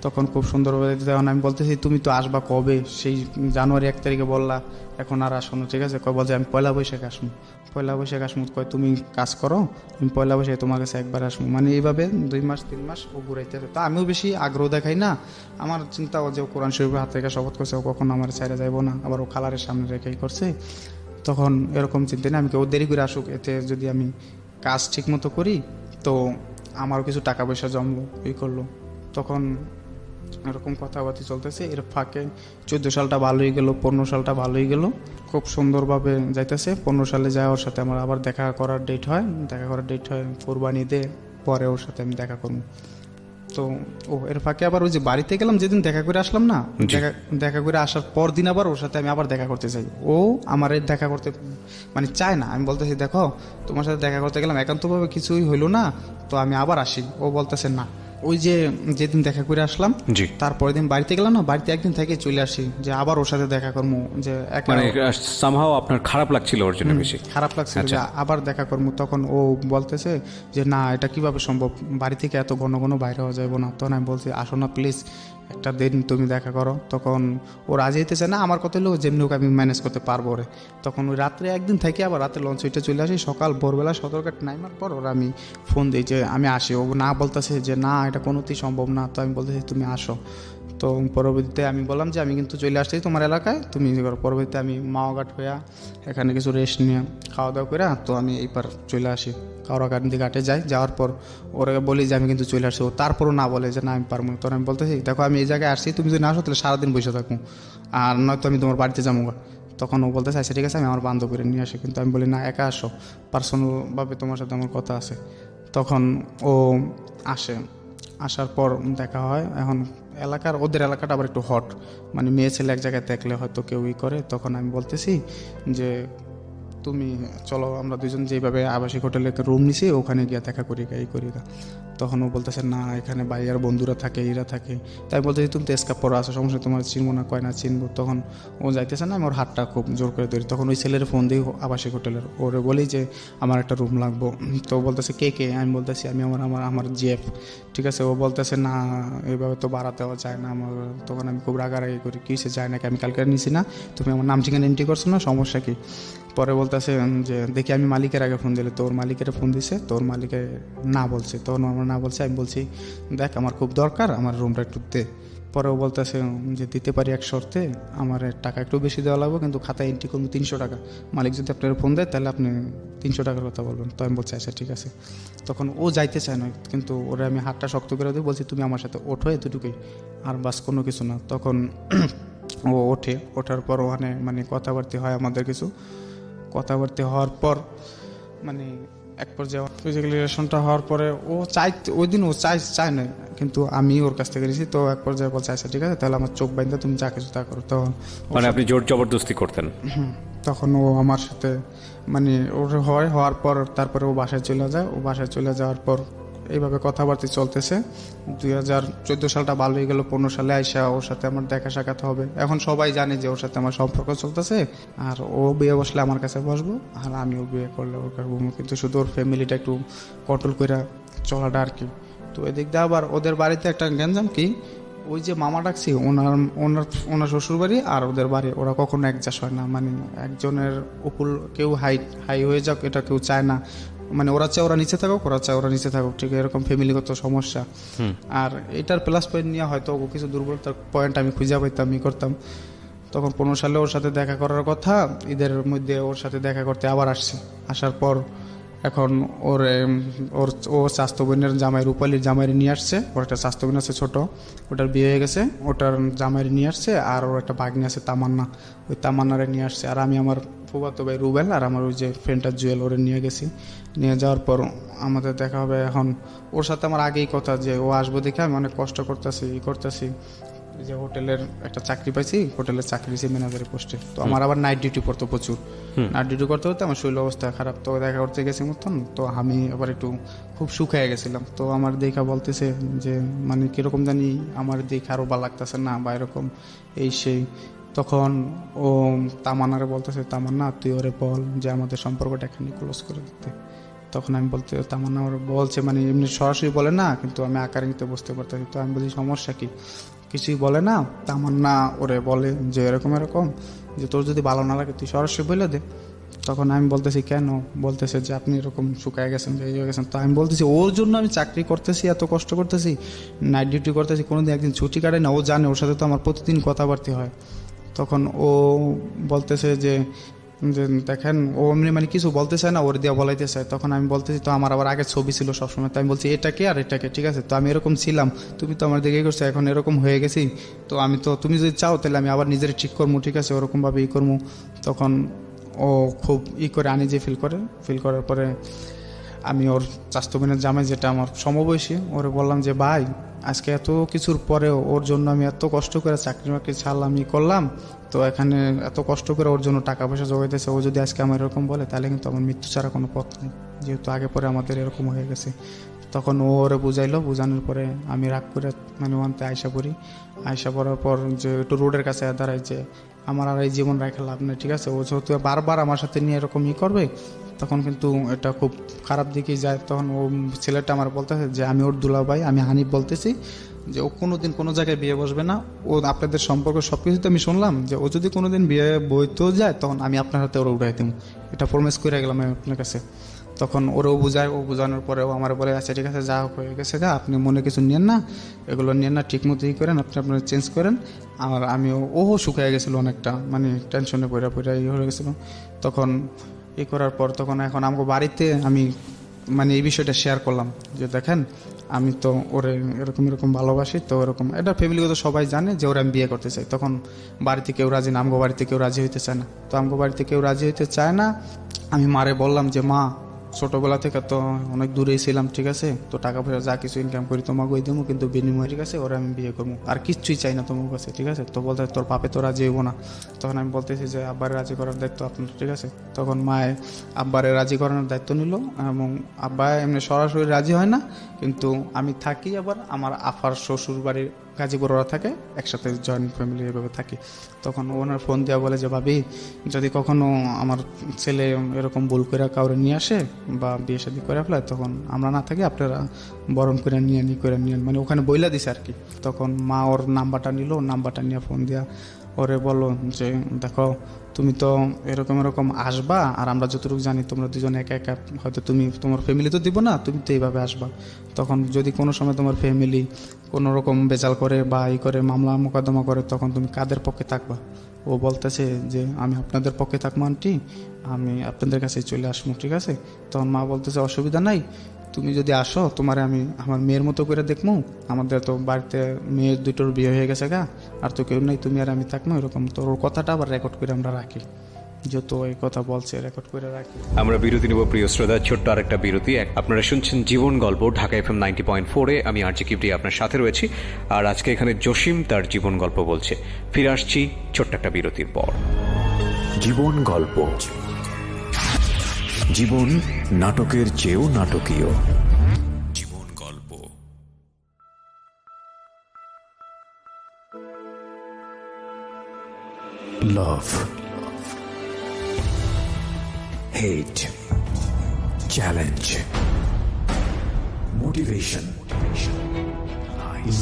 তখন খুব সুন্দরভাবে তখন আমি বলতেছি তুমি তো আসবা কবে, সেই জানুয়ারি 1 তারিখে বললা, এখন আর আসো না। ঠিক আছে, কয় বলছে আমি পয়লা বৈশাখে আসবো, পয়লা বৈশাখে আসবো। কয় তুমি কাজ করো, আমি পয়লা বৈশাখে তোমার কাছে একবার আসবো। মানে এইভাবে 2 মাস 3 মাস ও ঘুরাইতেছে। তা আমিও বেশি আগ্রহ দেখাই না, আমার চিন্তা ও যে কোরআন শরীফের হাত থেকে শপথ করছে, ও কখনো আমার ছেড়ে যাইবো না, আবার ও খালারের সামনে রেখেই করছে। তখন এরকম চিন্তা না, আমি কেউ দেরি করে আসুক, এতে যদি আমি কাজ ঠিক মতো করি তো আমারও কিছু টাকা পয়সা জমলো, এই করলো। তখন এরকম কথাবার্তা চলতেছে। এর ফাঁকে 14 সালটা ভালোই গেল, 15 সালটা ভালোই গেল, খুব সুন্দরভাবে যাইতেছে। 15 সালে যায় ওর সাথে আমার আবার দেখা করার ডেট হয়, কোরবানি ঈদে পরে ওর সাথে আমি দেখা করবো। তো ও এর ফাঁকে আবার ওই যে বাড়িতে গেলাম যেদিন দেখা করে আসলাম না, দেখা করে আসার পর দিন আবার ওর সাথে আমি আবার দেখা করতে চাই। ও আমার দেখা করতে মানে চায় না। আমি বলতেছি দেখো তোমার সাথে দেখা করতে গেলাম, একান্তভাবে কিছুই হইলো না, তো আমি আবার আসি। ও বলতেছে না, ওই যে যেদিন দেখা করে আসলাম তারপরের দিন বাড়িতে গেলাম না, বাড়িতে একদিন থেকে চলে আসি যে আবার ওর সাথে দেখা করবো, যে মানে সামহাও আপনার খারাপ লাগছিল ওর জন্য, বেশি খারাপ লাগছিল যে আবার দেখা করবো। তখন ও বলতেছে যে না এটা কিভাবে সম্ভব, বাড়ি থেকে এত ঘন ঘন বাইরে হওয়া যাবো না। তখন আমি বলছি আসো না প্লিজ, একটা দিন তুমি দেখা করো। তখন ও রাজি হইতেছে না, আমার কথা হলো যেমনি হোক আমি ম্যানেজ করতে পারবো রে। তখন ওই রাত্রে একদিন থেকে আবার রাতে লঞ্চ উইটে চলে আসি, সকাল ভোরবেলা সতর্কাট নাইমার পর ওরা আমি ফোন দিই যে আমি আসি। ও না বলতেছে যে না এটা কোনোতেই সম্ভব না। তো আমি বলতেছি তুমি আসো। তো পরবর্তীতে আমি বললাম যে আমি কিন্তু চলে আসছি তোমার এলাকায়, তুমি যে করো। পরবর্তীতে আমি মাওঘাট হইয়া এখানে কিছু রেস্ট নিয়ে খাওয়া দাওয়া করে তো আমি এইবার চলে আসি কাউরাকান্দি ঘাটে যাই। যাওয়ার পর ওরা বলি যে আমি কিন্তু চলে আসছি, ও তারপরও না বলে যে না আমি পারবো না। তখন আমি বলতেছি দেখো আমি এই জায়গায় আসছি, তুমি যদি না আসো তাহলে সারাদিন বসে থাকবো, আর নয়তো আমি তোমার বাড়িতে যাবো। তখন ও বলতে চাইছে ঠিক আছে আমি আমার বান্ধবীরে নিয়ে আসি, কিন্তু আমি বলি না একা আসো, পার্সোনালভাবে তোমার সাথে আমার কথা আছে। তখন ও আসে, আসার পর দেখা হয়। এখন ওদের এলাকাটা আবার একটু হট, মানে মেয়ে ছেলে এক জায়গায় দেখলে হয়তো কেউ করে। তখন আমি বলতেছি যে তুমি চলো আমরা দুজন যেভাবে আবাসিক হোটেলে রুম নিছি ওখানে গিয়ে দেখা করি এই করি। তখন ও বলতেছে না এখানে বাইরের বন্ধুরা থাকে এরা থাকে। তাই বলতেছি তুমি তো স্কাপ পরে আসো, সমস্যা তোমার চিনবো না, কয় না চিনবো। তখন ও যাইতেছে না, আমি ওর হাতটা খুব জোর করে ধরি। তখন ওই ছেলের ফোন দিই আবাসিক হোটেলের, ওরে বলি যে আমার একটা রুম লাগবো। তো বলতেছে কে কে, আমি বলতেছি আমি আমার জিএফ। ঠিক আছে, ও বলতেছে না এইভাবে তো ভাড়া দেওয়া যায় না আমার। তখন আমি খুব রাগারাগি করি, কী সে যায় নাকি, আমি কালকে নিছি না, তুমি আমার নাম ঠিকানা এন্ট্রি করছো না, সমস্যা কি। পরে বলতেছে যে দেখি আমি মালিকের আগে ফোন দিলে, তোর মালিকের ফোন দিছে, তোর মালিকে না বলছে, তখন আমার না বলছে। আমি বলছি দেখ আমার খুব দরকার, আমার রুমটা একটু দে। পরেও বলতেছে যে দিতে পারি এক শর্তে, আমার টাকা একটু বেশি দেওয়া লাগবে, কিন্তু খাতায় এন্ট্রি করবো 300 টাকা। মালিক যদি আপনার ফোন দেয় তাহলে আপনি 300 টাকার কথা বলবেন। তো আমি বলছি আচ্ছা ঠিক আছে। তখন ও যাইতে চায় না, কিন্তু ওরা আমি হাতটা শক্ত করে দিই, বলছি তুমি আমার সাথে ওঠো, এতটুকুই, আর বাস কোনো কিছু না। তখন ও ওঠার পর ওখানে মানে কথাবার্তা হয় আমাদের কিছু। কথাবার্তা হওয়ার পর মানে এক পর্যায়ে ফিজিক্যাল রিলেশনটা হওয়ার পরে ও ওই দিন ও চায় না, কিন্তু আমি ওর কাছ থেকে নিয়েছি। তো এক পর্যায়ে বলছে আচ্ছা ঠিক আছে তাহলে আমার চোখ বাইন্দা তুমি যা কিছু তা করো। তখন মানে আপনি জোর জবরদস্তি করতেন? তখন ও আমার সাথে মানে ওর হওয়ার পর তারপরে ও বাসায় চলে যায়। ও বাসায় চলে যাওয়ার পর এইভাবে কথাবার্তা চলতেছে। 2014 সালটা ভালো হয়ে গেল, 15 সালে আইসা ওর সাথে আমার দেখা সাক্ষাৎ হবে। এখন সবাই জানে যে ওর সাথে আমার সম্পর্ক চলতেছে, আর ও বিয়ে বসলে আমার কাছে বসবো, আর আমিও বিয়ে করলে ওর কাছে বসবো। কিন্তু শুধু ওর ফ্যামিলিটা একটু কন্ট্রোল করে চলাটা আর কি। তো এদিক দিয়ে আবার ওদের বাড়িতে একটা গ্যাঞ্জাম কি, ওই যে মামা ডাকছি ওনার শ্বশুর বাড়ি আর ওদের বাড়ি ওরা কখনো একজাস হয় না। মানে একজনের উপল কেউ হাই হয়ে যাক এটা কেউ চায় না। মানে ওরা চায় ওরা নিচে থাকুক, ওরা চায় ওরা নিচে থাকুক, ঠিক এরকম ফ্যামিলিগত সমস্যা। আর এটার প্লাস পয়েন্ট নিয়ে হয়তো কিছু দুর্বলতার পয়েন্ট আমি খুঁজে পাইতাম করতাম। তখন 15 সালে ওর সাথে দেখা করার কথা, ঈদের মধ্যে ওর সাথে দেখা করতে আবার আসছি। আসার পর এখন ওর স্বাস্থ্য বোনের জামাই, রূপালীর জামাইরে নিয়ে আসছে। ওর একটা স্বাস্থ্য বোন আছে ছোট, ওটার বিয়ে হয়ে গেছে, ওটার জামাইরে নিয়ে আসছে। আর ওর একটা ভাগ্নি আছে তামান্না, ওই তামান্নারে নিয়ে আসছে। আর আমি আমার ফুফাতো ভাই রুবেল আর আমার ওই যে ফ্রেন্ডটা জুয়েল, ওরে নিয়ে গেছি। নিয়ে যাওয়ার পর আমাদের দেখা হবে। এখন ওর সাথে আমার আগেই কথা যে ও আসবো দেখে আমি অনেক কষ্ট করতেছি যে হোটেলের একটা চাকরি পাইছি, হোটেলের চাকরি দিয়েছি ম্যানেজারের পোস্টে। তো আমার আবার নাইট ডিউটি পড়তো প্রচুর, নাইট ডিউটি করতে করতে আমার শরীর অবস্থা খারাপ। তো দেখা করতে গেছি মতন, তো আমি আবার একটু খুব শুকায় গেছিলাম। তো আমার দেখা বলতেছে যে মানে কীরকম জানি আমার দেখে আরও ভালো লাগতেছে না বা এরকম এই সেই। তখন ও তামান্নারে বলতেছে তামান্না তুই ওরে বল যে আমাদের সম্পর্কটা এখানে ক্লোজ করে দিতে। তখন আমি বলতে তামান্না ওরা বলছে, মানে এমনি সরাসরি বলে না, কিন্তু আমি আকারে নিতে বুঝতে পারতেছি। তো আমি বলছি সমস্যা কি, কিছুই বলে না। তামান্না ওরে বলে যে এরকম যে তোর যদি ভালো না লাগে তুই সরাসরি বলে দে। তখন আমি বলতেছি কেন, বলতেছে যে আপনি এরকম শুকায় গেছেন, এই হয়ে গেছেন। তো আমি বলতেছি ওর জন্য আমি চাকরি করতেছি, এত কষ্ট করতেছি, নাইট ডিউটি করতেছি, কোনোদিন একদিন ছুটি কাটে না। ও জানে, ওর সাথে তো আমার প্রতিদিন কথাবার্তা হয়। তখন ও বলতেছে যে দেখেন ও এমনি মানে কিছু বলতে চায় না, ওর দিয়ে বলাইতে চায়। তখন আমি বলতেছি তো আমার আবার আগের ছবি ছিল সবসময়, তো আমি বলছি এটাকে আর এটাকে, ঠিক আছে তো আমি এরকম ছিলাম, তুমি তো আমার দিকে করছো, এখন এরকম হয়ে গেছি, তো আমি তো তুমি যদি চাও তাহলে আমি আবার নিজের ঠিক করবো, ঠিক আছে ওরকমভাবে করবো। তখন ও খুব করে আনিজে ফিল করার পরে আমি ওর স্বাস্থ্যবিনের জামাই, যেটা আমার সমবয়সী, ওরে বললাম যে ভাই আজকে এত কিছুর পরেও ওর জন্য আমি এত কষ্ট করে চাকরি বাকরি ছাড়লাম করলাম, তো এখানে এত কষ্ট করে ওর জন্য টাকা পয়সা জোগাইতেছে, ও যদি আজকে আমার এরকম বলে তাহলে কিন্তু আমার মৃত্যু ছাড়া কোনো পথ নেই, যেহেতু আগে পরে আমাদের এরকম হয়ে গেছে। তখন ও ওরে বুঝানোর পরে আমি রাগ করে মানে ওখানতে আয়সা পড়ার পর যে একটু রোডের কাছে দাঁড়াই যে আমার আর এই জীবন রাখা লাভ নেই, ঠিক আছে ও যেহেতু বারবার আমার সাথে নিয়ে এরকম করবে, তখন কিন্তু এটা খুব খারাপ দিকেই যায়। তখন ও ছেলেটা আমার বলতেছে যে আমি ওর দুলাভাই, আমি হানিফ বলতেছি যে ও কোনোদিন কোনো জায়গায় বিয়ে বসবে না, ও আপনাদের সম্পর্ক সব কিছুতে আমি শুনলাম যে ও যদি কোনোদিন বিয়ে বইতেও যায় তখন আমি আপনার হাতে ওরা উঠাই দেবো, এটা প্রমিস করে গেলাম আমি আপনার কাছে। তখন ওরও বুঝায়, ও বোঝানোর পরেও আমার বলে আচ্ছা ঠিক আছে যা হোক হয়ে গেছে গা, আপনি মনে কিছু নেন না, এগুলো নেন না, ঠিক মতো ই করেন, আপনি আপনার চেঞ্জ করেন। আর আমিও ওও শুকিয়ে গেছিলো অনেকটা, মানে টেনশনে পড়া পড়া ই হয়ে গেছিলো। তখন ই করার পর তখন এখন আমাকে বাড়িতে আমি মানে এই বিষয়টা শেয়ার করলাম যে দেখেন আমি তো ওরে এরকম এরকম ভালোবাসি, তো এরকম এটা ফ্যামিলিগত সবাই জানে যে ওরা আমি বিয়ে করতে চাই। তখন বাড়িতে কেউ রাজি না, আমগো বাড়িতে কেউ রাজি হইতে চায় না। তো আমগো বাড়িতে কেউ রাজি হইতে চায় না। আমি মারে বললাম যে মা, ছোটবেলা থেকে তো অনেক দূরেই ছিলাম, ঠিক আছে, তো টাকা পয়সা যা কিছু ইনকাম করি তোমাকে ওই দেবো, কিন্তু বিনিময় ঠিক আছে ওরা আমি বিয়ে করবো, আর কিচ্ছুই চাই না তোমার কাছে, ঠিক আছে। তো বলতে তোর পাপে তো রাজি হইব না। তখন আমি বলতেছি যে আব্বারে রাজি করার দায়িত্ব আপনার, ঠিক আছে। তখন মায়ে আব্বারে রাজি করানোর দায়িত্ব নিল, এবং আব্বা এমনি সরাসরি রাজি হয় না, কিন্তু আমি থাকি আবার আমার আফার শ্বশুর বাড়ির গাজীপুর ওরা থাকে, একসাথে জয়েন্ট ফ্যামিলি এভাবে থাকি। তখন ওনার ফোন দেওয়া বলে যে ভাবি যদি কখনো আমার ছেলে এরকম ভুল করে কাউরে নিয়ে আসে বা বিয়ে শাদী করে ফেলায়, তখন আমরা না থাকি, আপনারা বরণ করে নিয়ে নিয়েন, মানে ওখানে বইলা দিছে আর কি। তখন মা ওর নাম্বারটা নিল, নাম্বারটা নিয়ে ফোন দিয়া ওরে বললো যে দেখো তুমি তো এরকম এরকম আসবা, আর আমরা যতটুকু জানি তোমরা দুজন একা একা, হয়তো তুমি তোমার ফ্যামিলি তো দিব না, তুমি তো এইভাবে আসবা। তখন যদি কোনো সময় তোমার ফ্যামিলি কোনো রকম বেজাল করে বা ই করে মামলা মোকদ্দমা করে, তখন তুমি কাদের পক্ষে থাকবা? ও বলতেছে যে আমি আপনাদের পক্ষে থাকবো আন্টি, আমি আপনাদের কাছে চলে আসবো, ঠিক আছে। তখন মা বলতেছে অসুবিধা নাই, তুমি যদি আসো তোমারে আমি আমার মেয়ের মতো করে দেখবো, আমাদের তো বাড়িতে মেয়ের দুটোর বিয়ে হয়ে গেছে গা, আর তো কেউ নেই, তুমি আর আমি থাকবো এরকম। তো ওর কথাটা আবার রেকর্ড করে আমরা রাখি, যত এই কথা বলছে রেকর্ড করে রাখি। আমরা বিরতি নেব প্রিয় শ্রোতা, ছোট্ট আরেকটা বিরতি। আপনারা শুনছেন জীবন গল্প ঢাকা FM 90.4-এ। আমি আরজি কিবরিয়া আপনার সাথে রয়েছি, আর আজকে এখানে জসিম তার জীবন গল্প বলছে। ফিরে আসছি ছোট্ট একটা বিরতির পর। জীবন গল্প। জীবন নাটকের চেয়েও নাটকীয়। জীবন গল্প। লাভ, hate, challenge, motivation,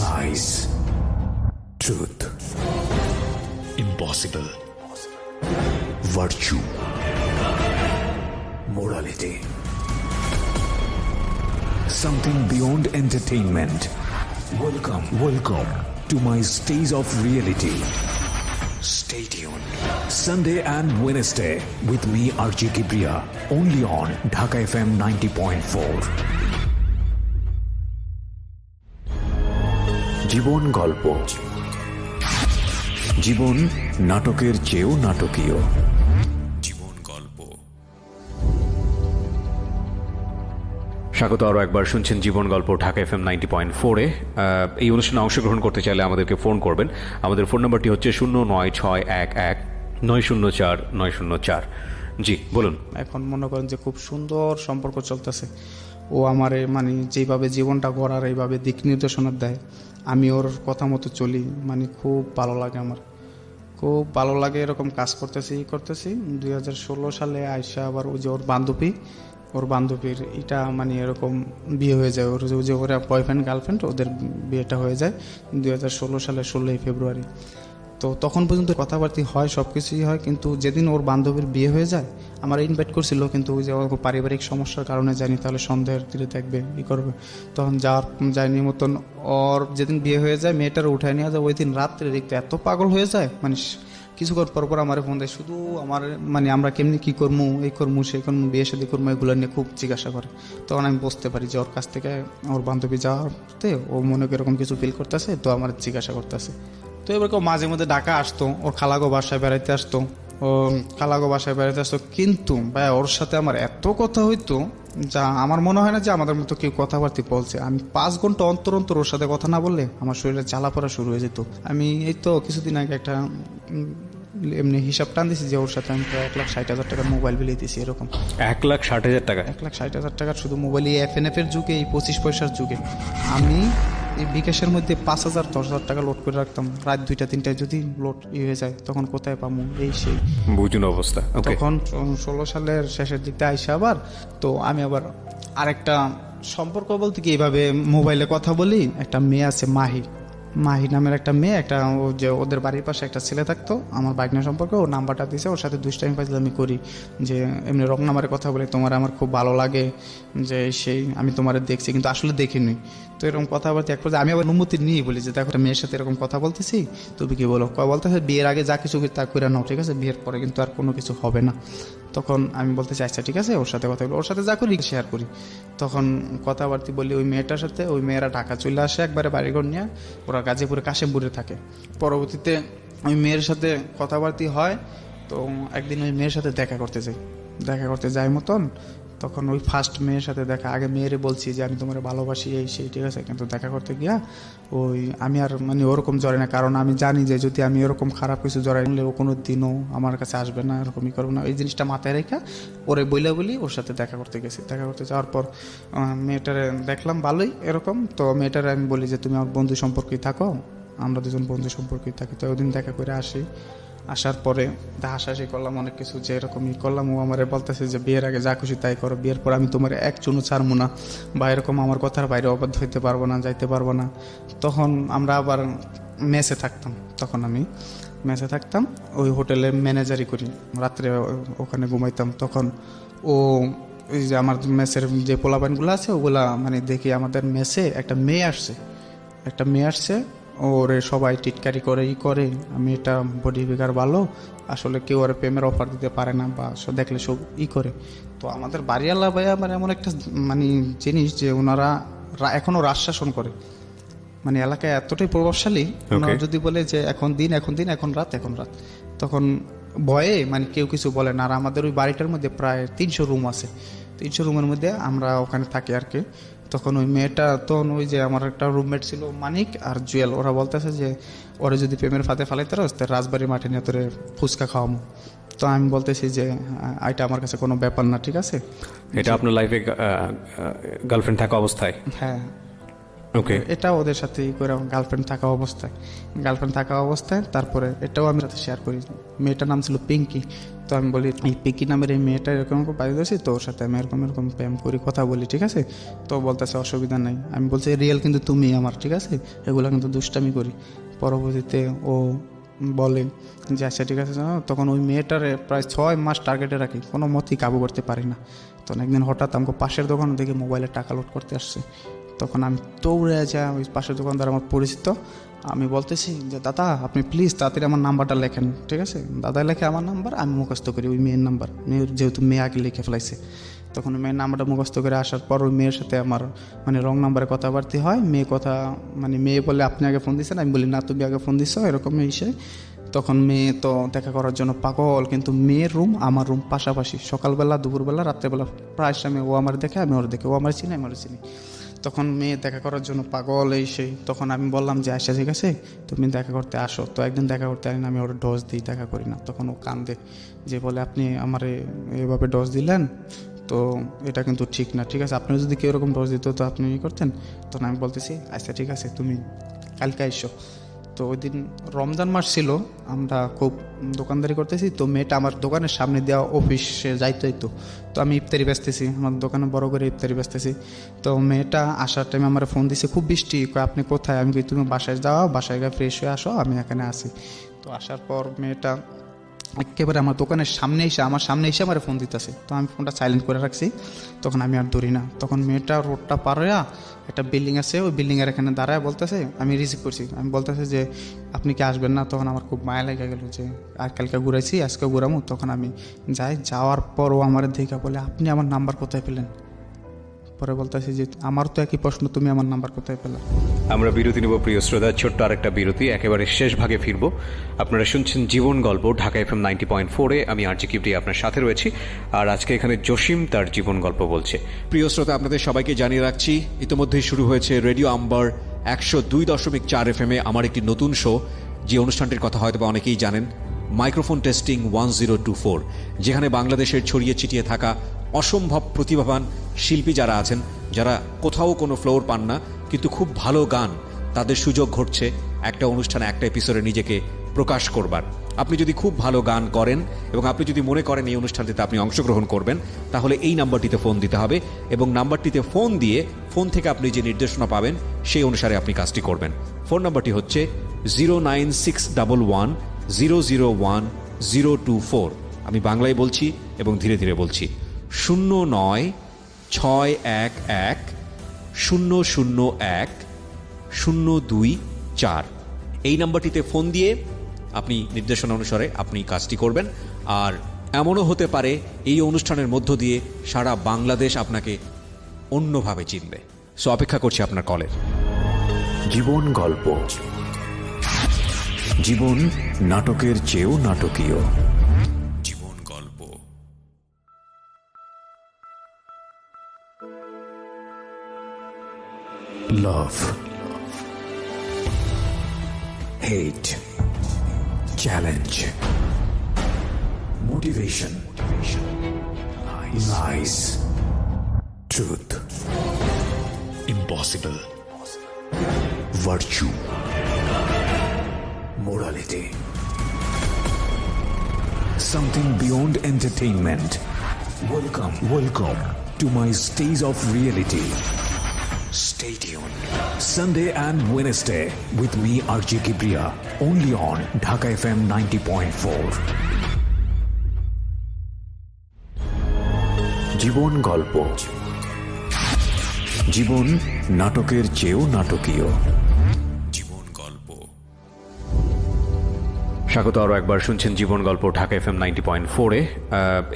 lies, truth, impossible, virtue, morality, something beyond entertainment. Welcome to my stage of reality. Stay tuned. Sunday and Wednesday with me RJ Kibriya, only on Dhaka FM 90.4. জীবন গল্প। জীবন নাটকের চেয়েও নাটকীয়। জীবন গল্প। স্বাগত আরও একবার, শুনছেন জীবন গল্প ঢাকা FM 90.4-এ। এই অনুষ্ঠানে অংশগ্রহণ করতে চাইলে আমাদেরকে ফোন করবেন। আমাদের ফোন নাম্বারটি হচ্ছে 09611904904। জি বলুন। এখন মনে করেন যে খুব সুন্দর সম্পর্ক চলতেছে, ও আমারে মানে যেভাবে জীবনটা গড়ার এইভাবে দিক নির্দেশনা দেয়, আমি ওর কথা মতো চলি, মানে খুব ভালো লাগে, আমার খুব ভালো লাগে। এরকম কাজ করতেছি 2016 সালে আইসা আবার ওই যে ওর বান্ধবীর এটা মানে এরকম বিয়ে হয়ে যায়, ওর যে ওরা বয়ফ্রেন্ড গার্লফ্রেন্ড, ওদের বিয়েটা হয়ে যায় 2016 সালের 16 ফেব্রুয়ারি। তো তখন পর্যন্ত কথাবার্তা হয়, সব কিছুই হয়, কিন্তু যেদিন ওর বান্ধবীর বিয়ে হয়ে যায় আমার ইনভাইট করছিল, কিন্তু ওই যে ওর পারিবারিক সমস্যার কারণে যায়নি, তাহলে সন্দেহের তীরে থাকবে ই করবে, তখন যায়নি মতন। ওর যেদিন বিয়ে হয়ে যায় মেয়েটার উঠায় নিয়ে যায়, ওই দিন রাত্রে দেখতে এত পাগল হয়ে যায়, মানে কিছুক্ষণ পর আমার ফোন দেয়, শুধু আমার মানে আমরা কেমনি কী করবো, এই করবো সেই করবো, বিয়ে শাদী করবো, এগুলো নিয়ে খুব জিজ্ঞাসা করে। তখন আমি বুঝতে পারি যে ওর কাছ থেকে ওর বান্ধবী যাওয়াতে ও মনে এরকম কিছু ফিল করতেছে, তো আমার জিজ্ঞাসা করতেছে। তো এবার কেউ মাঝে মধ্যে ঢাকা আসতো, ওর খালাগো বাসায় বেড়াইতে আসতো, কিন্তু ভাই ওর সাথে আমার এত কথা হইতো যা আমার মনে হয় না যে আমাদের মতো কেউ কথাবার্তা বলছে। আমি 5 ঘন্টা অন্তর অন্তর ওর সাথে কথা না বললে আমার শরীরে জ্বালা পড়া শুরু হয়ে যেত। আমি এই তো কিছুদিন আগে একটা এমনি হিসাব টান দিছি যে ওর সাথে আমি প্রায় 1,60,000 টাকার মোবাইল বিলিয়ে দিয়েছি, এরকম 1,60,000 টাকা। 1,60,000 টাকার শুধু মোবাইল, এই FNF এর যুগে, এই 25 পয়সার যুগে আমি এই বিকাশের মধ্যে 5,000 10,000 টাকা লোড করে রাখতাম। রাত 2টা-3টায় যদি লোড হয়ে যায় তখন কোথায় পাবো, এই সেই বুঝুন অবস্থা। তখন 16 সালের শেষের দিকটা আইসা আবার তো আমি আবার আরেকটা সম্পর্ক বলতে কি এইভাবে মোবাইলে কথা বলি, একটা মেয়ে আছে মাহি নামের একটা মেয়ে, একটা ও যে ওদের বাড়ির পাশে একটা ছেলে থাকতো আমার বাইকনা সম্পর্কে, ও নাম্বারটা দিয়েছে, ওর সাথে দুষ্টামি ফাজলামি করি, যে এমনি রং নাম্বারে কথা বলে তোমার আমার খুব ভালো লাগে, যে সেই আমি তোমার দেখছি কিন্তু আসলে দেখিনি। তো এরকম কথাবার্তা এক পর্যায়ে আমি আবার অনুমতি নিয়ে বলি যে দেখো একটা মেয়ের সাথে এরকম কথা বলতেছি, তুমি কি বলো? বলতেছে বিয়ের আগে যা কিছু তা করে নাও, ঠিক আছে, বিয়ের পরে কিন্তু আর কোনো কিছু হবে না। তখন আমি বলতে চাই আচ্ছা ঠিক আছে, ওর সাথে কথা বলি, ওর সাথে যা করি শেয়ার করি। তখন কথাবার্তি বলি ওই মেয়েটার সাথে, ওই মেয়েরা ঢাকা চলে আসে একবারে বাড়িঘর নিয়ে, ওরা গাজীপুরে কাশেমপুরে থাকে। পরবর্তীতে ওই মেয়ের সাথে কথাবার্তি হয়, তো একদিন ওই মেয়ের সাথে দেখা করতে যাই মতন, তখন ওই ফার্স্ট মেয়ের সাথে দেখা, আগে মেয়েরে বলছি যে আমি তোমার ভালোবাসি এই সেই, ঠিক আছে, কিন্তু দেখা করতে গিয়া ওই আমি আর মানে ওরকম জড়াই না, কারণ আমি জানি যে যদি আমি এরকম খারাপ কিছু জড়াই নিলে ও কোনো দিনও আমার কাছে আসবে না, এরকমই করবো না। এই জিনিসটা মাথায় রেখে ওরে বলি ওর সাথে দেখা করতে গেছি। দেখা করতে যাওয়ার পর মেয়েটারে দেখলাম ভালোই এরকম, তো মেয়েটারে আমি বলি যে তুমি আমার বন্ধু সম্পর্কেই থাকো, আমরা দুজন বন্ধু সম্পর্কেই থাকি। তো ওই দিন দেখা করে আসার পরে হাসাহাসি করলাম অনেক কিছু, যে এরকমই করলাম। ও আমার বলতেছে যে বিয়ের আগে যা খুশি তাই করো, বিয়ের পর আমি তোমার এক চুনো ছাড়বো না, বা এরকম আমার কথার বাইরে অবাধ্য হইতে পারবো না, যাইতে পারবো না। তখন আমরা আবার মেসে থাকতাম, তখন আমি মেসে থাকতাম, ওই হোটেলে ম্যানেজারি করি, রাত্রে ওখানে ঘুমাইতাম। তখন ও ওই যে আমার মেসের যে পোলাপানগুলো আছে ওগুলা মানে দেখি আমাদের মেসে একটা মেয়ে আসছে, ওরে সবাই টিটকারি করে করে, আমি এটা বডি ফিগার ভালো, আসলে কেউ ওর প্রেমের অফার দিতে পারে না, বা দেখলে সব করে। তো আমাদের বাড়িওয়ালা ভাইয়া মানে এমন একটা মানে জিনিস যে ওনারা এখনও রাজ শাসন করে, মানে এলাকায় এতটাই প্রভাবশালী। ওনারা যদি বলে যে এখন দিন এখন রাত, তখন ভয়ে মানে কেউ কিছু বলে না। আর আমাদের ওই বাড়িটার মধ্যে প্রায় 300 রুম আছে, 300 রুমের মধ্যে আমরা ওখানে থাকি আর কি। তখন ওই মেয়েটা, তখন ওই যে আমার একটা রুমমেট ছিল মানিক আর জুয়েল, ওরা বলতেছে যে ওরা যদি প্রেমের ফাঁদে ফালাইতে রাস তো রাজবাড়ি মাঠে নিয়ে তোরে ফুচকা খাওয়ামো। তো আমি বলতেছি যে এটা আমার কাছে কোনো ব্যাপার না, ঠিক আছে। এটা আপনার লাইফে গার্লফ্রেন্ড থাকা অবস্থায়? হ্যাঁ, ওকে। এটা ওদের সাথে করে গার্লফ্রেন্ড থাকা অবস্থায় তারপরে এটাও আমি সাথে শেয়ার করি। মেয়েটার নাম ছিল পিঙ্কি। তো আমি বলি এই পিঙ্কি নামের এই মেয়েটা এরকম বাড়ি দিয়েছি, তো ওর সাথে আমি এরকম প্রেম করি, কথা বলি, ঠিক আছে। তো বলতেছে অসুবিধা নাই। আমি বলছি রিয়েল কিন্তু তুমি আমার, ঠিক আছে, এগুলো কিন্তু দুষ্টামি করি। পরবর্তীতে ও বলে যে আচ্ছা ঠিক আছে। তখন ওই মেয়েটারে প্রায় 6 মাস টার্গেটে রাখি, কোনো মতেই কাবু করতে পারি না। তখন একদিন হঠাৎ আমাকে পাশের দোকান থেকে মোবাইলে টাকা লোড করতে আসছে। তখন আমি দৌড়ে যা, ওই পাশের দোকানদার আমার পরিচিত, আমি বলতেছি যে দাদা আপনি প্লিজ তাড়াতাড়ি আমার নাম্বারটা লেখেন, ঠিক আছে। দাদা লেখে আমার নাম্বার, আমি মুখস্থ করি ওই মেয়ের নাম্বার, যেহেতু মেয়ে আগে লিখে ফেলাইছে। তখন ওই মেয়ের নাম্বারটা মুখস্থ করে আসার পর ওই মেয়ের সাথে আমার মানে রং নাম্বারে কথাবার্তা হয়। মেয়ে বলে আপনি আগে ফোন দিচ্ছেন, আমি বলি না তুমি আগে ফোন দিচ্ছ, এরকম এসে। তখন মেয়ে তো দেখা করার জন্য পাগল, কিন্তু মেয়ের রুম আমার রুম পাশাপাশি, সকালবেলা দুপুরবেলা রাত্রেবেলা প্রায় সময় ও আমার দেখে আমি ওর দেখে, ও আমার চিনি আমি ওর চিনি। তখন মেয়ে দেখা করার জন্য পাগল এই সেই। তখন আমি বললাম যে আচ্ছা ঠিক আছে তুমি দেখা করতে আসো। তো একদিন দেখা করতে আসেন, আমি ওর ডোজ দিই, দেখা করি না। তখন ও কান্দে, যে বলে আপনি আমারে এভাবে ডোজ দিলেন, তো এটা কিন্তু ঠিক না, ঠিক আছে, আপনি যদি কেউ এরকম ডোজ দিত তো আপনি করতেন। তখন আমি বলতেছি আচ্ছা ঠিক আছে তুমি কালকে এসো। তো ওই দিন রমজান মাস ছিল, আমরা খুব দোকানদারি করতেছি। তো মেয়েটা আমার দোকানের সামনে দেওয়া অফিসে যাইতো। তো আমি ইফতারি বেচতেছি, আমার দোকানে বড় করে ইফতারি বেচতেছি। তো মেয়েটা আসার টাইমে আমার ফোন দিছে, খুব বৃষ্টি, আপনি কোথায়? আমি তুমি বাসায় যাও, বাসায় গিয়ে ফ্রেশ হয়ে আসো, আমি এখানে আসি। তো আসার পর মেয়েটা একেবারে আমার দোকানের সামনে এসে আমার ফোন দিতেছে। তো আমি ফোনটা সাইলেন্ট করে রাখছি, তখন আমি আর ধরি না। তখন মেয়েটা রোডটা পার হইয়া একটা বিল্ডিং আছে, ওই বিল্ডিংয়ের এখানে দাঁড়ায় বলতেছে, আমি রিসিভ করছি, আমি বলতেছে যে আপনি কি আসবেন না? তখন আমার খুব মায়া লেগে গেল যে আর কালকে ঘুরাইছি আজকে ঘুরামো। তখন আমি যাওয়ার পর ও আমার দেখা বলে আপনি আমার নাম্বার কোথায় পেলেন? পরে বলতেছি যে আমার তো একই প্রশ্ন, তুমি আমার নাম্বার কোথায় পেলে? আমরা বিরতি নেব প্রিয় শ্রোতা, ছোট্ট আরেকটা বিরতি, একেবারে শেষ ভাগে ফিরব। আপনারা শুনছেন জীবন গল্প ঢাকা FM 90.4-এ। আমি আরজি কিবরিয়া আপনার সাথে রয়েছি, আর আজকে এখানে জসিম তার জীবন গল্প বলছে। প্রিয় শ্রোতা, আপনাদের সবাইকে জানিয়ে রাখছি ইতিমধ্যেই শুরু হয়েছে রেডিও আম্বার 102.4 FM-এ আমার একটি নতুন শো, যে অনুষ্ঠানটির কথা হয়তো বা অনেকেই জানেন, মাইক্রোফোন টেস্টিং 1024, যেখানে বাংলাদেশের ছড়িয়ে ছিটিয়ে থাকা অসম্ভব প্রতিভাবান শিল্পী যারা আছেন, যারা কোথাও কোনো ফ্লোর পান না কিন্তু খুব ভালো গান, তাদের সুযোগ ঘটছে একটা অনুষ্ঠানে একটা এপিসোডে নিজেকে প্রকাশ করবার। আপনি যদি খুব ভালো গান করেন এবং আপনি যদি মনে করেন এই অনুষ্ঠানটিতে আপনি অংশগ্রহণ করবেন, তাহলে এই নাম্বারটিতে ফোন দিতে হবে এবং নাম্বারটিতে ফোন দিয়ে ফোন থেকে আপনি যে নির্দেশনা পাবেন সেই অনুসারে আপনি কাজটি করবেন। ফোন নাম্বারটি হচ্ছে 09611001024। আমি বাংলায় বলছি এবং ধীরে ধীরে বলছি, 09611001-024। এই নাম্বারটিতে ফোন দিয়ে আপনি নির্দেশনা অনুসারে আপনি কাজটি করবেন। আর এমনও হতে পারে এই অনুষ্ঠানের মধ্য দিয়ে সারা বাংলাদেশ আপনাকে অন্যভাবে চিনবে। সো অপেক্ষা করছি আপনার কলের। জীবন গল্প, জীবন নাটকের চেয়েও নাটকীয়। জীবন গল্প। Love, hate, challenge, motivation, lies, truth, impossible, virtue, morality, something beyond entertainment. Welcome to my stage of reality. Stay tuned. Sunday and Wednesday with me RJ Kibriya, only on Dhaka FM 90.4. জীবন গল্প, জীবন নাটকের চেয়েও নাটকীয়। জীবন গল্প। স্বাগত আরও একবার, শুনছেন জীবন গল্প ঢাকা FM 90.4-এ।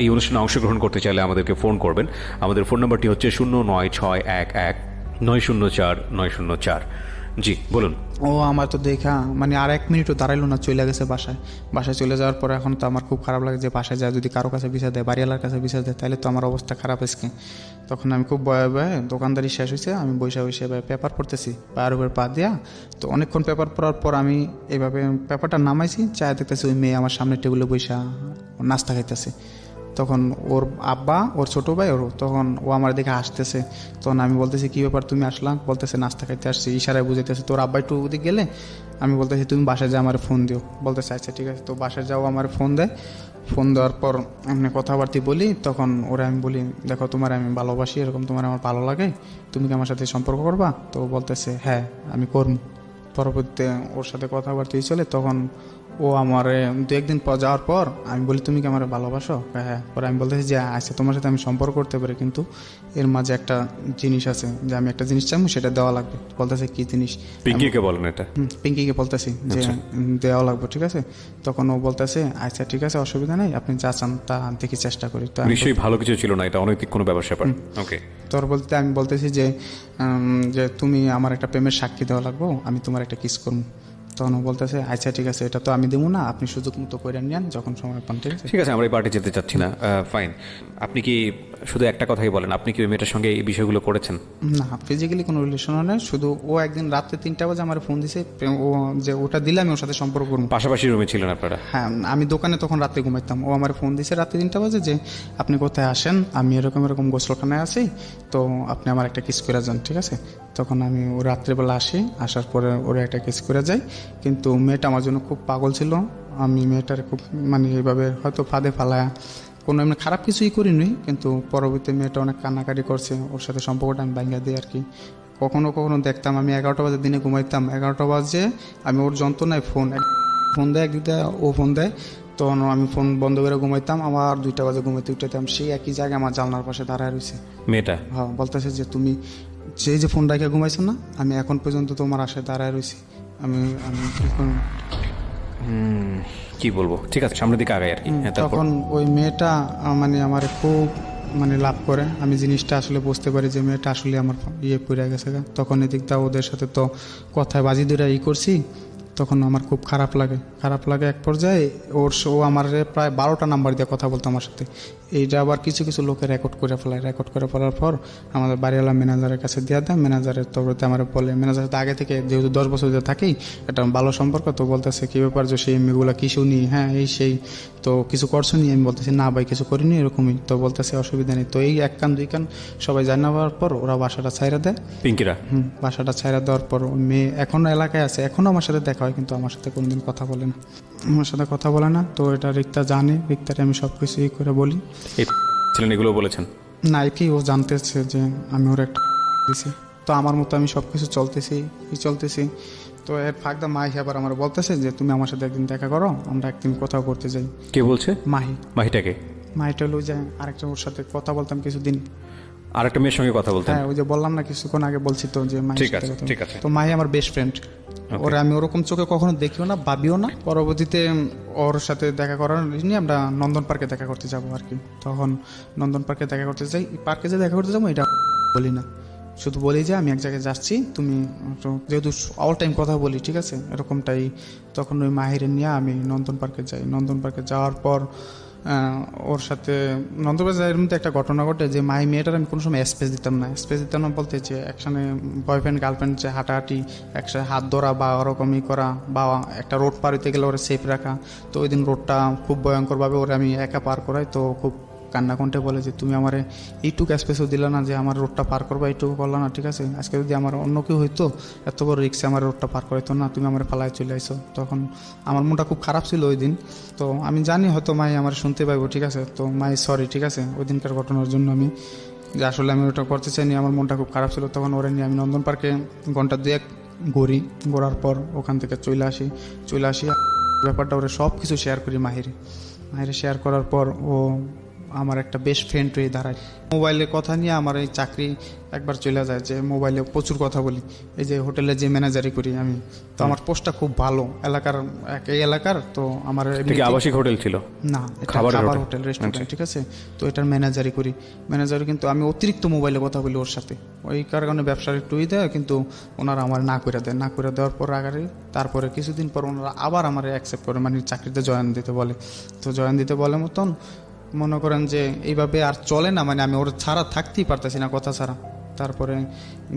এই অনুষ্ঠানে অংশগ্রহণ করতে চাইলে আমাদেরকে ফোন করবেন। আমাদের ফোন নাম্বারটি হচ্ছে 09611-904-904। জি বলুন। ও আমার তো দেখা মানে আর 1 মিনিটও দাঁড়াইলো না, চলে গেছে বাসায় চলে যাওয়ার পরে এখন তো আমার খুব খারাপ লাগে যে বাসায় যায় যদি কারো কাছে বিচার দেয়, বাড়িওয়ালার কাছে বিচার দেয়, তাহলে তো আমার অবস্থা খারাপ আজকে। তখন আমি খুব ভয়ে দোকানদারি শেষ হয়েছে, আমি বসে পেপার পড়তেছি পায়ের উপর পা দিয়া। তো অনেকক্ষণ পেপার পড়ার পর আমি এইভাবে পেপারটা নামাইছি, চায় দেখতেছি ওই মেয়ে আমার সামনে টেবিলে বসে নাস্তা খাইতেছে। তখন ওর আব্বা, ওর ছোটো ভাই, তখন ও আমার দিকে আসতেছে। তখন আমি বলতেছি কী ব্যাপার তুমি আসলাম? বলতেছে নাস্তা খাইতে আসছি, ইশারায় বুঝাইতেছে। তোর আব্বা একটু ওদিকে গেলে আমি বলতেছি তুমি বাসায় যাও আমার ফোন দিও। বলতেছে আচ্ছা ঠিক আছে। তো বাসায় যাও আমার ফোন দেয়। ফোন দেওয়ার পর এমনি কথাবার্তি বলি। তখন ওরা আমি বলি দেখো তোমার আমি ভালোবাসি, এরকম তোমার আমার ভালো লাগে, তুমি কি আমার সাথে সম্পর্ক করবা? তো বলতেছে হ্যাঁ আমি করবো। পরবর্তীতে ওর সাথে কথাবার্তা চলে। তখন ও আমার 2-1 দিন পর যাওয়ার পর আমি বলি তুমি কি আমার ভালোবাসো? হ্যাঁ। পরে আমি বলতেছি যে আচ্ছা তোমার সাথে আমি সম্পর্ক করতে পারি, কিন্তু এর মাঝে একটা জিনিস আছে যে আমি একটা জিনিস চাইবো, সেটা দেওয়া লাগবে। বলতেছে কি জিনিস? পিঙ্কিকে বলেন এটা? পিঙ্কিকে বলতেছি যে দেওয়া লাগবে, ঠিক আছে। তখন ও বলতেছে আচ্ছা ঠিক আছে অসুবিধা নেই, আপনি যা চান তা দেখি চেষ্টা করি। তো নিশ্চয়ই ভালো কিছু ছিল না, এটা অনৈতিক কোনো ব্যাপার। ওকে। তোর বলতে আমি বলতেছি যে তুমি আমার একটা প্রেমের সাক্ষী দেওয়া লাগবো, আমি তোমার একটা কিস করবো। তখন ও বলতেছে আচ্ছা ঠিক আছে, এটা তো আমি দেবো না, আপনি সুযোগ মতো করে নেন যখন সময় পান। ঠিক আছে ঠিক আছে, আমরা এই পার্টি যেতে চাচ্ছি না, ফাইন। আপনি কি শুধু একটা কথাই বলেন, আপনি কি ওই মেয়েটার সঙ্গে এই বিষয়গুলো করেছেন? না, ফিজিক্যালি কোনো রিলেশন নেই, শুধু ও একদিন রাত্রে 3টা বাজে আমার ফোন দিছে, ও যে ওটা দিলে আমি ওর সাথে সম্পর্ক করবো। পাশাপাশি রুমে ছিলেন আপনারা? হ্যাঁ, আমি দোকানে তখন রাত্রে ঘুমাইতাম। ও আমার ফোন দিছে রাত্রে 3টা বাজে যে আপনি কোথায় আসেন, আমি এরকম গোসলখানায় আছি, তো আপনি আমার একটা কিস করে যান। ঠিক আছে। তখন আমি ও রাত্রেবেলা আসি, আসার পরে ওরা একটা কিস করে যাই। কিন্তু মেয়েটা আমার জন্য খুব পাগল ছিল। আমি মেয়েটার খুব মানে এইভাবে হয়তো ফাঁদে ফালায়া কোনো এমনি খারাপ কিছুই করিনি, কিন্তু পরবর্তী মেয়েটা অনেক কান্নাকাটি করছে, ওর সাথে সম্পর্কটা আমি ভাঙিয়ে দিই আর কি। কখনো দেখতাম আমি 11টা বাজে দিনে ঘুমাইতাম, 11টা বাজে আমি ওর যন্ত্রণায় ফোন দেয় একদিকে, ও ফোন দেয়, তখন আমি ফোন বন্ধ করে ঘুমাইতাম। আবার 2টা বাজে ঘুমাইতে উঠতাম, সেই একই জায়গায় আমার জানলার পাশে দাঁড়ায় রয়েছে মেয়েটা। হ্যাঁ, বলতেছে যে তুমি যে ফোন রেখে ঘুমাইছো না, আমি এখন পর্যন্ত তোমার আশায় দাঁড়ায় রয়েছি। আমি কি বলবো, ঠিক আছে সামনের দিকে আগাই আর কি। তখন ওই মেয়েটা মানে আমার খুব মানে লাভ করে, আমি জিনিসটা আসলে বুঝতে পারি যে মেয়েটা আসলে আমার পড়ে গেছে। তখন এদিকটা ওদের সাথে তো কথায় বাজি ধরে করছি, তখন আমার খুব খারাপ লাগে। এক পর্যায়ে ও আমার প্রায় 12টা নাম্বার দিয়ে কথা বলতো আমার সাথে। এইটা আবার কিছু লোকে রেকর্ড করে ফেলার পর আমাদের বাড়িওয়ালা ম্যানেজারের কাছে দেওয়া দেয়। ম্যানেজারের তরফে আমার বলে, ম্যানেজার তো আগে থেকে যেহেতু 10 বছর ধরে থাকেই, একটা ভালো সম্পর্ক, তো বলতেছে কী ব্যাপার যে সেই মেয়েগুলো কি শুনি, হ্যাঁ এই সেই, তো কিছু করছো নি? আমি বলতেছি না ভাই কিছু করিনি, এরকমই। তো বলতেছে অসুবিধা নেই। তো এই 1 কান 2 কান সবাই জানাবার পর ওরা বাসাটা ছাইরা দেয়, পিঙ্কিরা। বাসাটা ছাইরা দেওয়ার পর মেয়ে এখনও এলাকায় আছে, এখনও আমার সাথে দেখা হয়, হয় কিন্তু আমার সাথে কোনোদিন কথা বলে না, আমার সাথে কথা বলে না। তো এটা রিক্তা জানে, রিক্তারে আমি সব কিছু করে বলি। এই ছিলেন এগুলো বলেছেন? না, কি ও জানতেছে যে আমি ওর একটা দিছি, তো আমার মতো আমি সব কিছু চলতেছি। তো এর ফাঁকদা মাহি আবার আমার বলতেছে যে তুমি আমার সাথে একদিন দেখা করো, আমরা একদিন কোথাও করতে যাই। কে বলছে? মাহি। মাহিটাকে? মাহিটা হলো যে আরেকটা ওর সাথে কথা বলতাম কিছুদিন। আর একটা মেয়ের সঙ্গে কথা বলতেন? হ্যাঁ, ওই যে বললাম না কিছুক্ষণ আগে বলছি তো যে মাহির ঠিক সাথে আছে, কথা ঠিক আছে। তো মাহি আমার বেস্ট ফ্রেন্ড। ওরা আমি ওরকম চোখে কখনো দেখিও না, ভাবিও না। পরবর্তীতে ওর সাথে দেখা করার নিয়ে আমরা নন্দন পার্কে দেখা করতে যাবো আর কি। তখন নন্দন পার্কে দেখা করতে যাই, পার্কে যে দেখা করতে যাবো এটা বলি না, শুধু বলি যে আমি এক জায়গায় যাচ্ছি, তুমি যেহেতু অল টাইম কথা বলি, ঠিক আছে, এরকমটাই। তখন ওই মাহিরে নিয়ে আমি নন্দন পার্কে যাই। নন্দন পার্কে যাওয়ার পর ওর সাথে নন্দন পার্কে যাওয়ার মধ্যে একটা ঘটনা ঘটে যে মাহি মেয়েটার আমি কোনো সময় স্পেস দিতাম না বলতে যে একসাথে বয়ফ্রেন্ড গার্লফ্রেন্ড যে হাঁটাহাঁটি, একসাথে হাত ধরা বা ওরকমই করা, বা একটা রোড পার হইতে গেলে ওরা সেফ রাখা। তো ওই দিন রোডটা খুব ভয়ঙ্করভাবে ওরা আমি একা পার করাই, তো খুব কান্না কণ্ঠে বলে যে তুমি আমার এইটুকু স্পেসও দিলা না যে আমার রোডটা পার করবা, এইটুকু করলা না, ঠিক আছে, আজকে যদি আমার অন্য কেউ হইতো এত বড় রিক্সে আমার রোডটা পার করাইতো না, তুমি আমার ফালায় চলে আইসো। তখন আমার মনটা খুব খারাপ ছিল ওই দিন। তো আমি জানি হয়তো মাই আমার শুনতে পাইবো, ঠিক আছে, তো মাই সরি, ঠিক আছে, ওই দিনকার ঘটনার জন্য আমি যে আসলে আমি ওটা করতে চাইনি, আমার মনটা খুব খারাপ ছিল। তখন ওরা নিয়ে আমি নন্দন পার্কে ঘন্টা 2-1 ঘোরার পর ওখান থেকে চলে আসি ব্যাপারটা ওরা সব কিছু শেয়ার করি মাহিরে শেয়ার করার পর ও আমার একটা বেস্ট ফ্রেন্ড হয়ে দাঁড়ায়। মোবাইলে কথা নিয়ে আমার এই চাকরি একবার চলে যায়, যে মোবাইলে প্রচুর কথা বলি, এই যে হোটেলে যে ম্যানেজারি করি আমি, তো আমার পোস্টটা খুব ভালো এই এলাকার। তো আমার আবাসিক হোটেল ছিল না, খাবার হোটেল রেস্টুরেন্ট, ঠিক আছে। তো এটার ম্যানেজারি কিন্তু আমি অতিরিক্ত মোবাইলে কথা বলি ওর সাথে, ওই কারণে ব্যবসার একটু দেয়, কিন্তু ওনারা আমার না করে দেওয়ার পর আগারে তারপরে কিছুদিন পর ওনারা আবার আমার অ্যাকসেপ্ট করে, মানে চাকরিতে জয়েন দিতে বলে। তো জয়েন দিতে বলে মতন মনে করেন যে এইভাবে আর চলে না, মানে আমি ওর ছাড়া থাকতেই পারতেছি না, কথা ছাড়া। তারপরে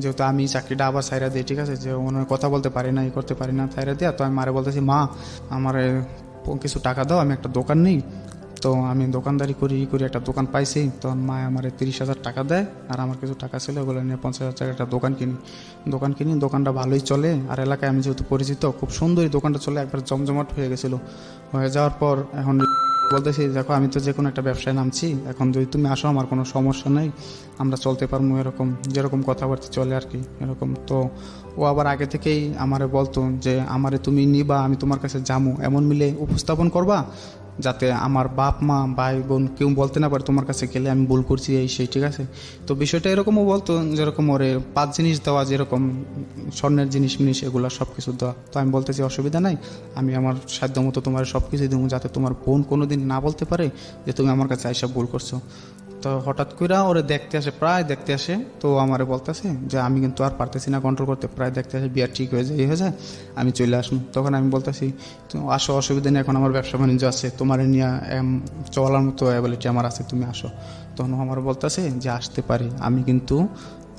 যেহেতু আমি চাকরিটা আবার ছাইরা দিই, ঠিক আছে, যে ওনার কথা বলতে পারি না, করতে পারি না, ছাইরা দেওয়া। তো আমি মারে বলতেছি, মা আমার কিছু টাকা দাও, আমি একটা দোকান নেই। তো আমি দোকানদারি করি একটা দোকান পাইছি। তখন মা আমার 30,000 টাকা দেয়, আর আমার কিছু টাকা ছিল, ওগুলো নিয়ে 50,000 টাকা একটা দোকান কিনি। দোকানটা ভালোই চলে, আর এলাকায় আমি যেহেতু পরিচিত, খুব সুন্দরই দোকানটা চলে, একবার জমজমাট হয়ে গেছিলো। হয়ে যাওয়ার পর এখন বলতেছি, দেখো আমি তো যে কোনো একটা ব্যবসায় নামছি, এখন যদি তুমি আসো আমার কোনো সমস্যা নেই, আমরা চলতে পারবো, এরকম যেরকম কথাবার্তা চলে আর কি, এরকম। তো ও আবার আগে থেকেই আমারে বলতো যে আমারে তুমি নিবা, আমি তোমার কাছে যাবো, এমন মিলে উপস্থাপন করবা যাতে আমার বাপ মা ভাই বোন কেউ বলতে না পারে তোমার কাছে গেলে আমি ভুল করছি এই সেই, ঠিক আছে। তো বিষয়টা এরকমও বলতো, যেরকম ওরে 5 জিনিস দেওয়া, যেরকম স্বর্ণের জিনিস এগুলো সব কিছু দেওয়া। তো আমি বলতেছি অসুবিধা নাই, আমি আমার সাধ্য মতো তোমার সব কিছু দেবো, যাতে তোমার বোন কোনোদিন না বলতে পারে যে তুমি আমার কাছে এসব ভুল করছো। তো হঠাৎ করে ওরে প্রায় দেখতে আসে। তো আমারে বলতেছে যে আমি কিন্তু আর পারতেছি না কন্ট্রোল করতে, প্রায় দেখতে আসে, বিয়ার ঠিক হয়ে যায় আমি চলে আসুন। তখন আমি বলতেছি তো আসো, অসুবিধা নেই, এখন আমার ব্যবসা বাণিজ্য আছে, তোমার নিয়ে চলার মতো অ্যাবিলিটি আমার আছে, তুমি আসো। তখন আমার বলতেছে যে আসতে পারি, আমি কিন্তু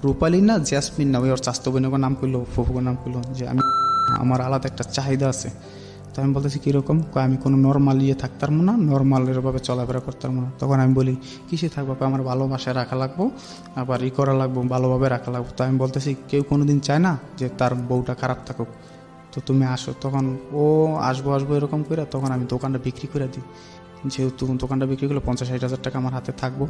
রূপালী না, জ্যাসমিন না, ওই ওর চাস্তো বোনের নাম করলো, ফুফুর নাম করলো, যে আমি আমার আলাদা একটা চাহিদা আছে। তো আমি বলতেছি কীরকম, আমি কোনো নর্মাল থাকতাম না, নর্মালেরভাবে চলাফেরা করতাম না। তখন আমি বলি কিসে থাকবো, আমার ভালোবাসায় রাখা লাগবো, আবার করা লাগবো, ভালোভাবে রাখা লাগবো। তো আমি বলতেছি কেউ কোনোদিন চায় না যে তার বউটা খারাপ থাকুক, তো তুমি আসো। তখন ও আসবো এরকম করে, তখন আমি দোকানটা বিক্রি করে দিই। যেহেতু দোকানটা বিক্রি করলে 50-60 হাজার টাকা আমার হাতে থাকবো,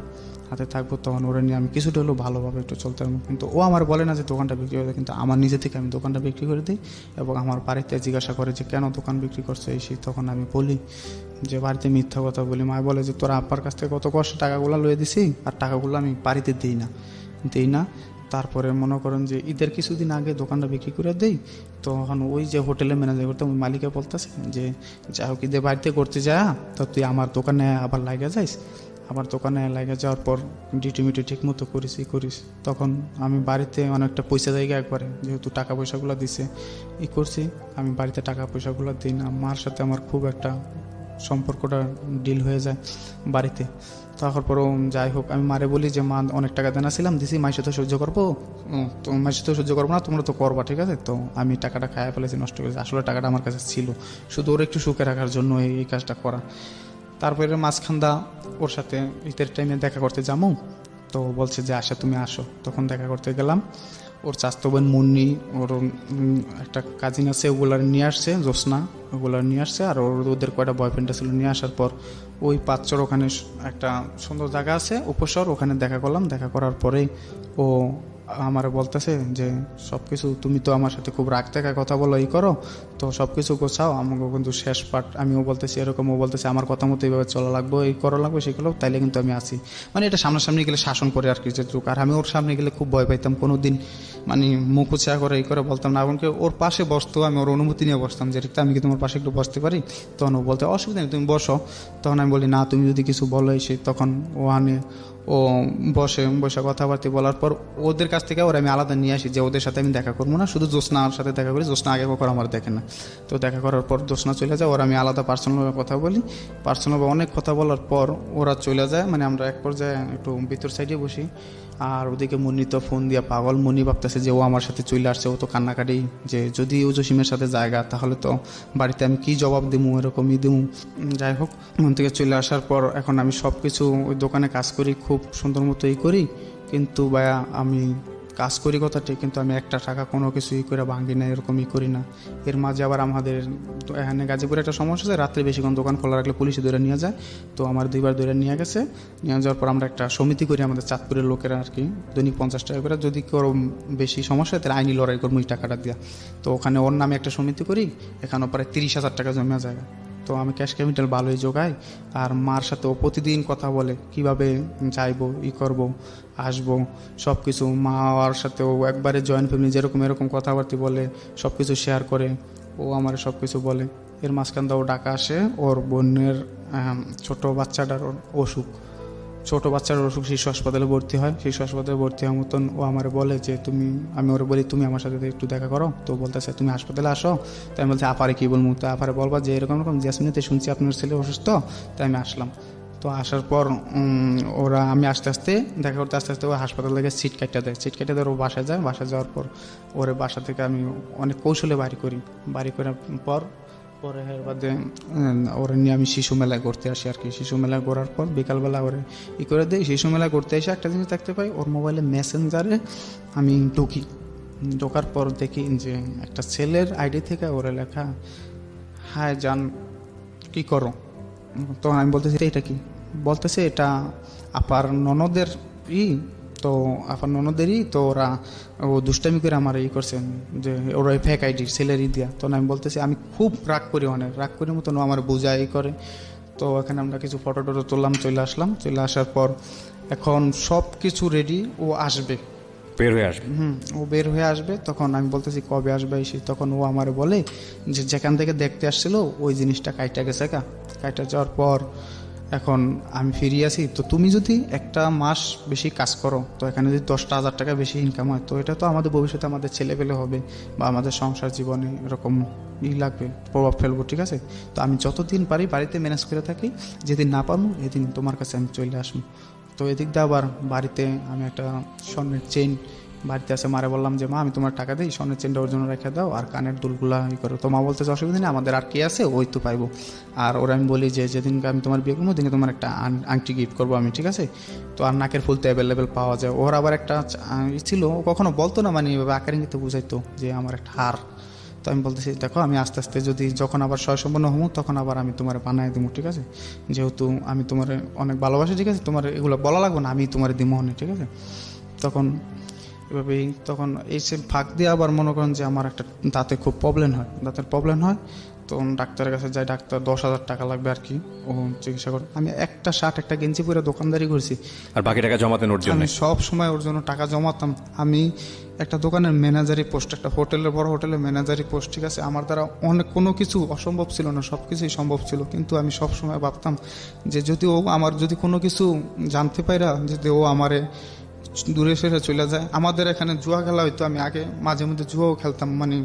তখন ওরা নিয়ে আমি কিছুটা হলেও ভালোভাবে একটু চলতে পারবো। কিন্তু ও আমার বলে না যে দোকানটা বিক্রি করে দেয়, কিন্তু আমার নিজে থেকে আমি দোকানটা বিক্রি করে দিই। এবং আমার বাড়িতে জিজ্ঞাসা করে যে কেন দোকান বিক্রি করছো এই সেই, তখন আমি বলি যে বাড়িতে মিথ্যা কথা বলি। মা বলে যে তোর আব্বার কাছ থেকে কত কষ্ট টাকাগুলো লয়ে দিছি, আর টাকাগুলো আমি বাড়িতে দিই না। তারপরে মনে করেন যে ঈদের কিছুদিন আগে দোকানটা বিক্রি করে দেই। তখন ওই যে হোটেলে ম্যানেজার করতাম, ওই মালিকে বলতেছে যে যাই হোক ঈদের বাড়িতে করতে যা, তো তুই আমার দোকানে আবার লাগা যাইস। আমার দোকানে লাগা যাওয়ার পর ডিউটি ঠিক মতো করিস। তখন আমি বাড়িতে অনেকটা পয়সা জায়গা একবারে, যেহেতু টাকা পয়সাগুলো দিছে করছি, আমি বাড়িতে টাকা পয়সাগুলো দিই না। মার সাথে আমার খুব একটা সম্পর্কটা ডিল হয়ে যায় বাড়িতে। তারপরও যাই হোক আমি মারে বলি যে মা অনেক টাকা দেনা ছিলাম দিছি, মায়ের সাথে সহ্য করবো, তো মায়ের সাথে সহ্য করবো না, তোমরা তো করবা, ঠিক আছে। তো আমি টাকাটা খাইয়া ফেলেছি, নষ্ট করেছি। আসলে টাকাটা আমার কাছে ছিল শুধু ওর একটু সুখে রাখার জন্য এই কাজটা করা। তারপরে মাঝখান্দা ওর সাথে ঈদের টাইমে দেখা করতে যাবো, তো বলছে যে তুমি আসো। তখন দেখা করতে গেলাম, ও ওর চাচাতো বোন মুন্নি, ওর একটা কাজিন আছে, ওগুলার নিয়ে আসছে, জ্যোৎস্না ওগুলার নিয়ে আসছে, আর ওদের কয়টা বয়ফ্রেন্ড ছিল নিয়ে আসার পর ওই পাঁচচর ওখানে একটা সুন্দর জায়গা আছে উপসর, ওখানে দেখা করলাম। দেখা করার পরেই ও আমার বলতেছে যে সব কিছু তুমি তো আমার সাথে খুব রাগ দেখায় কথা বলো, এই করো, তো সব কিছু গোছাও আমাকে, কিন্তু শেষ পার্ট আমিও বলতেছি এরকম, ও বলতেছে আমার কথা মতো এইভাবে চলা লাগবে, এই করা লাগবে সেগুলো, তাইলে কিন্তু আমি আসি। মানে এটা সামনাসামনি গেলে শাসন করে আর কি যে যুগ, আর আমি ওর সামনে গেলে খুব ভয় পাইতাম, কোনো দিন মানে মুখ উঁচা করে এই করে বলতাম না। এমনকি ওর পাশে বসতো, আমি ওর অনুমতি নিয়ে বসতাম যে আমি কি তোমার পাশে একটু বসতে পারি, তখন ও বলতে অসুবিধা নেই তুমি বসো। তখন আমি বলি না তুমি যদি কিছু বলো এসে, তখন ও বসে কথাবার্তা বলার পর ওদের কাছ থেকে ওরা আমি আলাদা নিয়ে আসি যে ওদের সাথে আমি দেখা করবো না, শুধু জ্যোৎস্নার সাথে দেখা করি, জ্যোৎস্না আগে কখনো আমার দেখে না। তো দেখা করার পর জ্যোৎস্না চলে যায়, ওরা আমি আলাদা পার্সোনালভাবে কথা বলি, পার্সোনালভাবে অনেক কথা বলার পর ওরা চলে যায়। মানে আমরা এক পর্যায়ে একটু ভিতর সাইডে বসি, আর ওদিকে মুন্নি তো ফোন দিয়া পাগল, মুন্নি ভাবতেছে যে ও আমার সাথে চলে আসছে, ও তো কান্নাকাটি যে যদি ও জসিমের সাথে জায়গা তাহলে তো বাড়িতে আমি কি জবাব দিমু, এরকমই দিমু। যাই হোক, মন থেকে চলে আসার পর এখন আমি সব কিছু ওই দোকানে কাজ করি, খুব সুন্দর মতোই করি, কিন্তু ভাইয়া আমি কাজ করি কথা ঠিক, কিন্তু আমি একটা টাকা কোনো কিছু করে ভাঙি না, এরকমই করি না। এর মাঝে আবার আমাদের এখানে গাজীপুরে একটা সমস্যা আছে, রাত্রে বেশিক্ষণ দোকান খোলা রাখলে পুলিশে ধরে নিয়ে যায়, তো আমার 2বার ধরে নিয়ে গেছে। নিয়ে যাওয়ার পর আমরা একটা সমিতি করি আমাদের চাঁদপুরের লোকেরা আর কি, দৈনিক 50 টাকা করে, যদি কারো বেশি সমস্যা হয় তাহলে আইনি লড়াই করবো এই টাকাটা দিয়া। তো ওখানে ওর নামে একটা সমিতি করি, এখানেও প্রায় 30,000 টাকা জমা যায়। তো আমি ক্যাশ ক্যাপিটাল ভালোই জোগাই, আর মার সাথে ও প্রতিদিন কথা বলে কিভাবে যাইবো, করব, আসবো, সব কিছু। মা আর সাথে ও একবারে জয়েন্ট ফ্যামিলি যেরকম এরকম কথাবার্তা বলে, সব কিছু শেয়ার করে, ও আমার সব কিছু বলে। এর মাঝখান ও ডাকা আসে ওর বোনের ছোট বাচ্চাটার অসুখ, শিশু হাসপাতালে ভর্তি হয়। শিশু হাসপাতালে ভর্তি হওয়ার মতন ও আমার বলে যে আমি ওরে বলি তুমি আমার সাথে একটু দেখা করো, তো বলতেছে তুমি হাসপাতালে আসো। তাই আমি বলছি আপারে কী বলবো, তো আপারে বলবা যে এরকম এরকম জেসমিনেতে শুনছি আপনার ছেলে অসুস্থ, তাই আমি আসলাম। তো আসার পর আমি আস্তে আস্তে দেখা করতে ও হাসপাতাল থেকে সিট কাটতে দেয়, ও বাসায় যায়। বাসায় যাওয়ার পর ওরে বাসা থেকে আমি অনেক কৌশলে বাড়ি করার পরে এর বাদে ওরে নিয়ে আমি শিশু মেলায় ঘুরতে আসি আর কি। শিশু মেলায় ঘোরার পর বিকালবেলা ওরে করে দিই। শিশু মেলায় ঘুরতে এসে একটা জিনিস দেখতে পাই, ওর মোবাইলে মেসেঞ্জারে আমি ঢোকার পর দেখি যে একটা ছেলের আইডি থেকে ওরে লেখা হাই জান কি করো। তখন আমি বলতেছি এটা কি, বলতেছে এটা আপার ননদের তো আপার ননদেরই, তো ও দুষ্টামি করে আমার করছেন যে ওরা ফেক আইডি ছেলের দিয়া। তখন আমি বলতেছি আমি খুব রাগ করি, অনেক রাগ করি মতন ও আমার বোঝাই করে। তো এখানে আমরা কিছু ফটো টটো তুললাম, চলে আসার পর এখন সব কিছু রেডি, ও আসবে, বের হয়ে আসবে। ও বের হয়ে আসবে। তখন আমি বলতেছি কবে আসবে এসে, তখন ও আমার বলে যে যেখান থেকে দেখতে আসছিল ওই জিনিসটা কাইটা গেছে, কাইটা যাওয়ার পর এখন আমি ফিরে আসি। তো তুমি যদি একটা মাস বেশি কাজ করো, তো এখানে যদি 10,000 টাকা বেশি ইনকাম হয়, তো এটা তো আমাদের ভবিষ্যতে আমাদের ছেলেপেলে হবে বা আমাদের সংসার জীবনে এরকম লাগবে, প্রভাব ফেলবো, ঠিক আছে। তো আমি যতদিন পারি বাড়িতে ম্যানেজ করে থাকি, যেদিন না পারবো এদিন তোমার কাছে আমি চলে আসবো। তো এদিক দিয়ে আবার বাড়িতে আমি একটা স্বর্ণের চেইন বাড়িতে আছে, মারে বললাম যে মা আমি তোমার টাকা দিই, স্বর্ণের চেনটা ওর জন্য রেখে দাও, আর কানের দুলগুলা করো। তো মা বলতেছে অসুবিধা নেই, আমাদের আর কে আছে, ওই তো পাইবো। আর ওরা আমি বলি যে যেদিনকে আমি তোমার বিয়ে করবো ওদিনকে তোমার একটা আংটি গিফট করবো আমি, ঠিক আছে। তো আর নাকের ফুল তো অ্যাভেলেবেল পাওয়া যায়। ওর আবার একটা ছিল, ও কখনো বলতো না, মানে এভাবে আকার ইঙ্গিতে বুঝাইতো যে আমার একটা হার। তো আমি বলতেছি দেখো আমি আস্তে আস্তে যদি যখন আবার সম্পন্ন হবো তখন আবার আমি তোমার বানায় দেবো, ঠিক আছে। যেহেতু আমি তোমার অনেক ভালোবাসি, ঠিক আছে, তোমার এগুলো বলা লাগবে না, আমি তোমার দিমো না, ঠিক আছে। তখন এভাবেই তখন এই সে ফাঁক দিয়ে আবার মনে করেন যে আমার একটা দাঁতের প্রবলেম হয়। তখন ডাক্তারের কাছে যাই, ডাক্তার 10,000 টাকা লাগবে আর কি ও চিকিৎসা করে। আমি একটা শার্ট একটা গেঞ্জি পরে দোকানদারি করছি, আর বাকি টাকা জমাতেন ওর জন্য? আমি সব সময় ওর জন্য টাকা জমাতাম। আমি একটা দোকানের ম্যানেজারি পোস্ট, একটা বড় হোটেলের ম্যানেজারি পোস্ট, ঠিক আছে। আমার দ্বারা কোনো কিছু অসম্ভব ছিল না, সব কিছুই সম্ভব ছিল। কিন্তু আমি সব সময় ভাবতাম যে যদি ও আমার যদি কোনো কিছু জানতে পাইরা যদি ও আমারে দূরে সরে চলে যায়। আমাদের এখানে জুয়া খেলা হইতো, আমি আগে মাঝে মধ্যে জুয়াও খেলতাম, মানে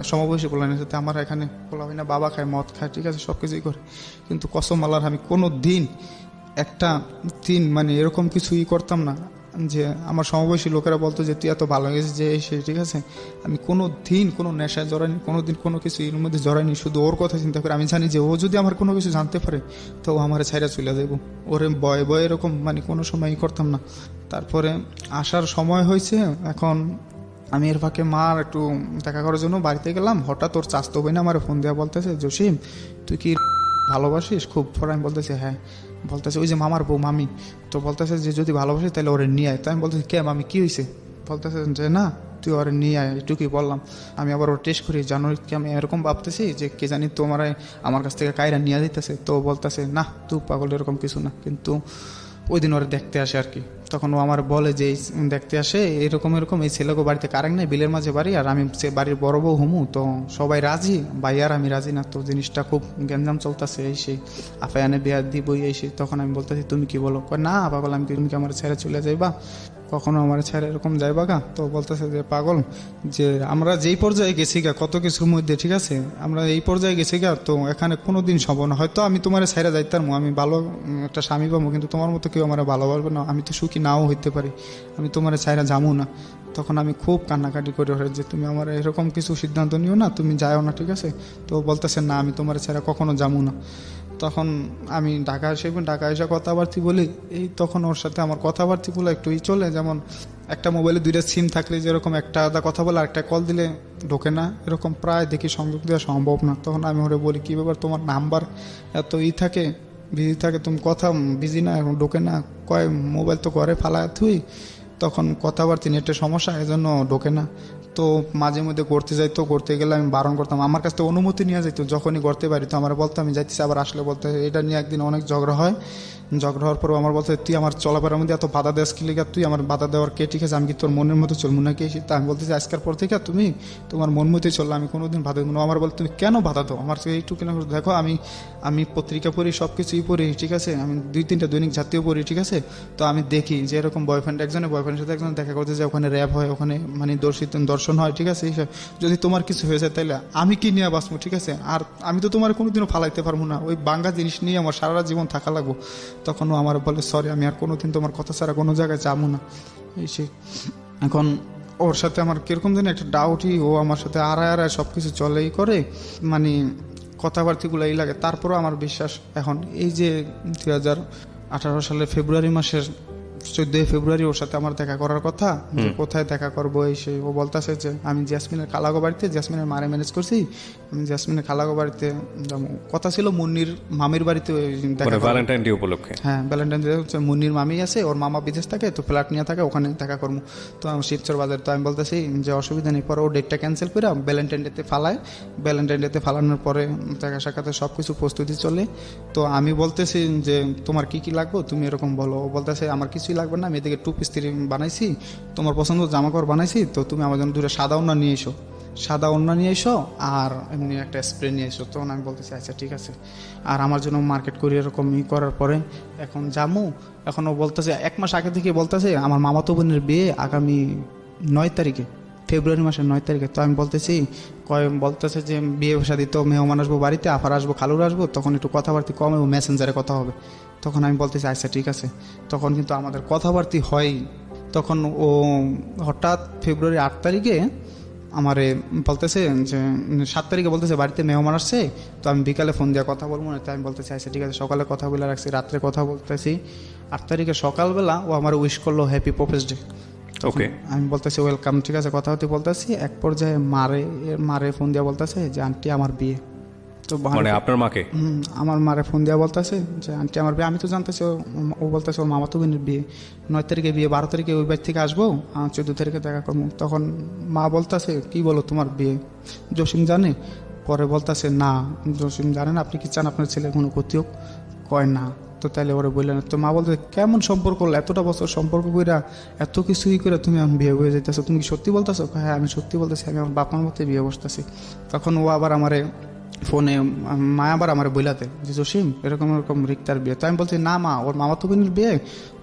সমবয়সী পোলানের সাথে। আমার এখানে পোলা হয় না, বাবা খায়, মদ খায়, ঠিক আছে, সব কিছুই করে। কিন্তু কসম আল্লাহর আমি কোনো দিন মানে এরকম কিছুই করতাম না যে আমার সমবয়সী লোকেরা বলতো যে তুই এত ভালো গেছিস যে সে, ঠিক আছে। আমি কোনো দিন কোনো নেশায় জড়াইনি, কোনো দিন কোনো কিছু এর মধ্যে জড়াইনি, শুধু ওর কথা চিন্তা করে। আমি জানি যে ও যদি আমার কোনো কিছু জানতে পারে তো ও আমার ছাইরা চলে যাবো। ওরে বয়ে এরকম মানে কোনো সময়ই করতাম না। তারপরে আসার সময় হয়েছে, এখন আমি এর ফাঁকে মার একটু দেখা করার জন্য বাড়িতে গেলাম, হঠাৎ ওর চাস্তো বোন আমার ফোন দেওয়া বলতেছে, জসিম তুই কি ভালোবাসিস খুব? পরে আমি বলতেছি হ্যাঁ। বলতেছে ওই যে মামার বউ মামি, তো বলতেছে যে যদি ভালোবাসিস তাহলে ওরে নিয়ে আয়। তো আমি বলতেছি কে মামি কী হয়েছে? বলতেছে যে না তুই ওরে নিয়ে আয়, এটুকুই বললাম। আমি আবার ওর টেস্ট করি জানুয়ারি, আমি এরকম ভাবতেছি যে কে জানি তোমার আমার কাছ থেকে কায়রা নিয়ে দিতেছে। তো বলতেছে না তুই পাগল, এরকম কিছু না। কিন্তু ওই দিন ওরা দেখতে আসে আর কি, তখন ও আমার বলে যে দেখতে আসে এরকম এরকম, এই ছেলেকে বাড়িতে কারেন্ট নেই, বিলের মাঝে বাড়ি, আর আমি সে বাড়ির বড় বউ হুমু, তো সবাই রাজি, ভাই আর আমি রাজি না। তো জিনিসটা খুব গ্যাঞ্জাম চলতেছে, এই সেই আফায়ানে বিয়া দিবই এই সেই। তখন আমি বলতেছি তুমি কি বলো? কয় না পাগল, আমি তুমি কি আমার ছেড়ে চলে যাইবা? কখনো আমার ছেড়ে এরকম যাইবা গা? তো বলতেছে যে পাগল, যে আমরা যেই পর্যায়ে গেছি গা কত কিছুর মধ্যে, ঠিক আছে আমরা এই পর্যায়ে গেছি গা, তো এখানে কোনো দিন সম্ভব না। হয়তো আমি তোমার ছেড়ে যাইতাম, আমি ভালো একটা স্বামী পাবো, কিন্তু তোমার মতো কেউ আমার ভালোবাসবে না, আমি তো সুখী নাও হইতে পারি, আমি তোমার ছেড়ে যাবো না। তখন আমি খুব কান্নাকাটি করে ওঠে যে তুমি আমার এরকম কিছু সিদ্ধান্ত নিও না, তুমি যাও না, ঠিক আছে? তো বলতেছে না আমি তোমার ছেড়ে কখনো যাবো না। তখন আমি ঢাকা এসে কথাবার্তি বলি, এই তখন ওর সাথে আমার কথাবার্তিগুলো একটু চলে, যেমন একটা মোবাইলে দুইটা সিম থাকলে যেরকম একটা আলাদা কথা বলে আরেকটা কল দিলে ঢোকে না, এরকম প্রায় দেখি সংযোগ দেওয়া সম্ভব না। তখন আমি ওরে বলি কী ব্যাপার তোমার নাম্বার এত থাকে বিজি থাকে, তুমি কথা বিজি না এখন ঢোকে না? কয় মোবাইল তো ঘরে ফালা থুই, তখন কথাবার্তি নেটের সমস্যা, এজন্য ঢোকে না। তো মাঝে মধ্যে করতে যাইতো, করতে গেলে আমি বারণ করতাম, আমার কাছ থেকে অনুমতি নিয়ে যাইতো, যখনই করতে পারি তো আমার বলতো আমি যাইতেছি, আবার আসলে বলতে এটা নিয়ে একদিন অনেক ঝগড়া হয়। ঝগড়া হওয়ার পরও আমার বলতে তুই আমার চলাফেরার মধ্যে এত বাধা দেওয়াস কি লিগা, তুই আমার বাধা দেওয়ার কে, ঠিক আছে আমি কি তোর মনের মতো চলবো নাকি? তা আমি বলতেছি আজকের পর থেকে তুমি তোমার মন মতোই চললো, আমি কোনোদিন বাধা দেবো না। আমার বলতে তুমি কেন বাধা দাও আমার থেকে একটু কেন? দেখো আমি পত্রিকা পড়ি, সব কিছুই পড়ি, ঠিক আছে আমি 2-3টা দৈনিক জাতীয় পড়ি, ঠিক আছে? তো আমি দেখি যে এরকম একজনের বয়ফ্রেন্ডের সাথে একজন দেখা করতে যায়, ওখানে র্যাপ হয়, ওখানে মানে দর্শন হয়, ঠিক আছে? এইসব যদি তোমার কিছু হয়ে যায় তাহলে আমি কি নিয়ে বাঁচবো, ঠিক আছে? আর আমি তো তোমার কোনোদিনও ফালাইতে পারবো না, ওই বাঙ্গা জিনিস নিয়ে আমার সারা জীবন থাকা লাগবো। তখন ও আমার বলে সরি, আমি আর কোনোদিন তোমার কথা ছাড়া কোনো জায়গায় যাবো না, এই সে। এখন ওর সাথে আমার কীরকম যেন একটা ডাউটই, ও আমার সাথে আড়ায় সব কিছু চলেই করে, মানে কথাবার্তিগুলো এই লাগে। তারপরও আমার বিশ্বাস এখন এই যে 2018 সালের ফেব্রুয়ারি মাসের 14 ফেব্রুয়ারি ওর সাথে আমার দেখা করার কথা, যে কোথায় দেখা করবো এই সেই। ও বলতেছে যে আমি জ্যাসমিনের খালাগো বাড়িতে, জ্যাসমিনের মারে ম্যানেজ করছি, আমি জ্যাসমিনের খালাগো বাড়িতে যাবো। কথা ছিল মুন্নির মামির বাড়িতে দেখা করবো। ভ্যালেন্টাইন ডে উপলক্ষে। হ্যাঁ ভ্যালেন্টাইন ডে হচ্ছে, মুন্নির মামি আছে, ওর মামা বিদেশ থাকে, তো ফ্ল্যাট নিয়ে থাকে, ওখানে দেখা করবো। তো আমি শিবচর বাজার, তো আমি বলতেছি যে অসুবিধা নেই। পরে ও ডেটটা ক্যান্সেল করে ভ্যালেন্টাইন ডেতে ফালায়, ভ্যালেন্টাইন ডেতে ফালানোর পরে দেখা সাক্ষাতে সব কিছু প্রস্তুতি চলে। তো আমি বলতেছি যে তোমার কি কি লাগবে তুমি এরকম বলো। ও বলতেছে আমার কিছুই লাগবে না, আমি এদিকে টু পিস বানাইছি, তোমার পছন্দ জামা কাপড় বানাইছি, তো তুমি আমার জন্য 2টা সাদা ওড়না নিয়ে এসো, সাদা ওড়না নিয়ে এসো আর এমনি একটা স্প্রে নিয়ে এসো। তখন আমি বলতেছি আচ্ছা ঠিক আছে। আর আমার জন্য মার্কেট করি এরকম করার পরে এখন জামু। এখনও বলতেছে 1 মাস আগে থেকে বলতেছে আমার মামাতো বোনের বিয়ে আগামী 9 তারিখে, ফেব্রুয়ারি মাসের 9 তারিখে। তো আমি বলতেছি বলতেছে যে বিয়ে শাদী তো মেহমান আসবো বাড়িতে, আফার আসবো, খালুর আসবো, তখন একটু কথাবার্তি কম এবং মেসেঞ্জারে কথা হবে। তখন আমি বলতেছি আচ্ছা ঠিক আছে। তখন কিন্তু আমাদের কথাবার্তি হয়। তখন ও হঠাৎ ফেব্রুয়ারি 8 তারিখে আমারে বলতেছে যে 7 তারিখে বলতেছে বাড়িতে মেহমান আসছে, তো আমি বিকালে ফোন দিয়ে কথা বলবো না। তাই আমি বলতেছি আচ্ছা ঠিক আছে। সকালে কথা বলে রাখছি, রাত্রে কথা বলতেছি। 8 তারিখে সকালবেলা ও আমার উইশ করলো হ্যাপি প্রপোজ ডে। ওকে, আমি বলতেছি ওয়েলকাম, ঠিক আছে কথা হতে বলতেছি। এক পর্যায়ে মারে ফোন দিয়ে বলতেছে যে আন্টি আমার বিয়ে। তো মানে আপনার মাকে? আমার মারে ফোন দেওয়া বলতেছে যে আন্টি আমার বিয়ে। আমি তো জানতেছি ও বলতেছে ওর মামাতো বোনের বিয়ে, 9 তারিখে বিয়ে, 12 তারিখে ওই বাড়ি থেকে আসবো, 14 তারিখে দেখা করবো। তখন মা বলতেছে কি বলো তোমার বিয়ে জসিম জানে? পরে বলতেছে না জসিম জানে না, আপনি কি চান আপনার ছেলের কোনো ক্ষতি হোক? কয় না। তো তাহলে ওরা বললেন। তো মা বলতে কেমন সম্পর্ক হলো, এতটা বছর সম্পর্ক কইরা এত কিছুই করে তুমি আমি বিয়ে হয়ে যেতেছো, তুমি কি সত্যি বলতেছো? হ্যাঁ আমি সত্যি বলতেছি, আমি আমার বাপার মতো বিয়ে বসতেছি। তখন ও আবার আমারে ফোনে মা আবার আমার বইলাতে যে জসিম এরকম এরকম রিক্তার বিয়ে। তো আমি বলছি না মা, ওর মামাতো বোনের বিয়ে,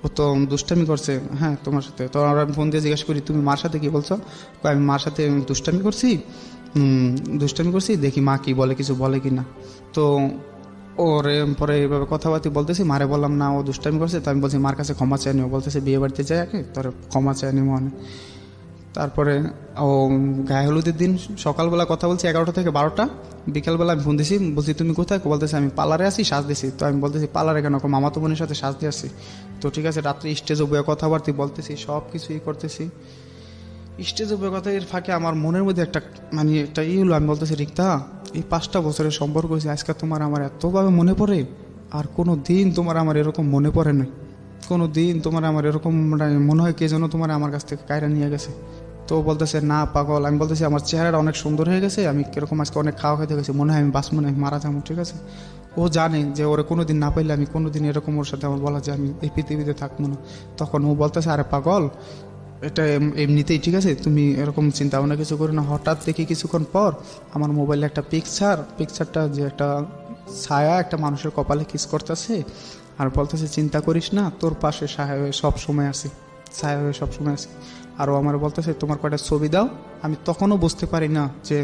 ও তো দুষ্টামি করছে হ্যাঁ তোমার সাথে। তো আমি ফোন দিয়ে জিজ্ঞেস করি তুমি মার সাথে কি বলছো? আমি মার সাথে দুষ্টামি করছি, দেখি মা কি বলে, কিছু বলে কি না। তো ওরে পরে এইভাবে কথাবার্তা বলতেছি, মারে বললাম না ও দুষ্টামি করছে। তো আমি বলছি মার কাছে ক্ষমা চাই নিও, বলতেছে বিয়ে বাড়িতে যাই আগে তোর ক্ষমা চাই নি মনে। তারপরে ও গায়ে হলুদের দিন সকালবেলা কথা বলছি 11টা থেকে 12টা, বিকালবেলা আমি ফোন দিছি, বলছি তুমি কোথায়? বলতেছে আমি পার্লারে আছি, সাজ দিছি। তো আমি বলতেছি পার্লারে কেন? মামাতো বোনের সাথে সাজ দিয়ে আসছি। তো ঠিক আছে, রাত্রে স্টেজে বয়ে কথাবার্তা বলতেছি, সব কিছুই করতেছি। স্টেজে কথা এর ফাঁকে আমার মনের মধ্যে একটা মানে একটা হলো, আমি বলতেছি রিক্তা এই 5টা বছরের সম্পর্ক হয়েছে, আজকে তোমার আমার এতভাবে মনে পড়ে, আর কোনো দিন তোমার আমার এরকম মনে পড়ে নাই, কোনো দিন তোমার আমার এরকম মনে হয় কে যেন তোমার আমার কাছ থেকে কায়রা নিয়ে গেছে। তো ও বলতেছে না পাগল, আমি বলতেছি আমার চেহারাটা অনেক সুন্দর হয়ে গেছে, আমি কিরকম আজকে অনেক খাওয়া খাইতে গেছি, মনে হয় আমি বাঁচবো না, আমি মারা যাবো, ঠিক আছে। ও জানে যে ওরে কোনো দিন না পাইলে আমি কোনো দিন এরকম ওর সাথে আমার বলা যে আমি এই পৃথিবীতে থাকবো না। তখন ও বলতেছে আরে পাগল এটা এমনিতেই ঠিক আছে, তুমি এরকম চিন্তা ভাবনা কিছু করো না। হঠাৎ দেখি কিছুক্ষণ পর আমার মোবাইলে একটা পিকচারটা যে একটা ছায়া একটা মানুষের কপালে কিস করতেছে, আর বলতেছে চিন্তা করিস না, তোর পাশে ছায়া হয়ে সব সময় আছে, ছায়া হয়ে সব সময় আছে। আর ও আমার বলতেছে তোমার কয়টা ছবি দাও। আমি তখনও বুঝতে পারি না যে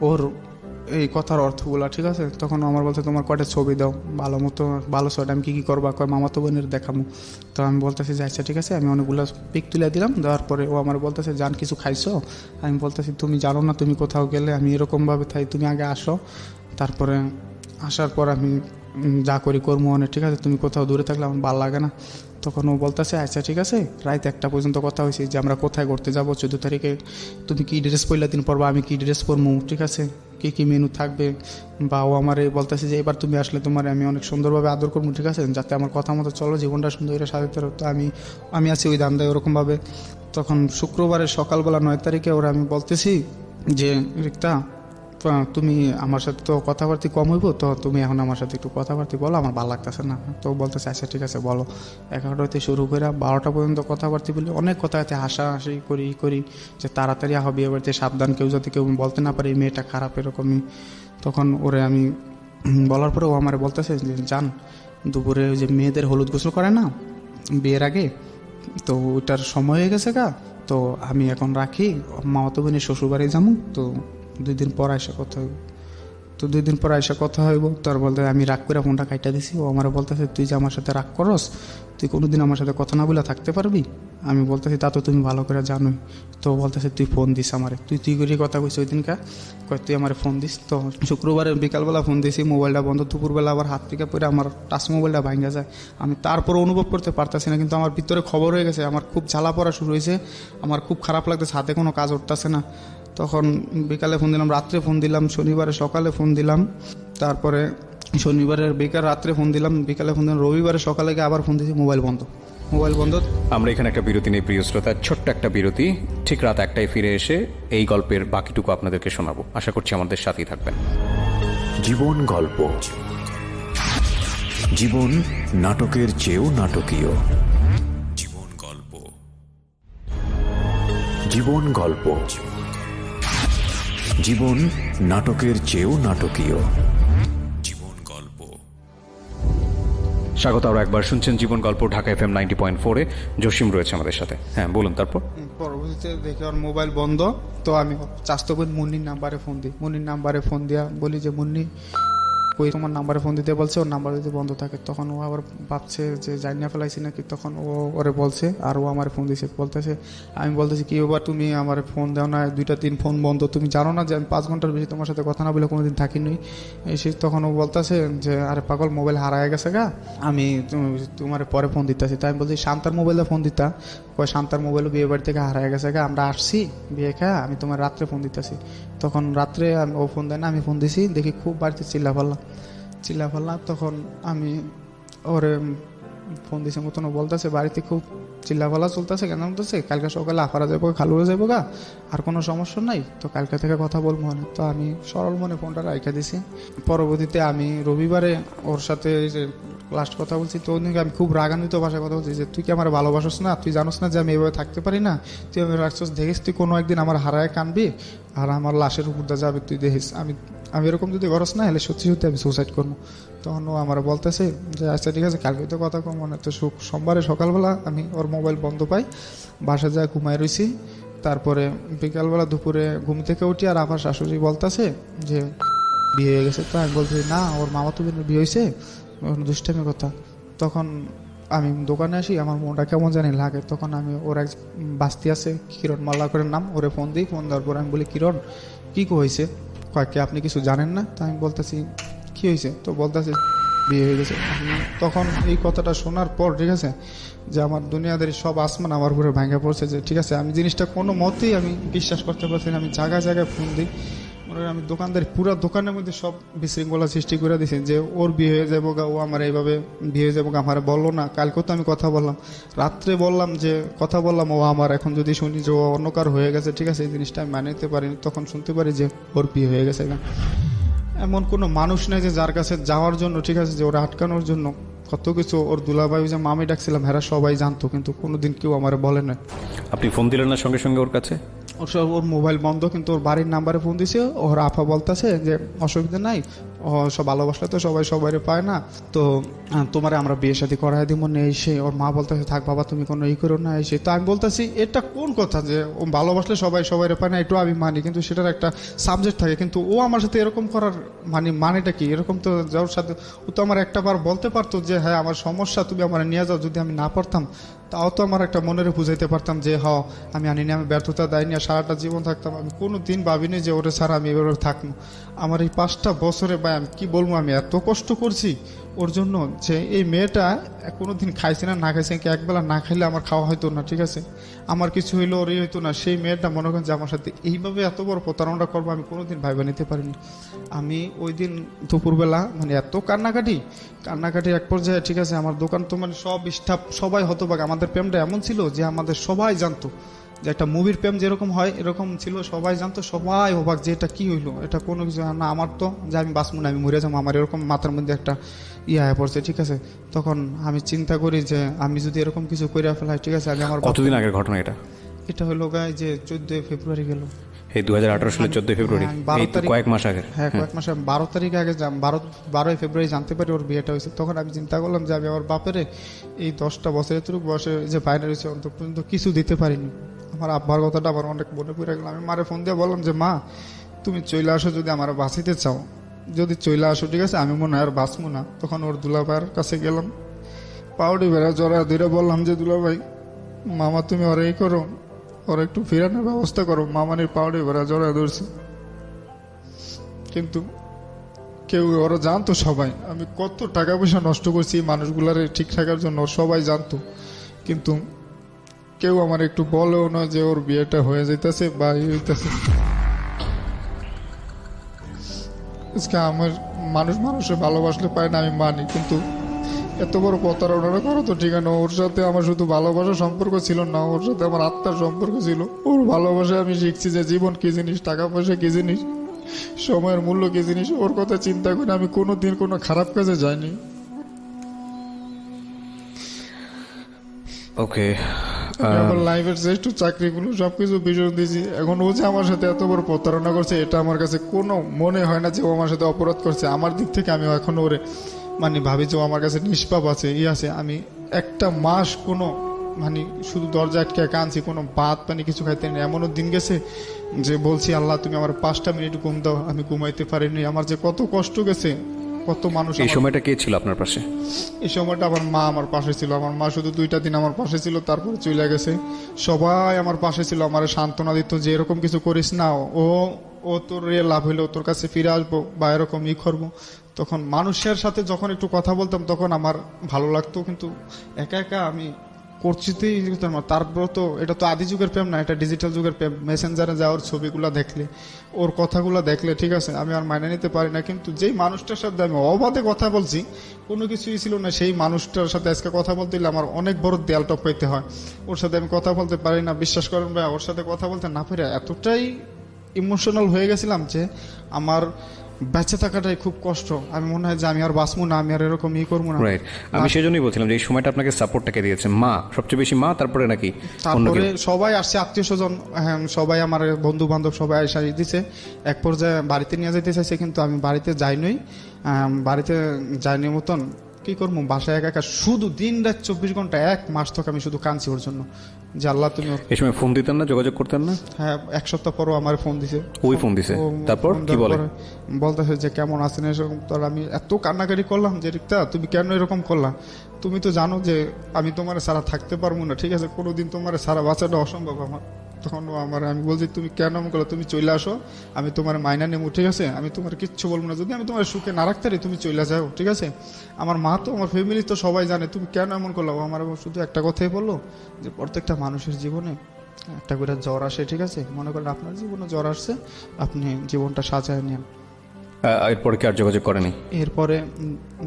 ওর এই কথার অর্থগুলো, ঠিক আছে। তখন আমার বলতে তোমার কয়টা ছবি দাও ভালো মতো, ভালো ছবিটা আমি কী করবো, কয় মামাতো বোনের দেখাবো। তো আমি বলতেছি যে আচ্ছা ঠিক আছে, আমি অনেকগুলো পিক তুলে দিলাম। দেওয়ার পরে ও আমার বলতেছে জান কিছু খাইছো। আমি বলতেছি তুমি জানো না, তুমি কোথাও গেলে আমি এরকমভাবে থাই, তুমি আগে আসো, তারপরে আসার পর আমি যা করি করবো অনেক, ঠিক আছে। তুমি কোথাও দূরে থাকলে আমার ভালো লাগে না। তখন ও বলতেছে আচ্ছা ঠিক আছে, রাত 1টা পর্যন্ত কথা হয়েছে যে আমরা কোথায় ঘুরতে যাবো 14 তারিখে, তুমি কী ড্রেস পরলে দিন পরবা, আমি কী ড্রেস পরবো, ঠিক আছে, কী কী মেনু থাকবে। বা ও আমার বলতেছে যে এবার তুমি আসলে তোমার আমি অনেক সুন্দরভাবে আদর করবো, ঠিক আছে, যাতে আমার কথা মতো চলো, জীবনটা সুন্দর করে সাজাতে পারো। তো আমি আছি ওই দান্দায় ওরকমভাবে। তখন শুক্রবারের সকালবেলা 9 তারিখে ওরা আমি বলতেছি যে রিক্তা তুমি আমার সাথে তো কথাবার্তা কম হইব, তো তুমি এখন আমার সাথে একটু কথাবার্তা বলো, আমার ভালো লাগতেছে না। তো বলতেছে আচ্ছা ঠিক আছে বলো। 11টা হইতে শুরু করে 12টা পর্যন্ত কথাবার্তা বলি, অনেক কথা হইতে হাসাহাসি করি যে তাড়াতাড়ি হবে বিয়ে বাড়িতে, সাবধান, কেউ যাতে কেউ বলতে না পারে এই মেয়েটা খারাপ এরকমই। তখন ওরে আমি বলার পরে ও আমার বলতেছে যে জান দুপুরে ওই যে মেয়েদের হলুদ গোসল করে না বিয়ের আগে, তো ওইটার সময় হয়ে গেছে গা, তো আমি এখন রাখি, মামাতো বোনের শ্বশুরবাড়ি যাবো, তো 2 দিন পর আইসা কথা হইব। তো 2 দিন পর আইসা কথা হইব। তার বলতে আমি রাগ করে ফোনটা কাইটা দিছি। ও আমার বলতেছে তুই যে আমার সাথে রাগ করস, তুই কোনোদিন আমার সাথে কথা না বলে থাকতে পারবি। আমি বলতেছি তা তো তুমি ভালো করে জানোই। তো বলতেছে তুই ফোন দিস আমারে, তুই করে কথা কইস ওই দিনকা, কয় তুই আমার ফোন দিস। তো শুক্রবারে বিকালবেলা ফোন দিছি, মোবাইলটা বন্ধ, দুপুরবেলা আবার হাত থেকে পড়ে আমার টাচ মোবাইলটা ভাঙা যায়। আমি তারপর অনুভব করতে পারতেছি না, কিন্তু আমার ভিতরে খবর হয়ে গেছে, আমার খুব জ্বালা পড়া শুরু হয়েছে, আমার খুব খারাপ লাগতেছে, হাতে কোনো কাজ উঠতেছে না। তখন বিকালে ফোন দিলাম, রাত্রে ফোন দিলাম, শনিবারে সকালে ফোন দিলাম, তারপরে শনিবারের বিকাল রাত্রে ফোন দিলাম, বিকালে ফোন দিলাম, রবিবারে সকালে গিয়ে আবার ফোন দিয়েছি, মোবাইল বন্ধ। আমরা এখানে একটা বিরতি নেই প্রিয় শ্রোতা, ছোট্ট একটা বিরতি। ঠিক রাত 1টায় ফিরে এসে এই গল্পের বাকিটুকু আপনাদেরকে শোনাবো। আশা করছি আমাদের সাথেই থাকবেন। জীবন গল্প, জীবন নাটকের চেয়েও নাটকীয়। জীবন গল্প, জীবন গল্প, জীবন নাটকের চেয়েও নাটকীয়। জীবন গল্প। স্বাগত আরও একবার, শুনছেন জীবন গল্প, ঢাকা FM 90.4-এ। জসিম রয়েছে আমাদের সাথে। হ্যাঁ বলুন। তারপর পরবর্তীতে দেখে ওর মোবাইল বন্ধ। তো আমি চাস্তো বোন মুন্নির নাম্বারে ফোন দিই, মুন্নির নাম্বারে ফোন দিয়া বলি যে মুন্নি কই, তোমার নাম্বারে ফোন দিতে বলছে, ওর নাম্বার যদি বন্ধ থাকে। তখন ও আবার ভাবছে যে জানিয়ে ফেলাইছি নাকি, তখন ও ওরে বলছে, আর ও আমার ফোন দিয়েছে, বলতেছে আমি বলতেছি কি ব্যাপার তুমি আমার ফোন দাও না, 2-3 ফোন বন্ধ, তুমি জানো না যে আমি 5 ঘন্টার বেশি তোমার সাথে কথা না বলে কোনোদিন থাকিনি এসে। তখন ও বলতেছে যে আরে পাগল মোবাইল হারায় গেছে গা, আমি তোমার পরে ফোন দিতেছি। তাই আমি বলছি শান্তার মোবাইলে ফোন দিতা, কয় শান্তার মোবাইলও বিয়ে বাড়ি থেকে হারায় গেছে গা, আমরা আসছি বিয়ে খায়, আমি তোমার রাত্রে ফোন দিতেছি। তখন রাত্রে ও ফোন দেয় না, আমি ফোন দিছি, দেখি খুব বাড়িতে চিল্লা ফাল্লা। তখন আমি ওরে ফোন দিছে মতন বলতেছে বাড়িতে খুব চিল্লাফাল্লা চলতেছে, কেন বলতেছে কালকে সকালে আফারা যাবো, খালুরে যাবো গা, আর কোনো সমস্যা নাই, তো কালকে থেকে কথা বলবো না। তো আমি সরল মনে ফোনটা রাখা দিছি। পরবর্তীতে আমি রবিবারে ওর সাথে যে লাস্ট কথা বলছি, তো ওদিকে আমি খুব রাগান্বিত ভাষায় কথা বলছি যে তুই কি আমার ভালোবাসোস না, তুই জানোস না যে আমি এভাবে থাকতে পারি না, তুই আমি রাখছস, দেখিস তুই কোনো একদিন আমার হারায় কানবি আর আমার লাশের উপর দিয়ে যাবে, তুই দেখিস আমি এরকম যদি করস না হলে সত্যি আমি সুসাইড করবো। তখন ও আমার বলতেছে যে আচ্ছা ঠিক আছে কালকে তো কথা কম, মানে তো সোমবারে সকালবেলা আমি ওর মোবাইল বন্ধ পাই, বাসা যায় ঘুমাই রইছি। তারপরে বিকালবেলা দুপুরে ঘুম থেকে উঠি, আর আমার শাশুড়ি বলতেছে যে বিয়ে হয়ে গেছে। তো আমি বলছি না, ওর মামাতো বোনের বিয়ে হয়েছে, দুষ্টামি কথা। তখন আমি দোকানে আসি, আমার মনটা কেমন জানি লাগে। তখন আমি ওর এক বাস্তি আছে কিরণ মাল্লা করে নাম, ওরে ফোন দিই। ফোন দেওয়ার পর আমি বলি কিরণ কী হয়েছে, কয়েককে আপনি কিছু জানেন না? তো আমি বলতেছি কী হয়েছে? তো বলতেছে বিয়ে হয়ে গেছে। তখন এই কথাটা শোনার পর ঠিক আছে যে আমার দুনিয়াদারি সব আসমান আমার উপরে ভেঙে পড়ছে, যে ঠিক আছে আমি জিনিসটা কোনো মতেই আমি বিশ্বাস করতে পারছি না। আমি জায়গায় জায়গায় ফোন দিই, মনে হয় আমি দোকানদারি পুরো দোকানের মধ্যে সব বিশৃঙ্খলা সৃষ্টি করে দিয়েছি যে ওর বিয়ে হয়ে যাবো গা, ও আমার এইভাবে বিয়ে হয়ে যাবো গা, আমার বললো না। কালকেও তো আমি কথা বললাম, রাত্রে বললাম যে কথা বললাম ও আমার, এখন যদি শুনি যে ও অন্য কার হয়ে গেছে ঠিক আছে এই জিনিসটা আমি মানে নিতে পারিনি। তখন শুনতে পারি যে ওর বিয়ে হয়ে গেছে গা। এমন কোনো মানুষ নেই যে যার কাছে যাওয়ার জন্য ঠিক আছে যে ওরা আটকানোর জন্য কত কিছু। ওর দুলাভাই যে মামি ডাকছিলাম হেরা সবাই জানতো, কিন্তু কোনোদিন কেউ আমার বলে না। আপনি ফোন দিলেন না সঙ্গে সঙ্গে ওর কাছে? ওর মোবাইল বন্ধ, কিন্তু ওর বাড়ির নাম্বারে ফোন দিছে। ওর আফা বলতেছে যে অসুবিধা নাই, ও সব ভালোবাসলে তো সবাই সবাইরে পায় না, তো তোমারে আমরা বিয়ে শাদী করাই দিব না এসে। ওর মা বলতেছে থাক বাবা তুমি কোনো ই করো না এসে। তো আমি বলতেছি এটা কোন কথা যে ও ভালোবাসলে সবাই সবাইরে পায় না, একটু আমি মানি, কিন্তু সেটার একটা সাবজেক্ট থাকে। কিন্তু ও আমার সাথে এরকম করার মানেটা কি? এরকম তো যাওয়ার সাথে ও তো আমার একটা বার বলতে পারতো যে হ্যাঁ আমার সমস্যা তুমি আমার নিয়ে যাও। যদি আমি না পারতাম তাও তো আমার একটা মনের বুঝাইতে পারতাম যে হ আমি আনিনি, আমি ব্যর্থতা দেয়নি, আর সারাটা জীবন থাকতাম। আমি কোনো দিন ভাবিনি যে ওরে ছাড়া আমি এভাবে থাকবো। আমার এই 5টা বছরে ভাই আমি কি বলবো, আমি এত কষ্ট করছি ওর জন্য যে এই মেয়েটা কোনো দিন খাইছে না, না খাইছে কি একবেলা না খাইলে আমার খাওয়া হয়তো না ঠিক আছে, আমার কিছু হইলো ওরই হইতো না। সেই মেয়েটা মনে করেন যে আমার সাথে এইভাবে এত বড় প্রতারণা করবো আমি কোনোদিন ভাইবা নিতে পারিনি। আমি ওই দিন দুপুরবেলা মানে এত কান্নাকাটি এক পর্যায়ে ঠিক আছে আমার দোকান তো মানে সব স্টাফ সবাই হতবাক। আমাদের প্রেমটা এমন ছিল যে আমাদের সবাই জানতো যে একটা মুভির প্রেম যেরকম হয় এরকম ছিল, সবাই জানতো, সবাই অবাক যে এটা কি হইলো, এটা কোনো কিছু না। আমার তো যে আমি বাঁচবো না, আমি মরে যাবো, আমার এরকম মাথার মধ্যে একটা হয়ে পড়ছে ঠিক আছে। তখন আমি চিন্তা করি যে আমি যদি এরকম কিছু করে ফেলাই ঠিক আছে, আমি আমার কতদিন আগের ঘটনা এটা? এটা হলো গায়ে যে 14 ফেব্রুয়ারি গেল, এই 2018 সালের 14 ফেব্রুয়ারি, এই তো কয়েক মাস আগে। হ্যাঁ কয়েক মাস 12 তারিখে আগে 12ই ফেব্রুয়ারি জানতে পারি ওর বিয়েটা হয়েছে। তখন আমি চিন্তা করলাম যে আমি আমার বাপেরে এই 10টা বছর এতটুকু বয়সে যে বাইরে রয়েছে অন্ত পর্যন্ত কিছু দিতে পারিনি। আমার আব্বার কথাটা আমার অনেক মনে পড়ে গেল। আমি মারে ফোন দিয়ে বললাম যে মা তুমি চলে আসো, যদি আমার বাঁচিতে চাও যদি চলে আসো ঠিক আছে, আমি মনে হয় আর বাঁচবো না। তখন ওর দুলাভাইয়ের কাছে গেলাম, পাউডি বেড়া জড়া ধীরে বললাম যে দুলাভাই মামা তুমি ওরা এই করো, ওরা একটু ফেরানোর ব্যবস্থা করো। মামানির পাউডি বেড়া জড়া ধরছে, কিন্তু কেউ ওরা জানতো সবাই আমি কত টাকা পয়সা নষ্ট করছি এই মানুষগুলার ঠিক থাকার জন্য, সবাই জানতো, কিন্তু কেউ আমার একটু বলেও না যে ওর বিয়েটা হয়ে যাইতেছে বা হইতেছে। আজকে আমার মানুষের ভালোবাসলে পায় না আমি মানি, কিন্তু এত বড় প্রতারণা করো তো ঠিক আছে। ওর সাথে আমার শুধু ভালোবাসার সম্পর্ক ছিল না, ওর সাথে আমার আত্মার সম্পর্ক ছিল। ওর ভালোবাসায় আমি শিখছি যে জীবন কি জিনিস, টাকা পয়সা কি জিনিস, সময়ের মূল্য কি জিনিস। ওর কথা চিন্তা করে আমি কোনোদিন কোনো খারাপ কাজে যাইনি। ওকে, আমার লাইফের শ্রেষ্ঠ চাকরিগুলো সবকিছু বিসর্জন দিয়েছি। এখন ও যে আমার সাথে এত বড় প্রতারণা করছে এটা আমার কাছে কোনো মনে হয় না যে ও আমার সাথে অপরাধ করছে। আমার দিক থেকে আমি এখন ওরে মানে ভাবি যে ও আমার কাছে নিষ্পাপ আছে আছে। আমি একটা মাস কোনো মানে শুধু দরজা আটকে কাঁদছি, কোনো ভাত পানি কিছু খাইতে নেই। এমনও দিন গেছে যে বলছি আল্লাহ তুমি আমার 5টা মিনিট ঘুম দাও, আমি ঘুমাইতে পারিনি। আমার যে কত কষ্ট গেছে, কত মানুষ। এই সময়টা কে ছিল আপনার পাশে? এই সময়টা আমার মা আমার পাশে ছিল। আমার মা শুধু 2টা দিন আমার পাশে ছিল, তারপরে চলে গেছে। সবাই আমার পাশে ছিল, আমার সান্ত্বনা দিত যে এরকম কিছু করিস না, ও তোর লাভ হইলেও তোর কাছে ফিরে আসবো বা এরকম করবো। তখন মানুষের সাথে যখন একটু কথা বলতাম তখন আমার ভালো লাগতো, কিন্তু একা একা আমি করছিতেই তারপর তো এটা তো আদি যুগের প্রেম না, এটা ডিজিটাল যুগের প্রেম। মেসেঞ্জারে যাওয়ার ছবিগুলো দেখলে, ওর কথাগুলো দেখলে ঠিক আছে আমি আর মাইনে নিতে পারি না। কিন্তু যেই মানুষটার সাথে আমি অবাধে কথা বলছি, কোনো কিছুই ছিল না, সেই মানুষটার সাথে আজকে কথা বলতে গেলে আমার অনেক বড় দেয়াল টপকাইতে হয়। ওর সাথে আমি কথা বলতে পারি না, বিশ্বাস করেন ভাই। ওর সাথে কথা বলতে না পেরে এতটাই ইমোশনাল হয়ে গেছিলাম যে আমার বেঁচে থাকাটাই খুব কষ্ট। আমি মনে হয় যে আমি আর বাঁচবো না, আমি আর এরকম করবো না। রাইট, আমি সেজন্যই বলছিলাম যে এই সময়টা আপনাকে সাপোর্টটাকে দিয়েছে মা, সবচেয়ে বেশি মা, তারপরে নাকি তারপরে সবাই আসছে, আত্মীয় স্বজন, হ্যাঁ সবাই আমার বন্ধু বান্ধব সবাই এসে দিছে। এক পর্যায়ে বাড়িতে নিয়ে যেতে চাইছে, কিন্তু আমি বাড়িতে যাইনি মতন কি করবো, বাসায় একা একা শুধু দিন রাত 24 ঘন্টা 1 মাস থেকে আমি শুধু কাঁদছি ওর জন্য যে আল্লাহ তুমি। এই সময় ফোন দিতেন না, যোগাযোগ করতেন না? হ্যাঁ 1 সপ্তাহ পরও আমার ফোন দিছে। ওই ফোন দিছে, তারপর কি বলে? বলতেছে যে কেমন আছেন এরকম। তো আমি এত কান্নাকাটি করলাম যে রিক্তা তুমি কেন এরকম করলা, তুমি তো জানো যে আমি তোমার সারা থাকতে পারবো না ঠিক আছে, কোনোদিন তোমার সারা বাঁচাটা অসম্ভব আমার। তখন ও আমার, আমি বলছি তুমি কেন এমন করলো, তুমি চলে আসো, আমি তোমার মাইনা নেবো, ঠিক আছে, আমি তোমার কিচ্ছু বলবো না, যদি আমি তোমার সুখে না রাখতে পারি তুমি চলে যাও, ঠিক আছে। আমার মা তো, আমার ফ্যামিলি তো সবাই জানে, তুমি কেন এমন করলো। ও আমার শুধু একটা কথাই বললো যে প্রত্যেকটা মানুষের জীবনে একটা করে জ্বর আসে, ঠিক আছে, মনে করেন আপনার জীবনে জ্বর আসছে, আপনি জীবনটা সাজায় নেন। এরপরে কি আর যোগাযোগ করেনি? এরপরে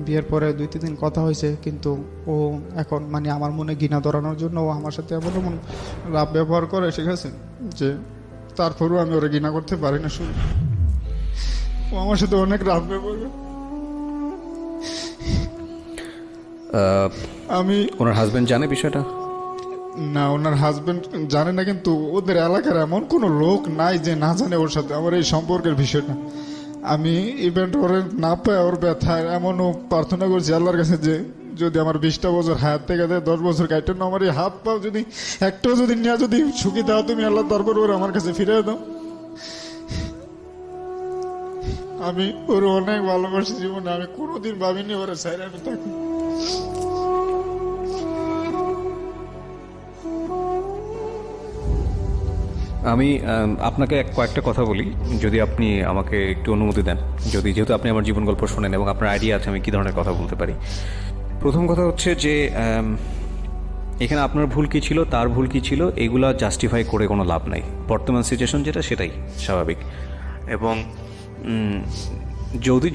বিয়ের পরে 2-3 দিন কথা হয়েছে, কিন্তু ও এখন মানে আমার মনে ঘৃণা ধরানোর জন্য ও আমার সাথে এমন এমন রাব ব্যবহার করে, ঠিক আছে, যে তারপরেও আমি ওরা ঘৃণা করতে পারি না। শুধু ও আমার সাথে অনেক রাব ব্যবহার করে। আমি ওনার হাজবেন্ড জানে বিষয়টা? না, ওনার হাজবেন্ড জানে না, কিন্তু ওদের এলাকার এমন কোনো লোক নাই যে না জানে ওর সাথে আমার এই সম্পর্কের বিষয়টা। আমি ইভেন্ট ওরে না পাই, ওর ব্যথায় এমনও প্রার্থনা করছি আল্লাহর কাছে যে যদি আমার 20টা বছর হায়াত থেকে দেয়, 10 বছর কাটেন না, আমার এই হাত পাও যদি একটাও যদি নিয়ে যদি সুখী দাও তুমি আল্লাহ, তারপর ওর আমার কাছে ফিরে দাও। আমি ওর অনেক ভালোবাসি জীবনে, আমি কোনোদিন ভাবিনি ওরা চাইলে আমি থাকি। আমি আপনাকে কয়েকটা কথা বলি, যদি আপনি আমাকে একটু অনুমতি দেন, যেহেতু আপনি আমার জীবন গল্প শোনেন এবং আপনার আইডিয়া আছে আমি কী ধরনের কথা বলতে পারি। প্রথম কথা হচ্ছে যে এখানে আপনার ভুল কী ছিল, তার ভুল কী ছিল, এগুলা জাস্টিফাই করে কোনো লাভ নাই। বর্তমান সিচুয়েশন যেটা সেটাই স্বাভাবিক। এবং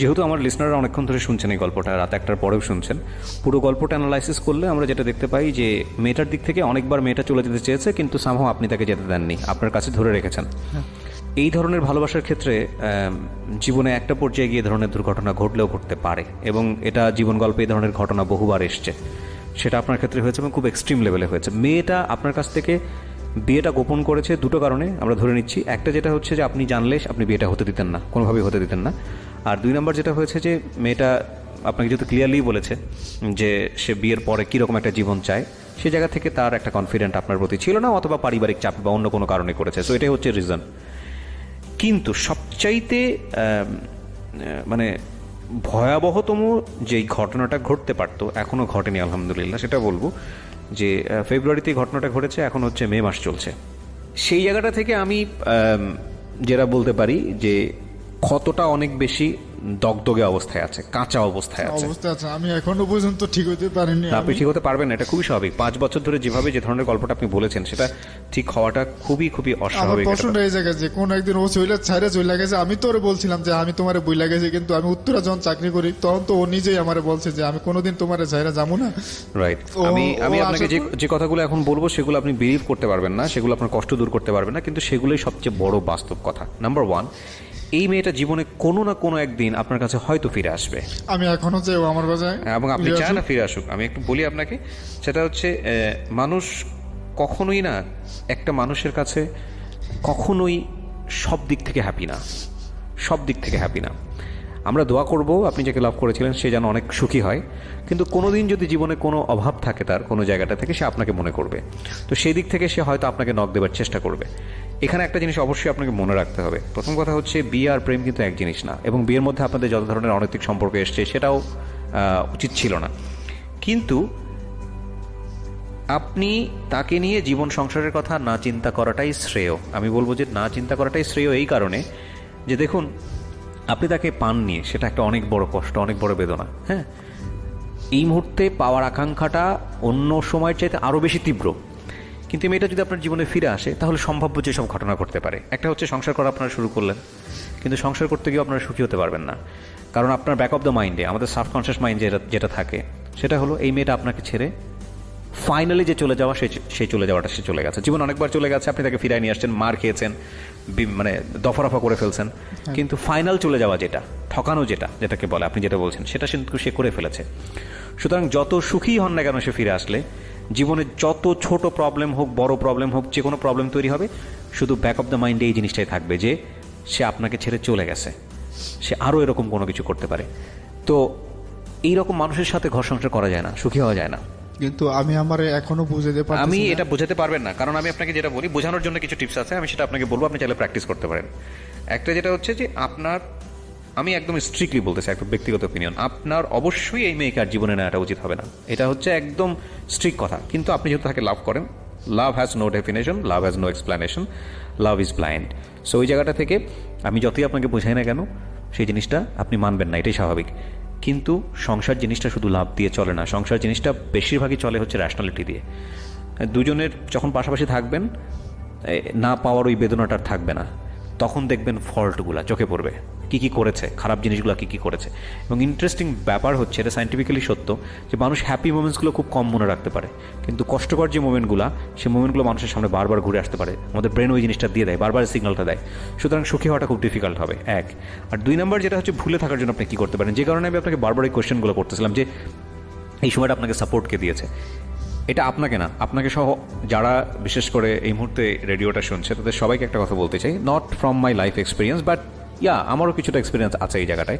যেহেতু আমার লিসনাররা অনেকক্ষণ ধরে শুনছেন এই গল্পটা, রাত 1টার পরেও শুনছেন, পুরো গল্পটা অ্যানালাইসিস করলে আমরা যেটা দেখতে পাই যে মেয়েটার দিক থেকে অনেকবার মেয়েটা চলে যেতে চেয়েছে, কিন্তু সামহাও আপনি তাকে যেতে দেননি, আপনার কাছে ধরে রেখেছেন। এই ধরনের ভালোবাসার ক্ষেত্রে জীবনে একটা পর্যায়ে গিয়ে ধরনের দুর্ঘটনা ঘটলেও ঘটতে পারে, এবং এটা জীবন গল্পে এই ধরনের ঘটনা বহুবার এসছে। সেটা আপনার ক্ষেত্রে হয়েছে এবং খুব এক্সট্রিম লেভেলে হয়েছে। মেয়েটা আপনার কাছ থেকে বিয়েটা গোপন করেছে দুটো কারণে আমরা ধরে নিচ্ছি। একটা যেটা হচ্ছে যে আপনি জানলে আপনি বিয়েটা হতে দিতেন না, কোনোভাবেই হতে দিতেন না। আর 2 নম্বর যেটা হয়েছে যে মেয়েটা আপনাকে যেহেতু ক্লিয়ারলি বলেছে যে সে বিয়ের পরে কীরকম একটা জীবন চায়, সে জায়গা থেকে তার একটা কনফিডেন্ট আপনার প্রতি ছিল না, অথবা পারিবারিক চাপ বা অন্য কোনো কারণে করেছে। সো এটাই হচ্ছে রিজন। কিন্তু সবচাইতে মানে ভয়াবহতম যেই ঘটনাটা ঘটতে পারতো, এখনও ঘটেনি আলহামদুলিল্লাহ, সেটা বলবো যে ফেব্রুয়ারিতে ঘটনাটা ঘটেছে, এখন হচ্ছে মে মাস চলছে। সেই জায়গাটা থেকে আমি যেটা বলতে পারি যে ক্ষতটা অনেক বেশি দগদগে অবস্থায় আছে, কাঁচা অবস্থায় আছে। আমি এখনো পর্যন্ত ঠিক হতে পারিনি। আপনি ঠিক হতে পারবেন না, এটা খুবই স্বাভাবিক। 5 বছর ধরে যেভাবে যে ধরনের গল্পটা আপনি বলেছেন, সেটা ঠিক হওয়াটা খুবই খুবই অস্বাভাবিক। আমার প্রশ্নটা এই জায়গায় যে কোন একদিন ও ছাইরে চলে গেছে, আমি তো ওরে বলছিলাম যে আমি তোমারে বইলা গেছি, কিন্তু আমি উত্তরা যখন চাকরি করি তখন তো ও নিজেই আমারে বলছে যে আমি কোনোদিন তোমারে ছাইরা যাবো না। রাইট। আমি আপনাকে যে কথাগুলো এখন বলবো সেগুলো আপনি বিলিভ করতে পারবেন না, সেগুলো আপনার কষ্ট দূর করতে পারবেন না, কিন্তু সেগুলোই সবচেয়ে বড় বাস্তব কথা। নাম্বার 1, এই মেয়েটা জীবনে কোনো না কোনো একদিন আপনার কাছে হয়তো ফিরে আসবে। আমি এখনো চাই ও আমার কাছে, এবং আপনি চান না ফিরে আসুক। আমি একটু বলি আপনাকে, সেটা হচ্ছে মানুষ কখনোই না, একটা মানুষের কাছে কখনোই সব দিক থেকে হ্যাপি না, সব দিক থেকে হ্যাপি না। আমরা দোয়া করব আপনি যাকে লাভ করেছিলেন সে যেন অনেক সুখী হয়, কিন্তু কোনোদিন যদি জীবনে কোনো অভাব থাকে তার কোনো জায়গাটা থেকে, সে আপনাকে মনে করবে। তো সেই দিক থেকে সে হয়তো আপনাকে নক দেবার চেষ্টা করবে। এখানে একটা জিনিস অবশ্যই আপনাকে মনে রাখতে হবে। প্রথম কথা হচ্ছে বিয়ে আর প্রেম কিন্তু এক জিনিস না, এবং বিয়ের মধ্যে আপনাদের যত ধরনের অনৈতিক সম্পর্ক এসছে সেটাও উচিত ছিল না। কিন্তু আপনি তাকে নিয়ে জীবন সংসারের কথা না চিন্তা করাটাই শ্রেয়। আমি বলবো যে না চিন্তা করাটাই শ্রেয় এই কারণে যে দেখুন, আপনি তাকে পাননি, সেটা একটা অনেক বড় কষ্ট, অনেক বড় বেদনা। হ্যাঁ, এই মুহূর্তে পাওয়ার আকাঙ্ক্ষাটা অন্য সময়ের চাইতে আরও বেশি তীব্র। কিন্তু মেয়েটা যদি আপনার জীবনে ফিরে আসে, তাহলে সম্ভাব্য যেসব ঘটনা ঘটতে পারে, একটা হচ্ছে সংসার করা আপনারা শুরু করলেন, কিন্তু সংসার করতে গিয়ে আপনারা সুখী হতে পারবেন না। কারণ আপনার ব্যাক অফ দ্য মাইন্ডে, আমাদের সাবকনশিয়াস মাইন্ড যেটা থাকে, সেটা হলো এই মেয়েটা আপনাকে ছেড়ে ফাইনালি যে চলে যাওয়া, সেই চলে যাওয়াটা সে চলে গেছে। জীবন অনেকবার চলে গেছে, আপনি তাকে ফিরায় নিয়ে আসছেন, মার খেয়েছেন, মানে দফারফা করে ফেলছেন, কিন্তু ফাইনাল চলে যাওয়া যেটা, ঠকানো যেটাকে বলে, আপনি যেটা বলছেন, সেটা কিন্তু সে করে ফেলেছে। সুতরাং যত সুখী হন না কেন সে ফিরে আসলে, জীবনে যত ছোট প্রবলেম হোক, বড় প্রবলেম হোক, যে কোনো প্রবলেম তৈরি হবে, শুধু ব্যাক অফ দ্য মাইন্ডে এই জিনিসটাই থাকবে যে সে আপনাকে ছেড়ে চলে গেছে, সে আরও এরকম কোনো কিছু করতে পারে। তো এইরকম মানুষের সাথে ঘর সংসার করা যায় না, সুখী হওয়া যায় না। কিন্তু আমি আমার এখনো বুঝাতে পারছি না। আমি এটা বোঝাতে পারবেন না, কারণ আমি আপনাকে যেটা বলি, বোঝানোর জন্য কিছু টিপস আছে, আমি সেটা আপনাকে বলবো, আপনি চাইলে প্র্যাকটিস করতে পারেন। একটা যেটা হচ্ছে যে আপনার, আমি একদম স্ট্রিক্টলি বলতেছি, একদম ব্যক্তিগত অপিনিয়ন, আপনার অবশ্যই এই মেয়েকে আর জীবনে নেওয়াটা উচিত হবে না। এটা হচ্ছে একদম স্ট্রিক্ট কথা। কিন্তু আপনি যেহেতু তাকে লাভ করেন, love has no definition, love has no explanation, love is blind. So ওই জায়গাটা থেকে আমি যতই আপনাকে বোঝাই না কেন সেই জিনিসটা আপনি মানবেন না, এটাই স্বাভাবিক। কিন্তু সংসার জিনিসটা শুধু লাভ দিয়ে চলে না, সংসার জিনিসটা বেশিরভাগই চলে হচ্ছে র্যাশনালিটি দিয়ে। দুজনের যখন পাশাপাশি থাকবেন, না পাওয়ার ওই বেদনাটা আর থাকবে না, তখন দেখবেন ফল্টগুলো চোখে পড়বে, কী কী করেছে, খারাপ জিনিসগুলো কী কী করেছে। এবং ইন্টারেস্টিং ব্যাপার হচ্ছে, এটা সায়েন্টিফিক্যালি সত্য, যে মানুষ হ্যাপি মোমেন্টসগুলো খুব কম মনে রাখতে পারে, কিন্তু কষ্টকর যে মোমেন্টগুলো, সেই মোমেন্টগুলো মানুষের সামনে বারবার ঘুরে আসতে পারে, আমাদের ব্রেন ওই জিনিসটা দিয়ে দেয়, বারবার সিগন্যালটা দেয়। সুতরাং সুখী হওয়াটা খুব ডিফিকাল্ট হবে, এক। আর দুই নম্বর যেটা হচ্ছে, ভুলে থাকার জন্য আপনি কী করতে পারেন, যে কারণে আমি আপনাকে বারবার এই কোয়েশ্চেনগুলো করতেছিলাম যে এই সময়টা আপনাকে সাপোর্ট কে দিয়েছে। এটা আপনাকে না, আপনাকে সহ যারা বিশেষ করে এই মুহূর্তে রেডিওটা শুনছে তাদের সবাইকে একটা কথা বলতে চাই, not from my life experience, but আমারও কিছুটা এক্সপিরিয়েন্স আছে এই জায়গাটায়।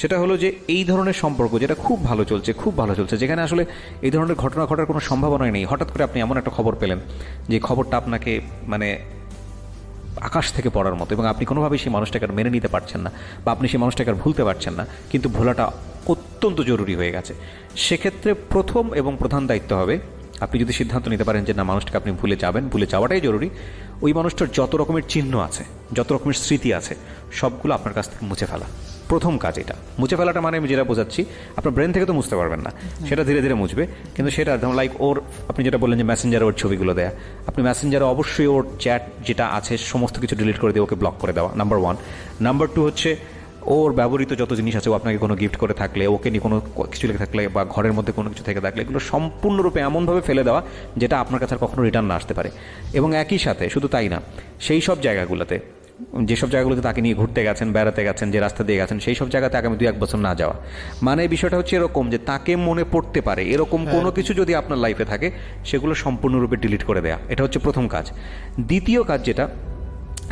সেটা হলো যে এই ধরনের সম্পর্ক যেটা খুব ভালো চলছে, যেখানে আসলে এই ধরনের ঘটনা ঘটার কোনো সম্ভাবনাই নেই, হঠাৎ করে আপনি এমন একটা খবর পেলেন যে খবরটা আপনাকে মানে আকাশ থেকে পড়ার মতো, এবং আপনি কোনোভাবেই সেই মানুষটাকে আর মেনে নিতে পারছেন না, বা আপনি সেই মানুষটাকে আর ভুলতে পারছেন না, কিন্তু ভোলাটা অত্যন্ত জরুরি হয়ে গেছে। সেক্ষেত্রে প্রথম এবং প্রধান দায়িত্ব হবে, আপনি যদি সিদ্ধান্ত নিতে পারেন যে না, মানুষটাকে আপনি ভুলে যাবেন, ভুলে যাওয়াটাই জরুরি, ওই মানুষটার যত রকমের চিহ্ন আছে, যত রকমের স্মৃতি আছে, সবগুলো আপনার কাছ থেকে মুছে ফেলা। প্রথম কাজ এটা। মুছে ফেলাটা মানে আমি যেটা বোঝাচ্ছি, আপনার ব্রেন থেকে তো মুছতে পারবেন না, সেটা ধীরে ধীরে মুছবে, কিন্তু সেটা ধরুন লাইক ওর, আপনি যেটা বললেন যে মেসেঞ্জারে ওর ছবিগুলো দেয়া, আপনি মেসেঞ্জারে অবশ্যই ওর চ্যাট যেটা আছে সমস্ত কিছু ডিলিট করে দিয়ে ওকে ব্লক করে দেওয়া, নাম্বার 1। নাম্বার 2 হচ্ছে ওর ব্যবহৃত যত জিনিস আছে, ও আপনাকে কোনো গিফট করে থাকলে, ওকে নিয়ে কোনো কিছু লিখে থাকলে, বা ঘরের মধ্যে কোনো কিছু থেকে থাকলে, এগুলো সম্পূর্ণরূপে এমনভাবে ফেলে দেওয়া যেটা আপনার কাছে আর কখনো রিটার্ন না আসতে পারে। এবং একই সাথে শুধু তাই না, সেই সব জায়গাগুলোতে, যেসব জায়গাগুলোতে তাকে নিয়ে ঘুরতে গেছেন, বেড়াতে গেছেন, যে রাস্তা দিয়ে গেছেন, সেই সব জায়গাতে আগামী 2-1 বছর না যাওয়া। মানে বিষয়টা হচ্ছে এরকম যে তাকে মনে পড়তে পারে এরকম কোনো কিছু যদি আপনার লাইফে থাকে, সেগুলো সম্পূর্ণরূপে ডিলিট করে দেয়া। এটা হচ্ছে প্রথম কাজ। দ্বিতীয় কাজ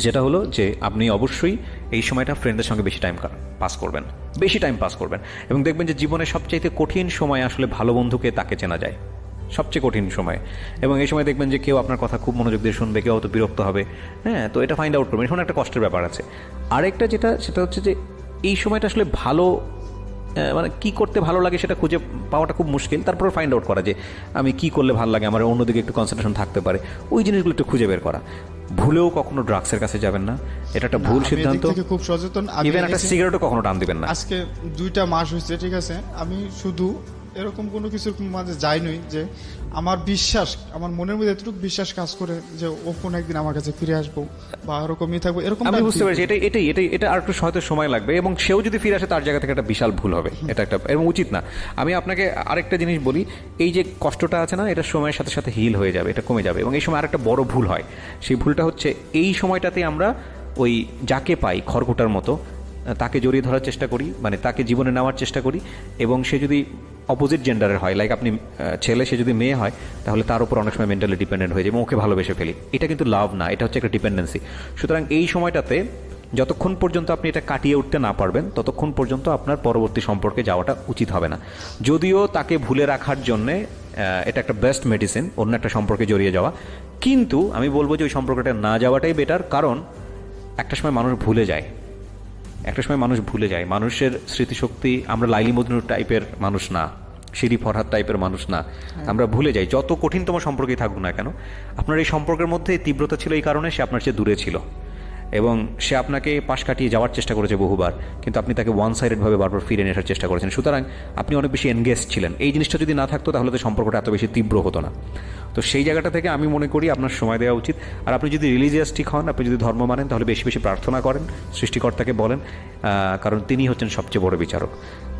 যেটা হলো যে আপনি অবশ্যই এই সময়টা ফ্রেন্ডদের সঙ্গে বেশি টাইম পাস করবেন, এবং দেখবেন যে জীবনের সবচাইতে কঠিন সময় আসলে ভালো বন্ধুকে তাকে চেনা যায়, সবচেয়ে কঠিন সময়। এবং এই সময় দেখবেন যে কেউ আপনার কথা খুব মনোযোগ দিয়ে শুনবে, কেউ হয়তো বিরক্ত হবে, হ্যাঁ, তো এটা ফাইন্ড আউট করবেন। এখন একটা কষ্টের ব্যাপার আছে। আরেকটা সেটা হচ্ছে যে এই সময়টা আসলে ভালো, মানে কী করতে ভালো লাগে সেটা খুঁজে পাওয়াটা খুব মুশকিল, তারপরে ফাইন্ড আউট করা যে আমি কী করলে ভালো লাগে, আমার অন্যদিকে একটু কনসেন্ট্রেশন থাকতে পারে, ওই জিনিসগুলো একটু খুঁজে বের করা। ভুলেও কখনো ড্রাগসের কাছে যাবেন না, এটা একটা ভুল সিদ্ধান্ত। খুব সচেতন। ইভেন একটা সিগারেটও কখনো টান দিবেন না। আজকে 2টা মাস হয়েছে, ঠিক আছে, আমি শুধু এরকম কোনো কিছুর মাঝে যাইনি যে আমার বিশ্বাস, আমার মনের মধ্যে এতটুকু বিশ্বাস কাজ করে যে ও কোনো একদিন আমার কাছে ফিরে আসবো বা এরকমই থাকবো, এরকম আমি বুঝতে পারছি। এটা আর একটু হয়তো সময় লাগবে, এবং সেও যদি ফিরে আসে তার জায়গা থেকে একটা বিশাল ভুল হবে, এটা একটা এবং উচিত না। আমি আপনাকে আরেকটা জিনিস বলি, এই যে কষ্টটা আছে না, এটা সময়ের সাথে সাথে হিল হয়ে যাবে, এটা কমে যাবে। এবং এই সময় আরেকটা বড় ভুল হয়, সেই ভুলটা হচ্ছে এই সময়টাতে আমরা ওই যাকে পাই খড়কুটার মতো তাকে জড়িয়ে ধরার চেষ্টা করি, মানে তাকে জীবনে নেওয়ার চেষ্টা করি, এবং সে যদি অপোজিট জেন্ডারের হয়, লাইক আপনি ছেলে, সে যদি মেয়ে হয়, তাহলে তার উপর অনেক সময় মেন্টালি ডিপেন্ডেন্ট হয়ে যায় এবং ওকে ভালোবেসে ফেলি। এটা কিন্তু লাভ না, এটা হচ্ছে একটা ডিপেন্ডেন্সি। সুতরাং এই সময়টাতে যতক্ষণ পর্যন্ত আপনি এটা কাটিয়ে উঠতে না পারবেন, ততক্ষণ পর্যন্ত আপনার পরবর্তী সম্পর্কে যাওয়াটা উচিত হবে না। যদিও তাকে ভুলে রাখার জন্যে এটা একটা বেস্ট মেডিসিন, অন্য একটা সম্পর্কে জড়িয়ে যাওয়া, কিন্তু আমি বলবো যে ওই সম্পর্কটা না যাওয়াটাই বেটার। কারণ একটা সময় মানুষ ভুলে যায়, মানুষের স্মৃতিশক্তি, আমরা লাইলি মজনু টাইপের মানুষ না, শিরি ফরহাদ টাইপের মানুষ না, আমরা ভুলে যাই। যত কঠিনতম সম্পর্কেই থাকুক না কেন, আপনার এই সম্পর্কের মধ্যে তীব্রতা ছিল এই কারণে সে আপনার চেয়ে দূরে ছিল, এবং সে আপনাকে পাশ কাটিয়ে যাওয়ার চেষ্টা করেছে বহুবার, কিন্তু আপনি তাকে ওয়ান সাইডেডভাবে বারবার ফিরে নিয়ে আসার চেষ্টা করেছেন। সুতরাং আপনি অনেক বেশি এনগেজ ছিলেন। এই জিনিসটা যদি না থাকতো তাহলে তো সম্পর্কটা এত বেশি তীব্র হতো না। তো সেই জায়গাটা থেকে আমি মনে করি আপনার সময় দেওয়া উচিত। আর আপনি যদি রিলিজিয়াসটিক হন, আপনি যদি ধর্ম মানেন, তাহলে বেশি বেশি প্রার্থনা করেন, সৃষ্টিকর্তাকে বলেন, কারণ তিনি হচ্ছেন সবচেয়ে বড় বিচারক।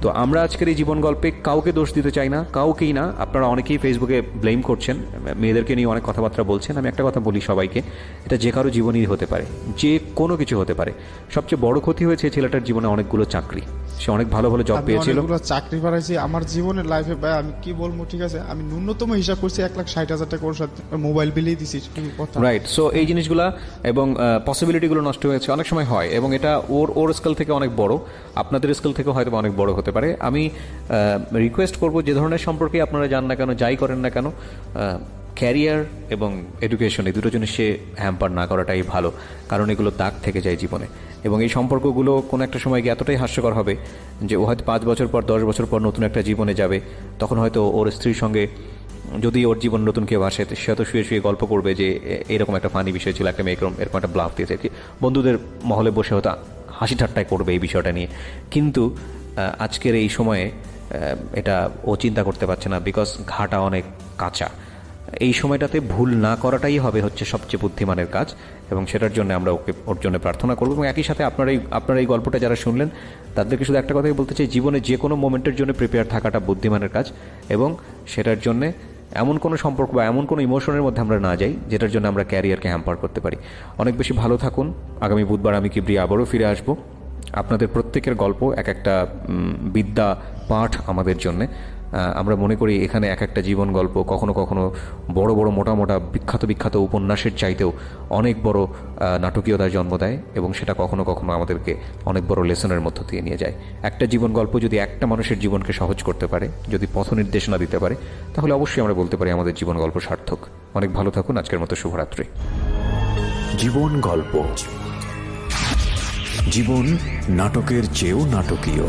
তো আমরা আজকের এই জীবন গল্পে কাউকে দোষ দিতে চাই না, কাউকেই না। আপনারা অনেকেই ফেসবুকে ব্লেম করছেন, মেয়েদেরকে নিয়ে অনেক কথাবার্তা বলছেন। আমি একটা কথা বলি সবাইকে, এটা যে কারো জীবনই হতে পারে, যে কোনো কিছু হতে পারে। সবচেয়ে বড় ক্ষতি হয়েছে ছেলেটার জীবনে অনেকগুলো চাকরি, সে অনেক ভালো ভালো জব পেয়েছিল, চাকরি বাড়াইছি আমার জীবনের লাইফে। ভাই আমি কি বলবো, ঠিক আছে, আমি ন্যূনতম হিসাব করছি 1,60,000 টাকা ওর সাথে মোবাইল বিলেই দিছি, রাইট। সো এই জিনিসগুলা এবং পসিবিলিটিগুলো নষ্ট হয়েছে, অনেক সময় হয়, এবং এটা ওর স্কেল থেকে অনেক বড়, আপনাদের স্কেল থেকে হয়তো অনেক বড় হতে পারে। আমি রিকোয়েস্ট করব, যে ধরনের সম্পর্কে আপনারা যান না কেন, যাই করেন না কেন, ক্যারিয়ার এবং এডুকেশন এই দুটো জিনিসে হ্যাম্পার না করাটাই ভালো, কারণ এগুলো দাগ থেকে যায় জীবনে। এবং এই সম্পর্কগুলো কোনো একটা সময় গিয়ে এতটাই হাস্যকর হবে যে ও হয়তো 5 বছর পর, 10 বছর পর নতুন একটা জীবনে যাবে, তখন হয়তো ওর স্ত্রীর সঙ্গে যদি ওর জীবন নতুন কেউ আসে তো সে তো শুয়ে শুয়ে গল্প করবে যে এরকম একটা ফানি বিষয় ছিল, একটা মেয়ে এরকম একটা ব্লাফ দিয়েছে, কি বন্ধুদের মহলে বসে হয়তো হাসি ঠাট্টাই করবে এই বিষয়টা নিয়ে। কিন্তু আজকের এই সময়ে এটা ও চিন্তা করতে পারছে না, বিকজ ঘাটা অনেক কাঁচা। এই সময়টাতে ভুল না করাটাই হবে হচ্ছে সবচেয়ে বুদ্ধিমানের কাজ, এবং সেটার জন্য আমরা ওর জন্য প্রার্থনা করবো। এবং একই সাথে আপনারা এই গল্পটা যারা শুনলেন তাদেরকে শুধু একটা কথাই বলতে চাই, জীবনে যে কোনো মোমেন্টের জন্য প্রিপেয়ার থাকাটা বুদ্ধিমানের কাজ, এবং সেটার জন্যে এমন কোনো সম্পর্ক বা এমন কোনো ইমোশনের মধ্যে আমরা না যাই যেটার জন্য আমরা ক্যারিয়ারকে হ্যাম্পার করতে পারি। অনেক বেশি ভালো থাকুন। আগামী বুধবার আমি কিবরিয়া আবারও ফিরে আসবো। আপনাদের প্রত্যেকের গল্প এক একটা বিদ্যা পাঠ আমাদের জন্যে। আমরা মনে করি এখানে এক একটা জীবন গল্প কখনো কখনো বড় বড় মোটা মোটা বিখ্যাত উপন্যাসের চাইতেও অনেক বড় নাটকীয়তার জন্ম দেয়, এবং সেটা কখনো কখনো আমাদেরকে অনেক বড় লেসনের মধ্য দিয়ে নিয়ে যায়। একটা জীবন গল্প যদি একটা মানুষের জীবনকে সহজ করতে পারে, যদি পথ নির্দেশনা দিতে পারে, তাহলে অবশ্যই আমরা বলতে পারি আমাদের জীবন গল্প সার্থক। অনেক ভালো থাকুন। আজকের মতো শুভরাত্রি। জীবন গল্প, জীবন নাটকের চেয়েও নাটকীয়।